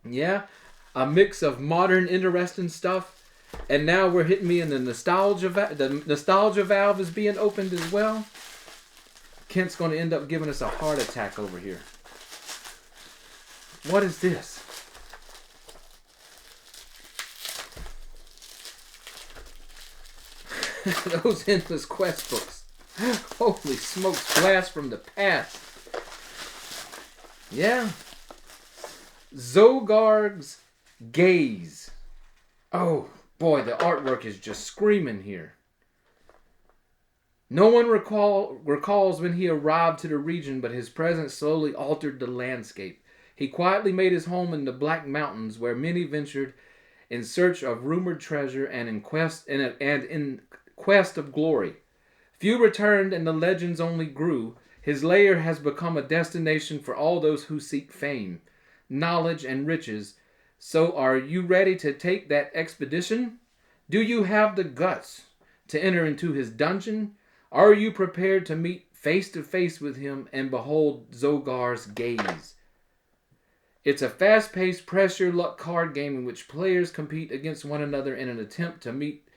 Yeah? A mix of modern, interesting stuff. And now we're hitting me in the nostalgia valve. The nostalgia valve is being opened as well. Kent's going to end up giving us a heart attack over here. What is this? Those Endless Quest books. Holy smokes, blast from the past. Yeah. Zogarg's Gaze. Oh, boy, the artwork is just screaming here. No one recalls when he arrived to the region, but his presence slowly altered the landscape. He quietly made his home in the Black Mountains, where many ventured in search of rumored treasure and in quest of glory. Few returned, and the legends only grew. His lair has become a destination for all those who seek fame, knowledge, and riches. So are you ready to take that expedition? Do you have the guts to enter into his dungeon? Are you prepared to meet face to face with him and behold Zogar's Gaze? It's a fast-paced press-your luck card game in which players compete against one another in an attempt to meet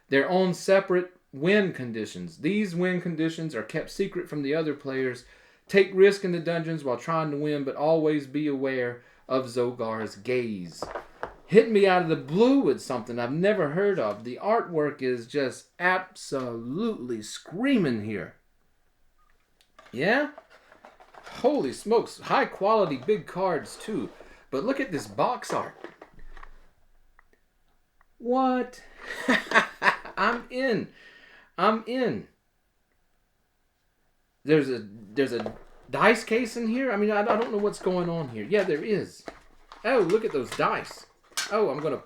their own separate win conditions. These win conditions are kept secret from the other players. Take risk in the dungeons while trying to win, but always be aware of Zogar's Gaze. hit me out of the blue with something I've never heard of. The artwork is just absolutely screaming here. Yeah? Holy smokes. High quality big cards too. But look at this box art. What? I'm in. I'm in. There's a dice case in here. I mean, I don't know what's going on here. Yeah, there is. Oh, look at those dice. Oh, I'm gonna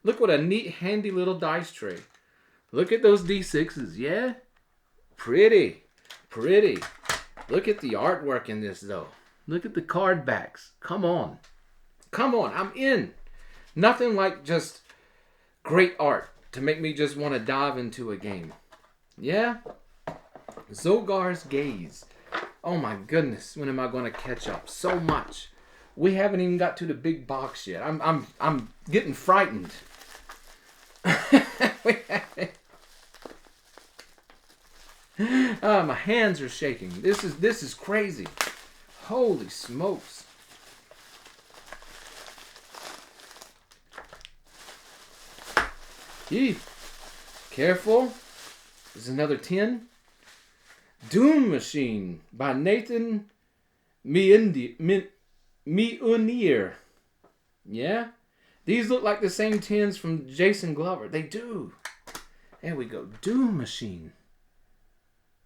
look what a neat, handy little dice tray. Look at those D6s. Yeah, pretty, pretty. Look at the artwork in this though. Look at the card backs. Come on, come on. I'm in. Nothing like just great art to make me just want to dive into a game. Yeah? Zogar's Gaze. Oh my goodness, when am I going to catch up? So much. We haven't even got to the big box yet. I'm getting frightened. My hands are shaking. This is crazy. Holy smokes. Yee. Careful. There's another tin. Doom Machine by Nathan Meunier. Yeah? These look like the same tins from Jason Glover. They do. There we go. Doom Machine.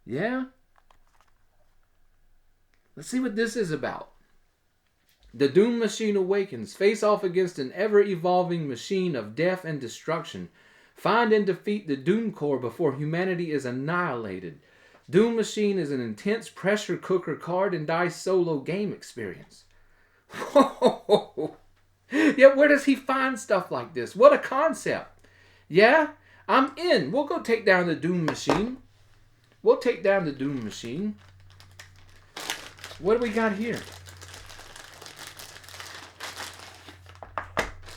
Yeah? Let's see what this is about. The Doom Machine awakens. Face off against an ever-evolving machine of death and destruction. Find and defeat the Doom Core before humanity is annihilated. Doom Machine is an intense pressure cooker card and dice solo game experience. Whoa. Yeah, where does he find stuff like this? What a concept. Yeah, I'm in. We'll go take down the Doom Machine. We'll take down the Doom Machine. What do we got here?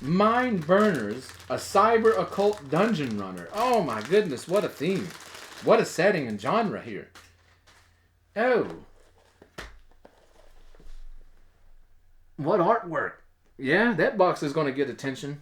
Mind Burners, a cyber occult dungeon runner. Oh my goodness, what a theme. What a setting and genre here. Oh. What artwork. Yeah, that box is going to get attention.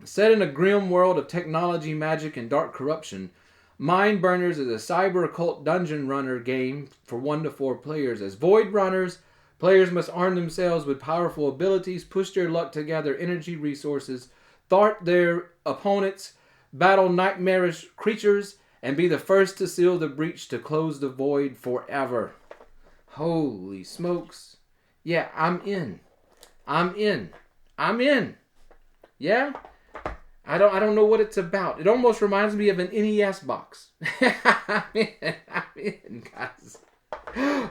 Set in a grim world of technology, magic, and dark corruption, Mind Burners is a cyber occult dungeon runner game for 1 to 4 players. As Void Runners, players must arm themselves with powerful abilities, push their luck to gather energy resources, thwart their opponents, battle nightmarish creatures, and be the first to seal the breach to close the void forever. Holy smokes. Yeah, I'm in. I'm in. I'm in. Yeah? I don't know what it's about. It almost reminds me of an NES box. I'm in, guys.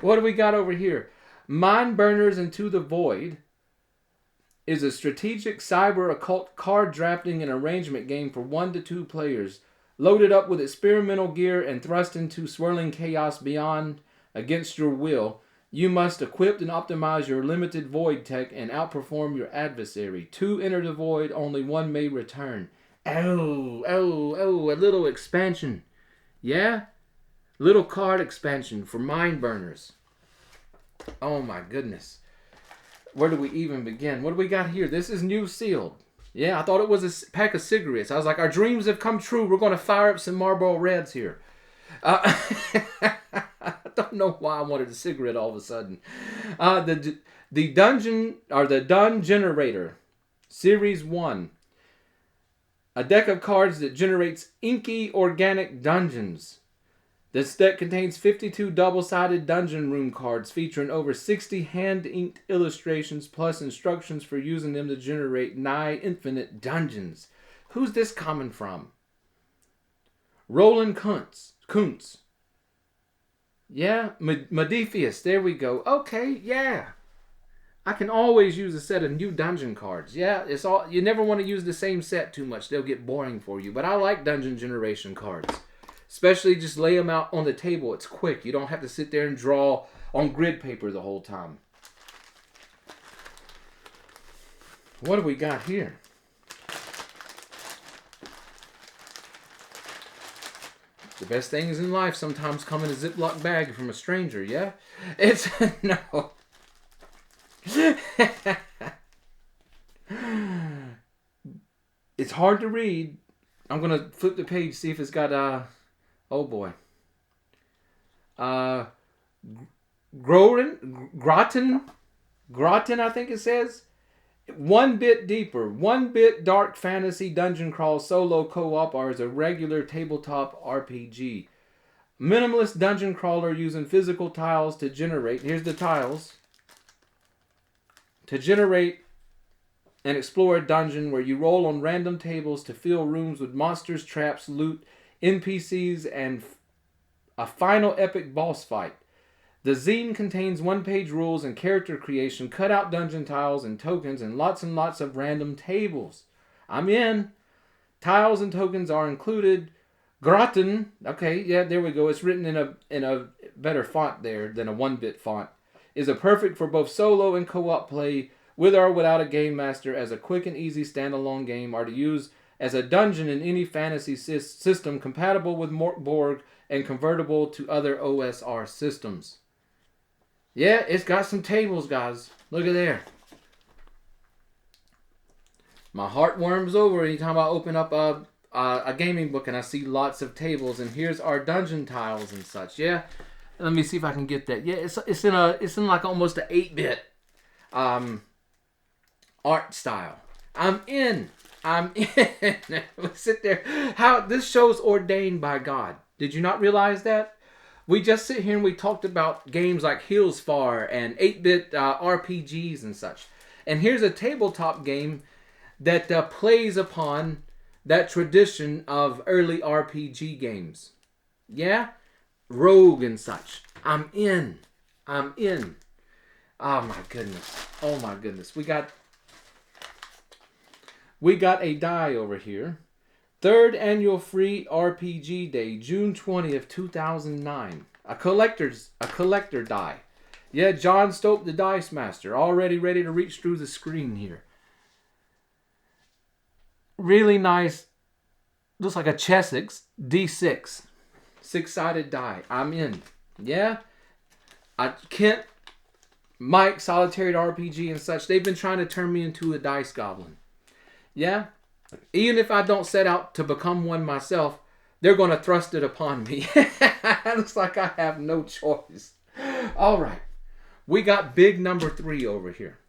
What do we got over here? Mind Burners Into the Void is a strategic cyber occult card drafting and arrangement game for 1 to 2 players. Loaded up with experimental gear and thrust into swirling chaos beyond against your will, you must equip and optimize your limited void tech and outperform your adversary. 2 enter the void, only 1 may return. Oh, a little expansion. Yeah? Little card expansion for Mind Burners. Oh my goodness. Where do we even begin? What do we got here? This is new sealed. Yeah, I thought it was a pack of cigarettes. I was like, our dreams have come true. We're going to fire up some Marlboro Reds here. I don't know why I wanted a cigarette all of a sudden. The Dungeon, or the Dun Generator, Series 1. A deck of cards that generates inky organic dungeons. This deck contains 52 double-sided dungeon room cards featuring over 60 hand-inked illustrations plus instructions for using them to generate nigh infinite dungeons. Who's this coming from? Roland Kuntz. Yeah, Modifius. There we go. Okay, yeah. I can always use a set of new dungeon cards. Yeah, it's all. You never want to use the same set too much. They'll get boring for you. But I like dungeon generation cards. Especially just lay them out on the table. It's quick. You don't have to sit there and draw on grid paper the whole time. What do we got here? The best things in life sometimes come in a Ziploc bag from a stranger, yeah? It's... no. It's hard to read. I'm going to flip the page, see if it's got, oh boy. Groton, I think it says. 1 bit deeper, 1 bit dark fantasy dungeon crawl solo co-op or as a regular tabletop RPG. Minimalist dungeon crawler using physical tiles to generate, here's the tiles, to generate and explore a dungeon where you roll on random tables to fill rooms with monsters, traps, loot, NPCs, and a final epic boss fight. The zine contains 1-page rules and character creation, cutout dungeon tiles and tokens, and lots of random tables. I'm in. Tiles and tokens are included. Groton, okay, yeah, there we go. It's written in a better font there than a 1-bit font. Is a perfect for both solo and co-op play with or without a game master as a quick and easy standalone game, or to use as a dungeon in any fantasy system compatible with Borg and convertible to other OSR systems. Yeah, it's got some tables, guys. Look at there. My heart warms over anytime I open up a gaming book and I see lots of tables. And here's our dungeon tiles and such. Yeah, let me see if I can get that. Yeah, it's in like almost an 8-bit art style. I'm in. Sit there. How this show's ordained by God. Did you not realize that? We just sit here and we talked about games like Hills Far and 8-bit RPGs and such. And here's a tabletop game that plays upon that tradition of early RPG games. Yeah? Rogue and such. I'm in. Oh my goodness. We got a die over here. 3rd Annual Free RPG Day, June 20th, 2009. A collector die. Yeah, John Stope, the Dice Master, already ready to reach through the screen here. Really nice. Looks like a Chessex D6. 6-sided die. I'm in. Yeah? Kent, Mike, Solitary RPG and such, they've been trying to turn me into a dice goblin. Yeah? Even if I don't set out to become one myself, they're going to thrust it upon me. Looks like I have no choice. All right. We got big number 3 over here.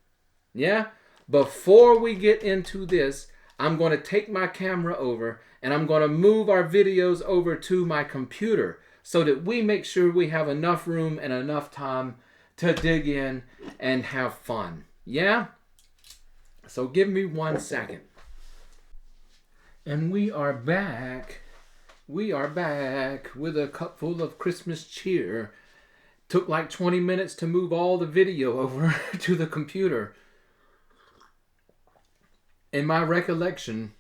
Yeah? Before we get into this, I'm going to take my camera over and I'm going to move our videos over to my computer so that we make sure we have enough room and enough time to dig in and have fun. Yeah? So give me 1 second. And we are back. We are back with a cup full of Christmas cheer. Took like 20 minutes to move all the video over to the computer. In my recollection,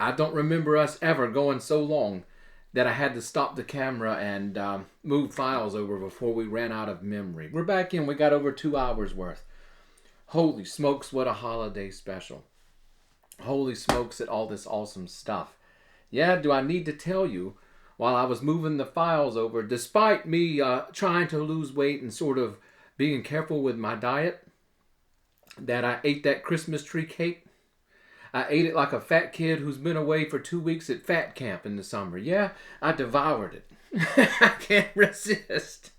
I don't remember us ever going so long that I had to stop the camera and move files over before we ran out of memory. We're back in. We got over 2 hours worth. Holy smokes, what a holiday special. Holy smokes at all this awesome stuff. Yeah, do I need to tell you, while I was moving the files over, despite me trying to lose weight and sort of being careful with my diet, that I ate that Christmas tree cake. I ate it like a fat kid who's been away for 2 weeks at fat camp in the summer. Yeah, I devoured it. I can't resist.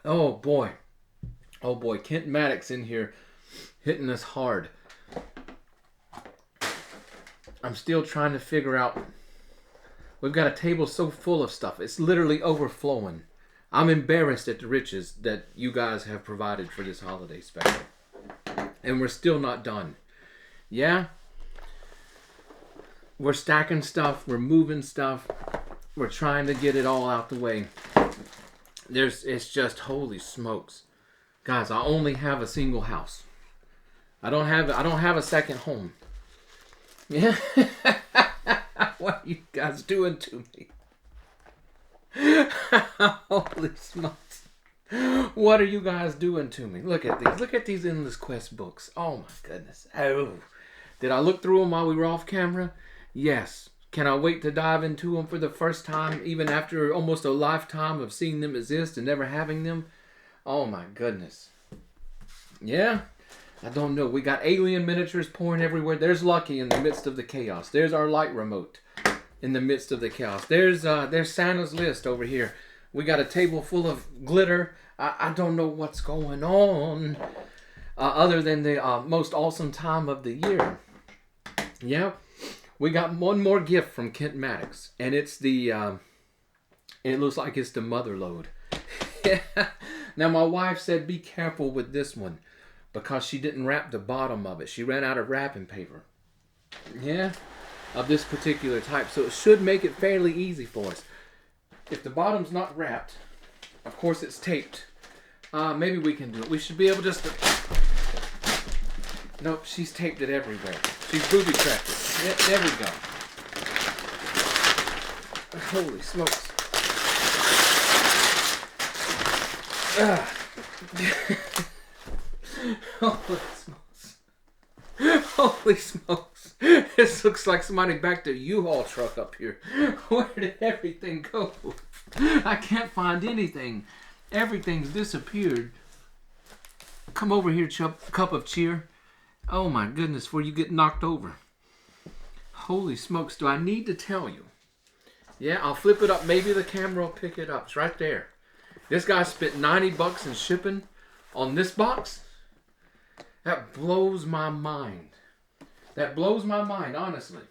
Oh boy, Kent Maddox in here hitting us hard. I'm still trying to figure out. We've got a table so full of stuff. It's literally overflowing. I'm embarrassed at the riches that you guys have provided for this holiday special. And we're still not done. Yeah? We're stacking stuff. We're moving stuff. We're trying to get it all out the way. It's just holy smokes. Guys, I only have a single house. I don't have a second home. Yeah. What are you guys doing to me? Holy smokes. What are you guys doing to me? Look at these. Look at these Endless Quest books. Oh my goodness. Oh. Did I look through them while we were off camera? Yes. Can I wait to dive into them for the first time, even after almost a lifetime of seeing them exist and never having them? Oh my goodness. Yeah. I don't know. We got alien miniatures pouring everywhere. There's Lucky in the midst of the chaos. There's our light remote in the midst of the chaos. There's Santa's list over here. We got a table full of glitter. I don't know what's going on other than the most awesome time of the year. Yeah. We got one more gift from Kent Maddox, and it's the, it looks like it's the mother load. Now, my wife said be careful with this one because she didn't wrap the bottom of it. She ran out of wrapping paper. Yeah, of this particular type. So it should make it fairly easy for us. If the bottom's not wrapped, of course it's taped. Maybe we can do it. We should be able just to... Nope, she's taped it everywhere. She's booby-trapped it. There we go. Holy smokes. Holy smokes. Holy smokes. This looks like somebody backed a U-Haul truck up here. Where did everything go? I can't find anything. Everything's disappeared. Come over here, cup of cheer. Oh my goodness, before you get knocked over. Holy smokes, do I need to tell you? Yeah, I'll flip it up. Maybe the camera will pick it up. It's right there. This guy spent $90 in shipping on this box. That blows my mind. That blows my mind, honestly.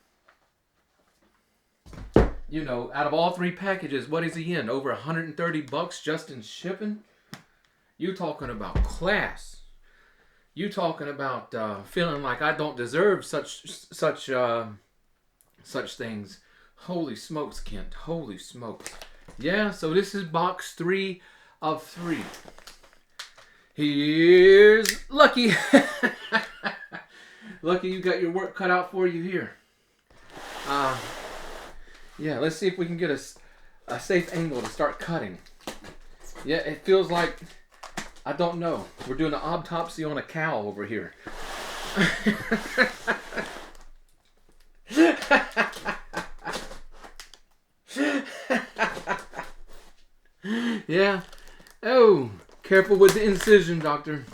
You know, out of all 3 packages, what is he in? Over $130 just in shipping? You talking about class. You talking about feeling like I don't deserve such things. Holy smokes, Kent. Holy smokes. Yeah, so this is box 3 of 3. Here's Lucky. Lucky, you got your work cut out for you here. Yeah, let's see if we can get a safe angle to start cutting. Yeah, it feels like, I don't know. We're doing an autopsy on a cow over here. Yeah. Oh, careful with the incision, doctor.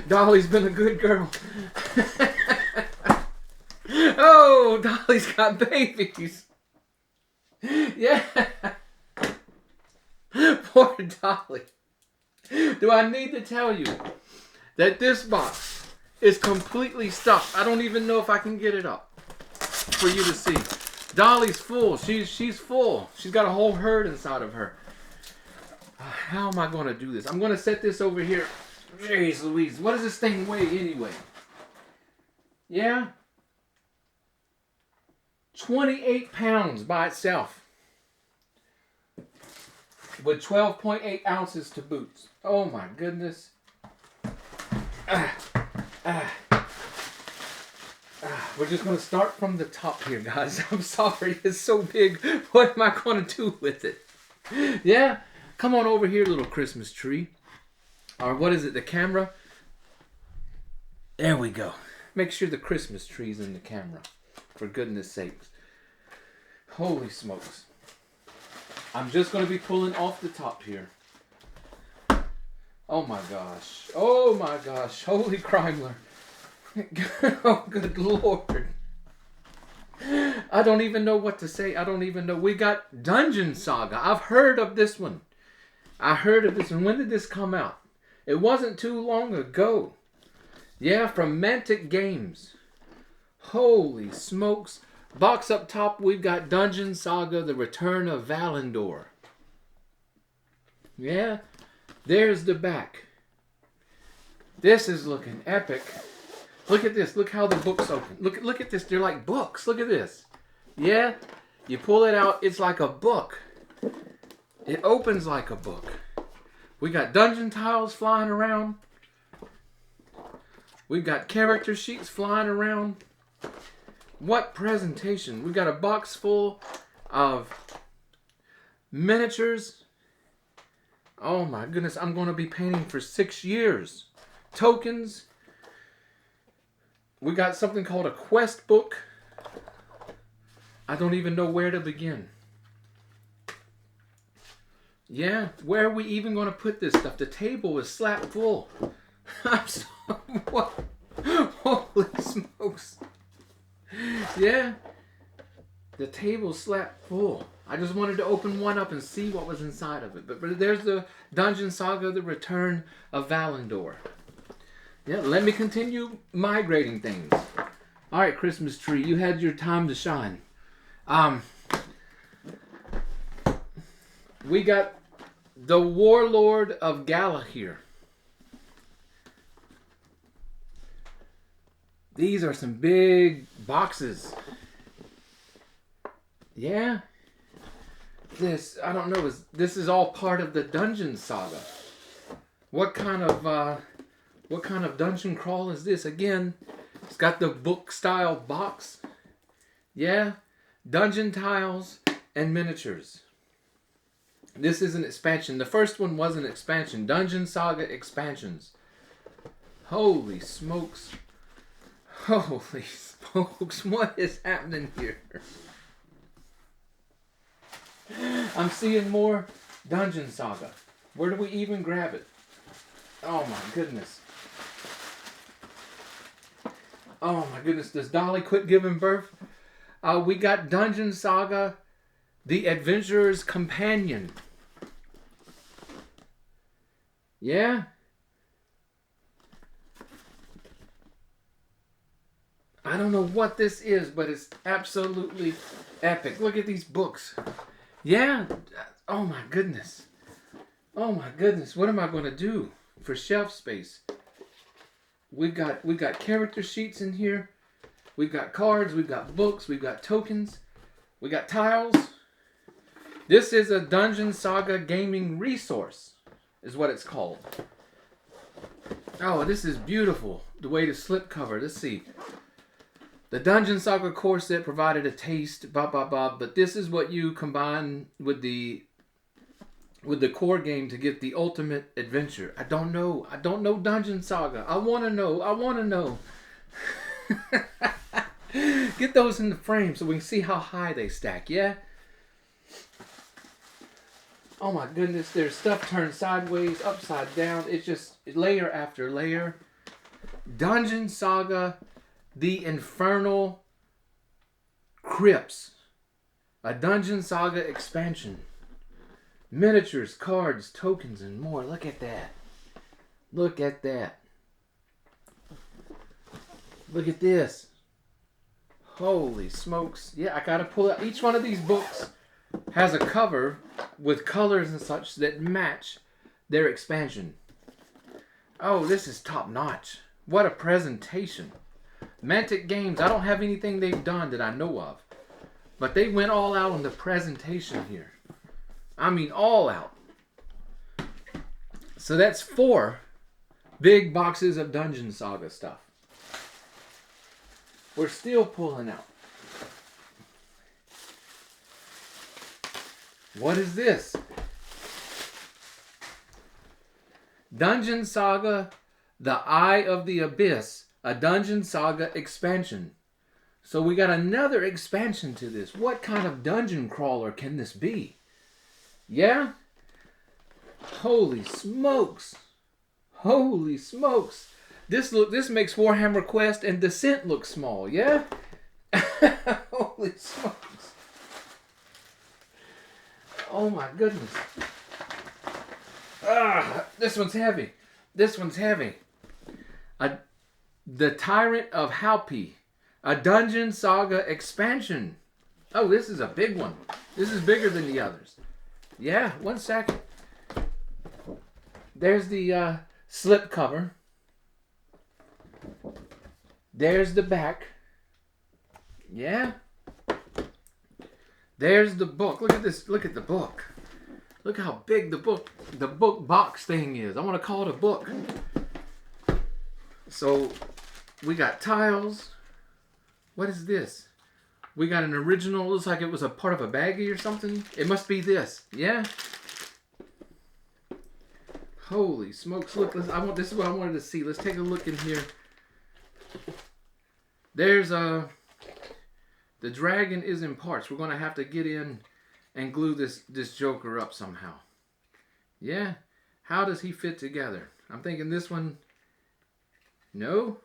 Dolly's been a good girl. Oh, Dolly's got babies. Yeah. Poor Dolly. Do I need to tell you that this box is completely stuffed? I don't even know if I can get it up for you to see. Dolly's full. She's full. She's got a whole herd inside of her. How am I going to do this? I'm going to set this over here. Jeez Louise. What does this thing weigh anyway? Yeah? 28 pounds by itself. With 12.8 ounces to boot. Oh my goodness. We're just going to start from the top here, guys. I'm sorry. It's so big. What am I going to do with it? Yeah? Come on over here, little Christmas tree. Or what is it? The camera? There we go. Make sure the Christmas tree's in the camera. For goodness sakes. Holy smokes. I'm just going to be pulling off the top here. Oh my gosh. Oh my gosh. Holy Crimler. Oh, good Lord. I don't even know what to say. I don't even know. We got Dungeon Saga. I've heard of this one. I heard of this one. When did this come out? It wasn't too long ago. Yeah, from Mantic Games. Holy smokes. Box up top, we've got Dungeon Saga, The Return of Valandor. Yeah, there's the back. This is looking epic. Look at this. Look how the book's open. Look at this. They're like books. Look at this. Yeah, you pull it out, it's like a book. It opens like a book. We got dungeon tiles flying around. We've got character sheets flying around. What presentation. We've got a box full of miniatures. Oh my goodness, I'm going to be painting for 6 years. Tokens. We got something called a quest book. I don't even know where to begin. Yeah, where are we even going to put this stuff? The table is slap full. I'm so, what? Holy smokes. Yeah. The table's slapped full. I just wanted to open one up and see what was inside of it. But there's the Dungeon Saga, The Return of Valandor. Yeah, let me continue migrating things. All right, Christmas tree, you had your time to shine. We got the Warlord of Gala here. These are some big boxes. Yeah. This, I don't know, this is all part of the Dungeon Saga. What kind of dungeon crawl is this? Again, it's got the book style box. Yeah. Dungeon tiles and miniatures. This is an expansion. The first one was an expansion. Dungeon Saga expansions. Holy smokes. Holy smokes. What is happening here? I'm seeing more Dungeon Saga. Where do we even grab it? Oh my goodness. Oh my goodness. Does Dolly quit giving birth? We got Dungeon Saga, The Adventurer's Companion. Yeah? I don't know what this is, but it's absolutely epic. Look at these books. Yeah? Oh my goodness. Oh my goodness. What am I going to do for shelf space? We got character sheets in here. We've got cards, we've got books, we've got tokens, we got tiles. This is a Dungeon Saga gaming resource, is what it's called. Oh, this is beautiful. The way to slip cover. Let's see. The Dungeon Saga core set provided a taste, but this is what you combine with the core game to get the ultimate adventure. I don't know. I don't know Dungeon Saga. I want to know. I want to know. Get those in the frame so we can see how high they stack, yeah? Oh my goodness, there's stuff turned sideways, upside down. It's just layer after layer. Dungeon Saga, The Infernal Crypts. A Dungeon Saga expansion. Miniatures, cards, tokens, and more. Look at that. Look at that. Look at this. Holy smokes. Yeah, I gotta pull out. Each one of these books has a cover with colors and such that match their expansion. Oh, this is top notch. What a presentation. Mantic Games, I don't have anything they've done that I know of. But they went all out on the presentation here. I mean, all out. So that's 4 big boxes of Dungeon Saga stuff. We're still pulling out. What is this? Dungeon Saga, The Eye of the Abyss, a Dungeon Saga expansion. So we got another expansion to this. What kind of dungeon crawler can this be? Yeah? Holy smokes. Holy smokes. This makes Warhammer Quest and Descent look small, yeah? Holy smokes. Oh my goodness. This one's heavy. This one's heavy. The Tyrant of Halpi. A Dungeon Saga expansion. Oh, this is a big one. This is bigger than the others. Yeah, 1 second. There's the slip cover. There's the back. Yeah. There's the book. Look at this. Look at the book. Look how big the book box thing is. I want to call it a book. So we got tiles. What is this? We got an original. Looks like it was a part of a baggie or something. It must be this. Yeah. Holy smokes! Look, this is what I wanted to see. Let's take a look in here. There's the dragon is in parts. We're gonna have to get in and glue this Joker up somehow. Yeah. How does he fit together? I'm thinking this one No?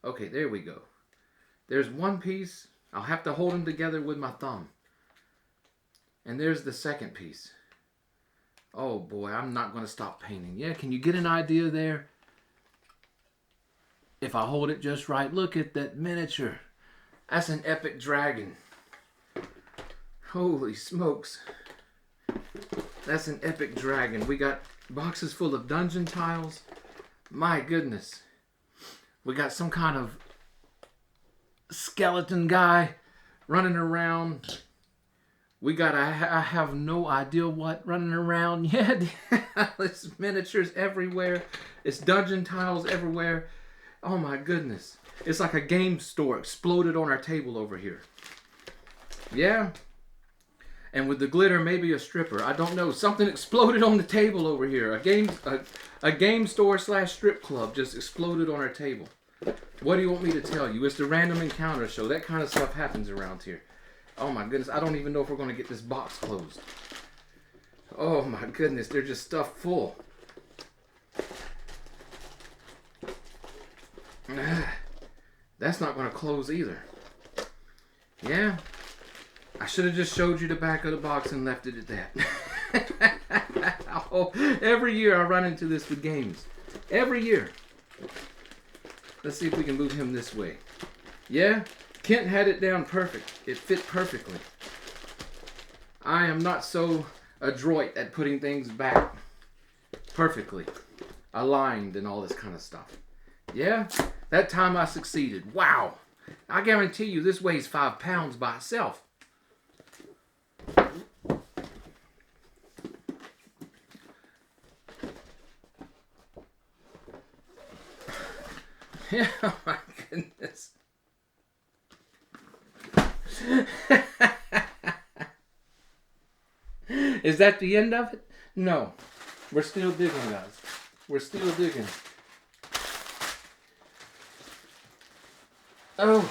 Okay, there we go. There's one piece. I'll have to hold them together with my thumb. And there's the second piece. Oh boy, I'm not going to stop painting. Yeah, can you get an idea there? If I hold it just right, look at that miniature. That's an epic dragon. Holy smokes. That's an epic dragon. We got boxes full of dungeon tiles. My goodness. We got some kind of skeleton guy running around. We got I have no idea what running around. Yeah, there's miniatures everywhere. It's dungeon tiles everywhere. Oh my goodness. It's like a game store exploded on our table over here. Yeah. And with the glitter, maybe a stripper. I don't know. Something exploded on the table over here. A game store / strip club just exploded on our table. What do you want me to tell you? It's the Random Encounter Show. That kind of stuff happens around here. Oh my goodness. I don't even know if we're going to get this box closed. Oh my goodness. They're just stuffed full. That's not going to close either. Yeah. I should have just showed you the back of the box and left it at that. Oh, every year I run into this with games. Every year. Let's see if we can move him this way. Yeah? Kent had it down perfect. It fit perfectly. I am not so adroit at putting things back perfectly. Aligned and all this kind of stuff. Yeah? That time I succeeded. Wow. I guarantee you this weighs 5 pounds by itself. Yeah, oh my goodness. Is that the end of it? No. We're still digging, guys. We're still digging. Oh,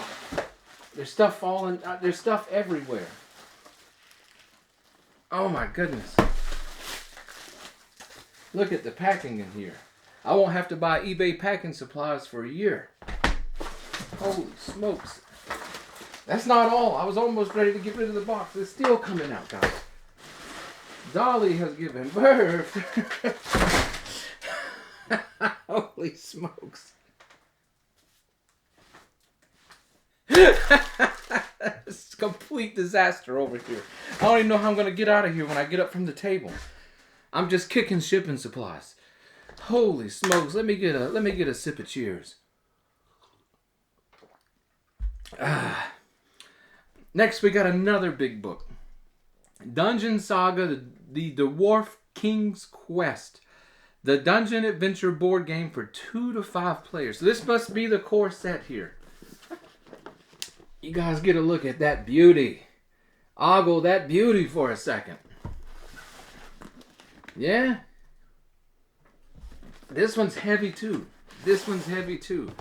there's stuff falling. There's stuff everywhere. Oh my goodness. Look at the packing in here. I won't have to buy eBay packing supplies for a year. Holy smokes. That's not all. I was almost ready to get rid of the box. It's still coming out, guys. Dolly has given birth. Holy smokes. It's a complete disaster over here. I don't even know how I'm going to get out of here when I get up from the table. I'm just kicking shipping supplies. Holy smokes. Let me get a sip of cheers. Next we got another big book. Dungeon Saga, the Dwarf King's Quest. The Dungeon Adventure board game for 2 to 5 players. So this must be the core set here. You guys get a look at that beauty. Ogle that beauty for a second. Yeah? This one's heavy too. This one's heavy too.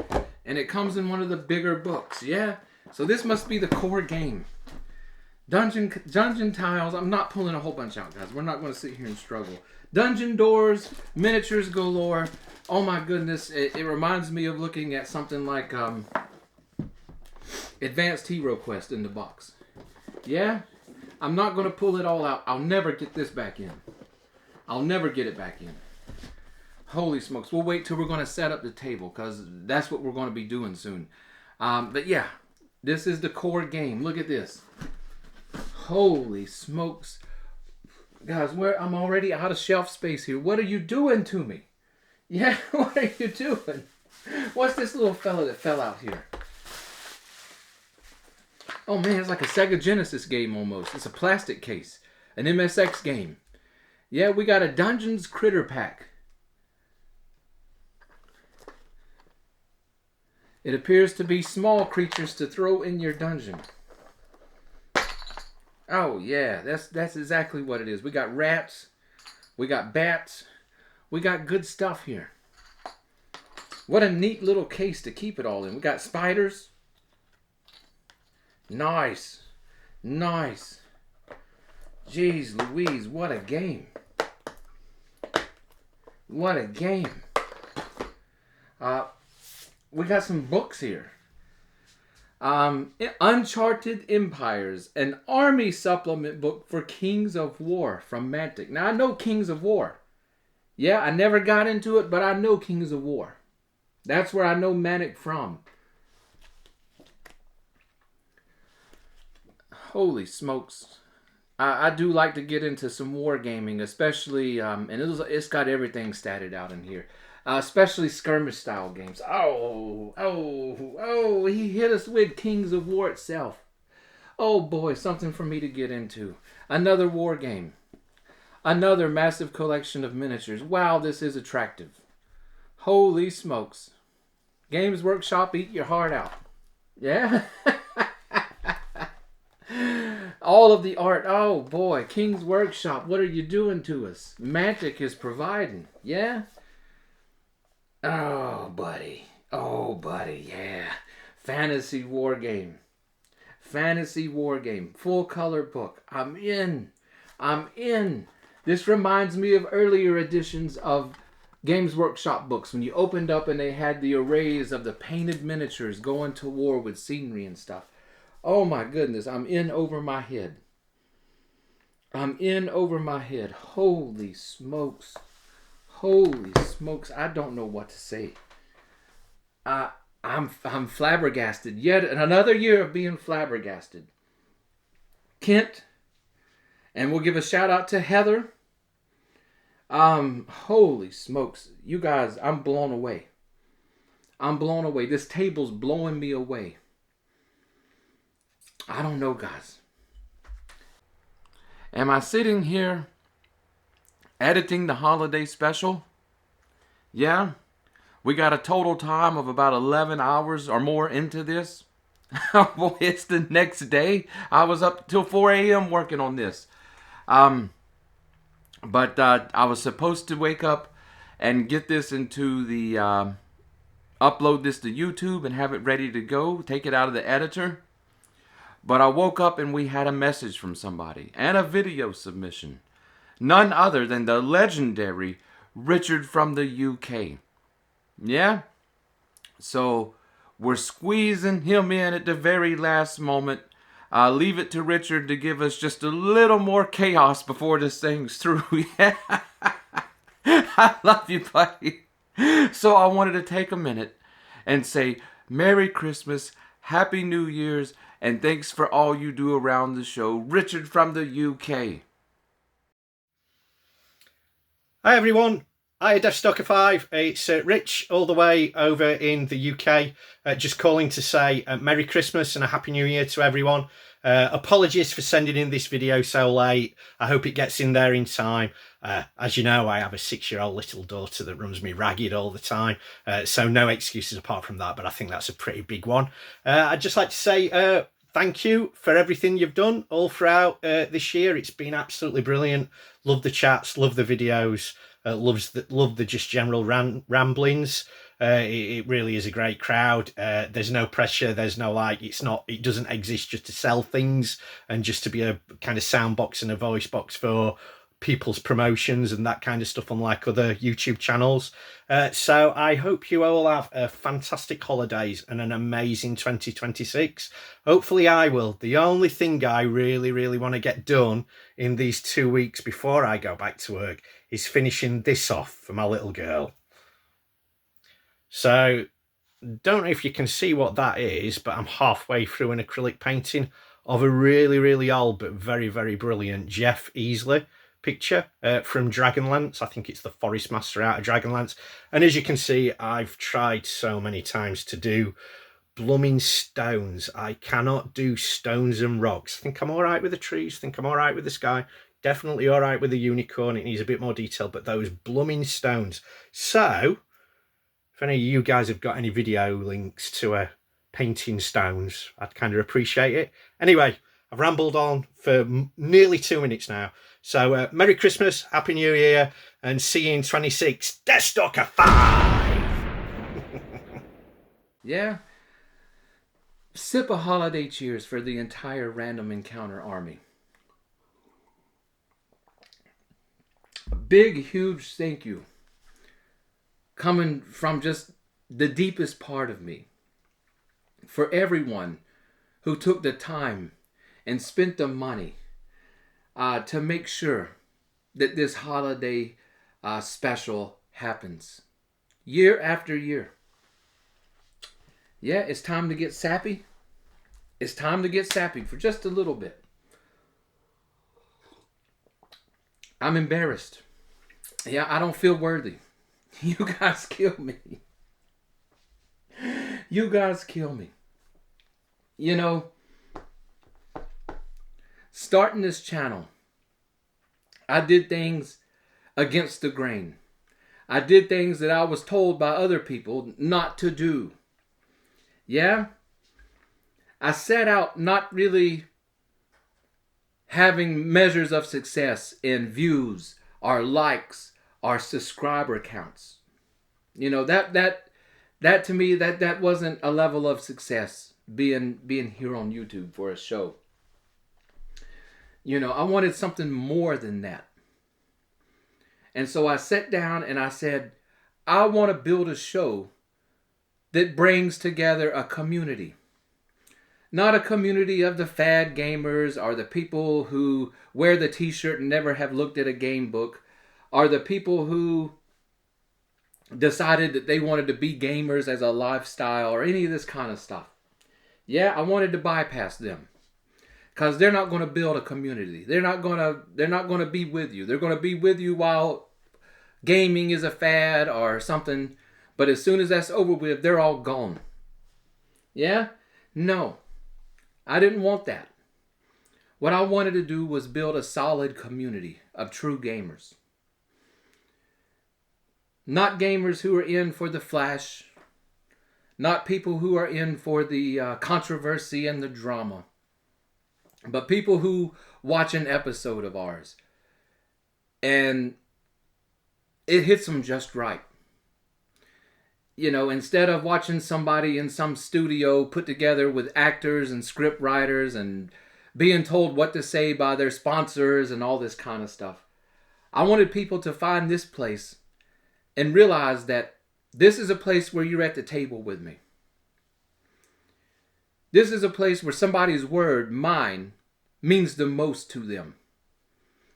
And it comes in one of the bigger books. Yeah? So this must be the core game. Dungeon tiles. I'm not pulling a whole bunch out, guys. We're not going to sit here and struggle. Dungeon doors. Miniatures galore. Oh my goodness. It reminds me of looking at something like Advanced Hero Quest in the box. Yeah? I'm not going to pull it all out. I'll never get this back in. I'll never get it back in. Holy smokes. We'll wait till we're going to set up the table because that's what we're going to be doing soon. But yeah, this is the core game. Look at this. Holy smokes. Guys, I'm already out of shelf space here. What are you doing to me? Yeah, what are you doing? What's this little fella that fell out here? Oh man, it's like a Sega Genesis game almost. It's a plastic case. An MSX game. Yeah, we got a Dungeons Critter Pack. It appears to be small creatures to throw in your dungeon. Oh yeah, that's exactly what it is. We got rats. We got bats. We got good stuff here. What a neat little case to keep it all in. We got spiders. Nice. Nice. Jeez Louise, what a game. What a game. we got some books here. Uncharted Empires, an army supplement book for Kings of War from Mantic. Now, I know Kings of War. Yeah, I never got into it, but I know Kings of War. That's where I know Mantic from. Holy smokes. I do like to get into some wargaming, especially, and it's got everything statted out in here. Especially skirmish style games. Oh, he hit us with Kings of War itself. Oh boy, something for me to get into. Another war game. Another massive collection of miniatures. Wow, this is attractive. Holy smokes. Games Workshop, eat your heart out. Yeah? All of the art. Oh boy, King's Workshop, what are you doing to us? Mantic is providing. Yeah? Oh buddy, yeah. Fantasy war game. Full color book. I'm in. This reminds me of earlier editions of Games Workshop books when you opened up and they had the arrays of the painted miniatures going to war with scenery and stuff. Oh my goodness, I'm in over my head. Holy smokes. I don't know what to say. I'm flabbergasted. Yet another year of being flabbergasted. Kent, and we'll give a shout out to Heather. Holy smokes. You guys, I'm blown away. This table's blowing me away. I don't know, guys. Am I sitting here editing the holiday special? Yeah. We got a total time of about 11 hours or more into this. Boy, it's the next day. I was up till 4 a.m. working on this. But I was supposed to wake up and get this into the... upload this to YouTube and have it ready to go. Take it out of the editor. But I woke up and we had a message from somebody and a video submission. None other than the legendary Richard from the UK. Yeah? So we're squeezing him in at the very last moment. I'll leave it to Richard to give us just a little more chaos before this thing's through. Yeah. I love you, buddy. So I wanted to take a minute and say Merry Christmas, Happy New Year's, and thanks for all you do around the show. Richard from the UK. Hi everyone, hi Deathstalker 5, it's Rich all the way over in the UK, just calling to say Merry Christmas and a Happy New Year to everyone. Apologies for sending in this video so late. I hope it gets in there in time. As you know, I have a 6-year-old little daughter that runs me ragged all the time, so no excuses apart from that, but I think that's a pretty big one. I'd just like to say thank you for everything you've done all throughout this year. It's been absolutely brilliant. Love the chats, love the videos, love the just general ramblings. It really is a great crowd. There's no pressure, there's no it doesn't exist just to sell things and just to be a kind of sound box and a voice box for people's promotions and that kind of stuff, unlike other YouTube channels. So I hope you all have a fantastic holidays and an amazing 2026. Hopefully I will. The only thing I really want to get done in these 2 weeks before I go back to work is finishing this off for my little girl. So don't know if you can see what that is, but I'm halfway through an acrylic painting of a really old but very brilliant Jeff Easley picture from Dragonlance. I think it's the Forest Master out of Dragonlance. And as you can see, I've tried so many times to do blooming stones. I cannot do stones and rocks. I think I'm all right with the trees. I think I'm all right with the sky. Definitely all right with the unicorn. It needs a bit more detail, but those blooming stones. So if any of you guys have got any video links to painting stones, I'd kind of appreciate it. Anyway, I've rambled on for nearly 2 minutes now. So Merry Christmas, Happy New Year, and see you in 26. Deathstalker 5! Yeah. Sip a holiday cheers for the entire Random Encounter army. A big, huge thank you. Coming from just the deepest part of me for everyone who took the time and spent the money to make sure that this holiday special happens year after year. Yeah, it's time to get sappy. It's time to get sappy for just a little bit. I'm embarrassed. Yeah, I don't feel worthy. You guys kill me. You guys kill me. You know, starting this channel, I did things against the grain. I did things that I was told by other people not to do. Yeah? I set out not really having measures of success in views or likes or subscriber counts. You know, that to me, that wasn't a level of success, being here on YouTube for a show. You know, I wanted something more than that. And so I sat down and I said, I want to build a show that brings together a community. Not a community of the fad gamers or the people who wear the t-shirt and never have looked at a game book, or the people who decided that they wanted to be gamers as a lifestyle or any of this kind of stuff. Yeah, I wanted to bypass them. Because they're not going to build a community. They're not going to be with you. They're going to be with you while gaming is a fad or something. But as soon as that's over with, they're all gone. Yeah? No. I didn't want that. What I wanted to do was build a solid community of true gamers. Not gamers who are in for the flash. Not people who are in for the controversy and the drama. But people who watch an episode of ours and it hits them just right. You know, instead of watching somebody in some studio put together with actors and script writers and being told what to say by their sponsors and all this kind of stuff, I wanted people to find this place and realize that this is a place where you're at the table with me. This is a place where somebody's word, mine, means the most to them.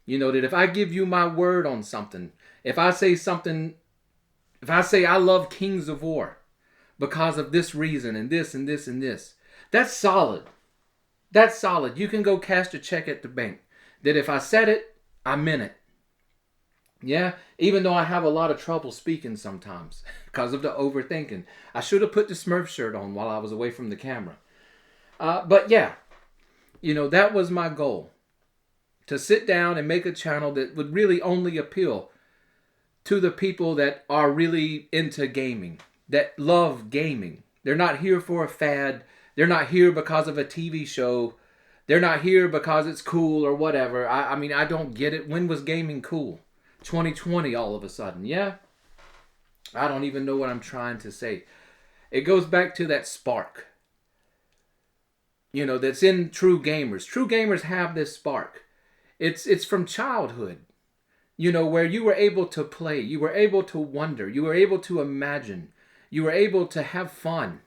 You know, that if I give you my word on something, if I say I love Kings of War because of this reason and this and this and this, that's solid. That's solid. You can go cash a check at the bank. That if I said it, I meant it. Yeah, even though I have a lot of trouble speaking sometimes because of the overthinking. I should have put the Smurf shirt on while I was away from the camera. But yeah, you know, that was my goal. To sit down and make a channel that would really only appeal to the people that are really into gaming, that love gaming. They're not here for a fad. They're not here because of a TV show. They're not here because it's cool or whatever. I mean, I don't get it. When was gaming cool? 2020 all of a sudden, yeah? I don't even know what I'm trying to say. It goes back to that spark. You know, that's in true gamers. True gamers have this spark. It's from childhood. You know, where you were able to play. You were able to wonder. You were able to imagine. You were able to have fun.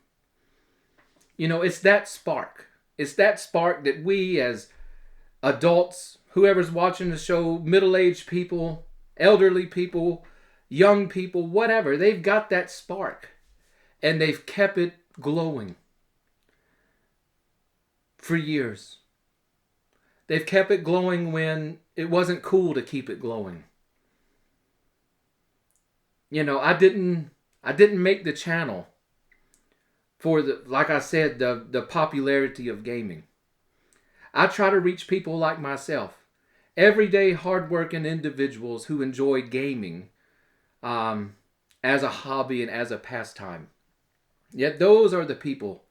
You know, it's that spark. It's that spark that we as adults, whoever's watching the show, middle-aged people, elderly people, young people, whatever, they've got that spark. And they've kept it glowing for years. They've kept it glowing when it wasn't cool to keep it glowing. You know, I didn't make the channel for like I said, the popularity of gaming. I try to reach people like myself, everyday hardworking individuals who enjoy gaming as a hobby and as a pastime. Yet those are the people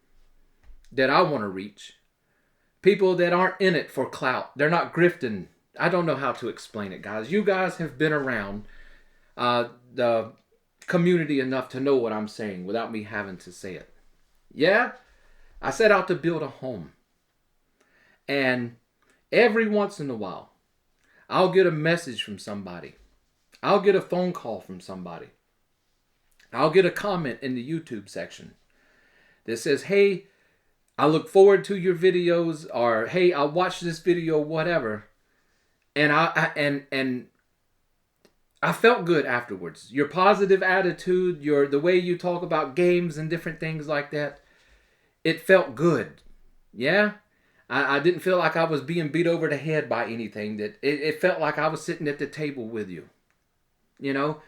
that I want to reach. People that aren't in it for clout. They're not grifting. I don't know how to explain it, guys. You guys have been around the community enough to know what I'm saying without me having to say it. Yeah? I set out to build a home. And every once in a while, I'll get a message from somebody. I'll get a phone call from somebody. I'll get a comment in the YouTube section that says, hey, I look forward to your videos, or hey, I watched this video, whatever. And I felt good afterwards. Your positive attitude, the way you talk about games and different things like that, it felt good. Yeah? I didn't feel like I was being beat over the head by anything. That it felt like I was sitting at the table with you. You know?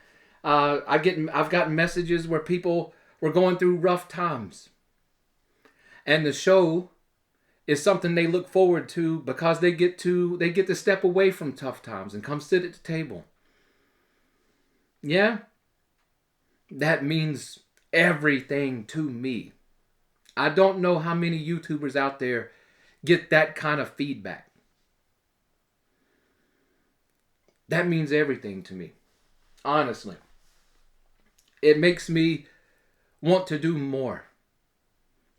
I've gotten messages where people were going through rough times. And the show is something they look forward to because they get to step away from tough times and come sit at the table. Yeah? That means everything to me. I don't know how many YouTubers out there get that kind of feedback. That means everything to me. Honestly. It makes me want to do more.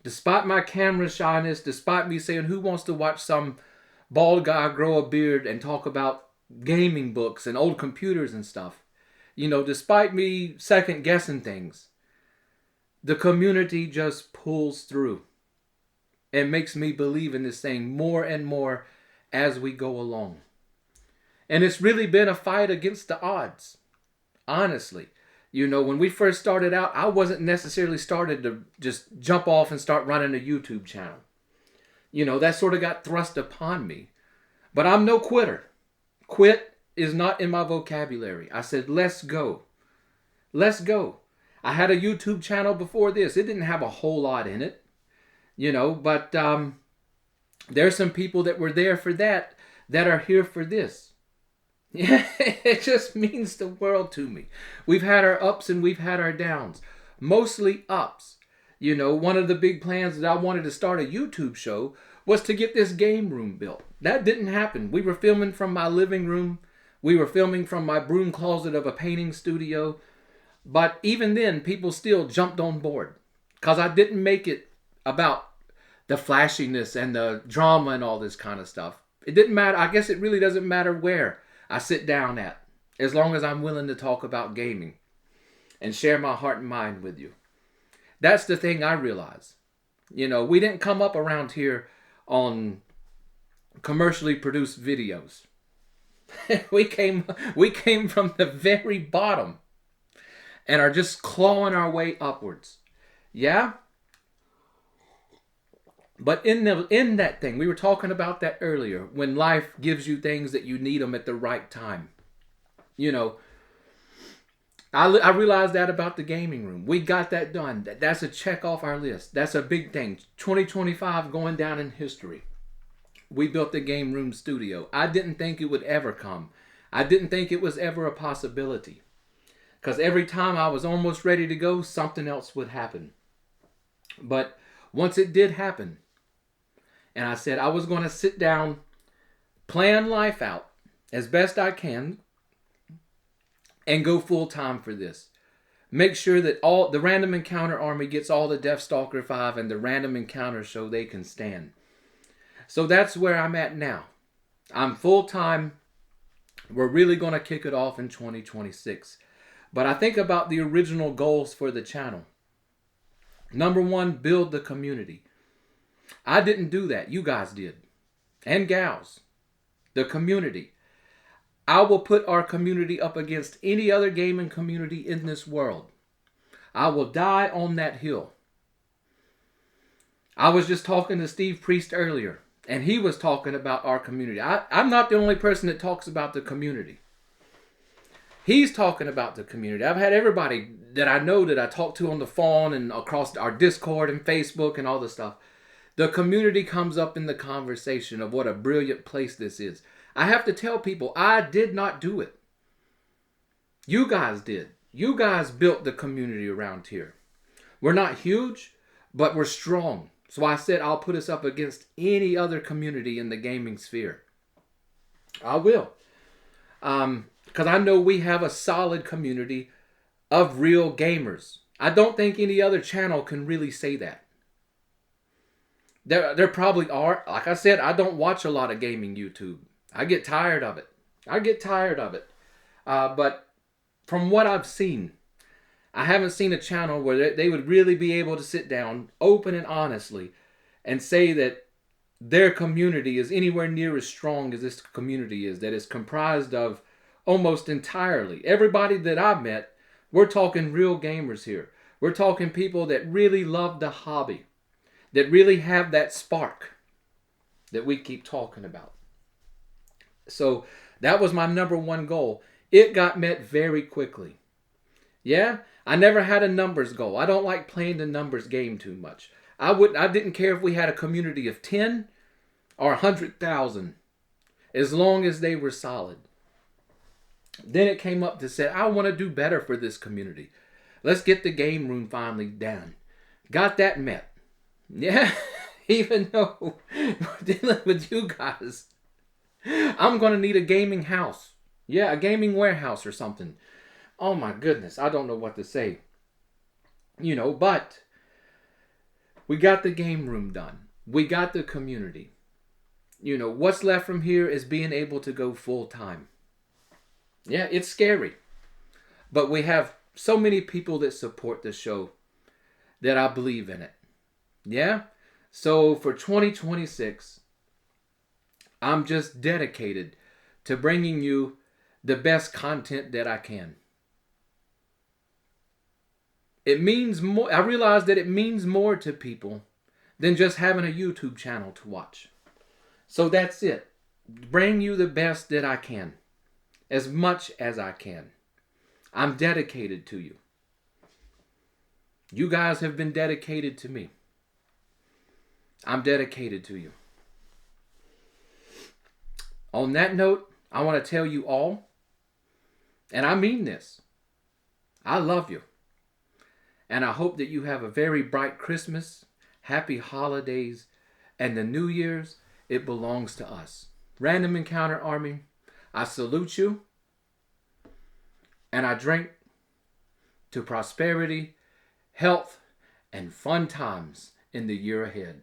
Despite my camera shyness, despite me saying, who wants to watch some bald guy grow a beard and talk about gaming books and old computers and stuff? You know, despite me second guessing things, the community just pulls through and makes me believe in this thing more and more as we go along. And it's really been a fight against the odds. Honestly. You know, when we first started out, I wasn't necessarily started to just jump off and start running a YouTube channel. You know, that sort of got thrust upon me. But I'm no quitter. Quit is not in my vocabulary. I said, let's go. Let's go. I had a YouTube channel before this. It didn't have a whole lot in it. You know, but there's some people that were there for that are here for this. Yeah, it just means the world to me. We've had our ups and we've had our downs. Mostly ups. You know, one of the big plans that I wanted to start a YouTube show was to get this game room built. That didn't happen. We were filming from my living room. We were filming from my broom closet of a painting studio. But even then, people still jumped on board. Because I didn't make it about the flashiness and the drama and all this kind of stuff. It didn't matter. I guess it really doesn't matter where I sit down at, as long as I'm willing to talk about gaming and share my heart and mind with you. That's the thing I realize. You know, we didn't come up around here on commercially produced videos. we came from the very bottom and are just clawing our way upwards. Yeah? But in that thing, we were talking about that earlier, when life gives you things that you need them at the right time. You know, I realized that about the gaming room. We got that done. That's a check off our list. That's a big thing. 2025 going down in history. We built the game room studio. I didn't think it would ever come. I didn't think it was ever a possibility. Because every time I was almost ready to go, something else would happen. But once it did happen, and I said I was going to sit down, plan life out as best I can, and go full time for this. Make sure that all the Random Encounter Army gets all the Deathstalker 5 and the Random Encounter so they can stand. So that's where I'm at now. I'm full time. We're really going to kick it off in 2026. But I think about the original goals for the channel. Number 1, build the community. I didn't do that. You guys did. And gals. The community. I will put our community up against any other gaming community in this world. I will die on that hill. I was just talking to Steve Priest earlier, and he was talking about our community. I'm not the only person that talks about the community. He's talking about the community. I've had everybody that I know that I talk to on the phone and across our Discord and Facebook and all this stuff. The community comes up in the conversation of what a brilliant place this is. I have to tell people, I did not do it. You guys did. You guys built the community around here. We're not huge, but we're strong. So I said I'll put us up against any other community in the gaming sphere. I will. Because I know we have a solid community of real gamers. I don't think any other channel can really say that. There probably are. Like I said, I don't watch a lot of gaming YouTube. I get tired of it. But from what I've seen, I haven't seen a channel where they would really be able to sit down open and honestly and say that their community is anywhere near as strong as this community is, that is comprised of almost entirely everybody that I've met. We're talking real gamers here. We're talking people that really love the hobby, that really have that spark that we keep talking about. So that was my number one goal. It got met very quickly. Yeah, I never had a numbers goal. I don't like playing the numbers game too much. I didn't care if we had a community of 10 or 100,000, as long as they were solid. Then it came up to say, I want to do better for this community. Let's get the game room finally done. Got that met. Yeah, even though we're dealing with you guys, I'm going to need a gaming house. Yeah, a gaming warehouse or something. Oh my goodness, I don't know what to say. But we got the game room done. We got the community. What's left from here is being able to go full time. Yeah, it's scary. But we have so many people that support the show that I believe in it. Yeah? So for 2026, I'm just dedicated to bringing you the best content that I can. It means more. I realize that it means more to people than just having a YouTube channel to watch. So that's it. Bring you the best that I can. As much as I can. I'm dedicated to you. You guys have been dedicated to me. I'm dedicated to you. On that note, I want to tell you all, and I mean this, I love you. And I hope that you have a very bright Christmas, happy holidays, and the New Year's, it belongs to us. Random Encounter Army, I salute you, and I drink to prosperity, health, and fun times in the year ahead.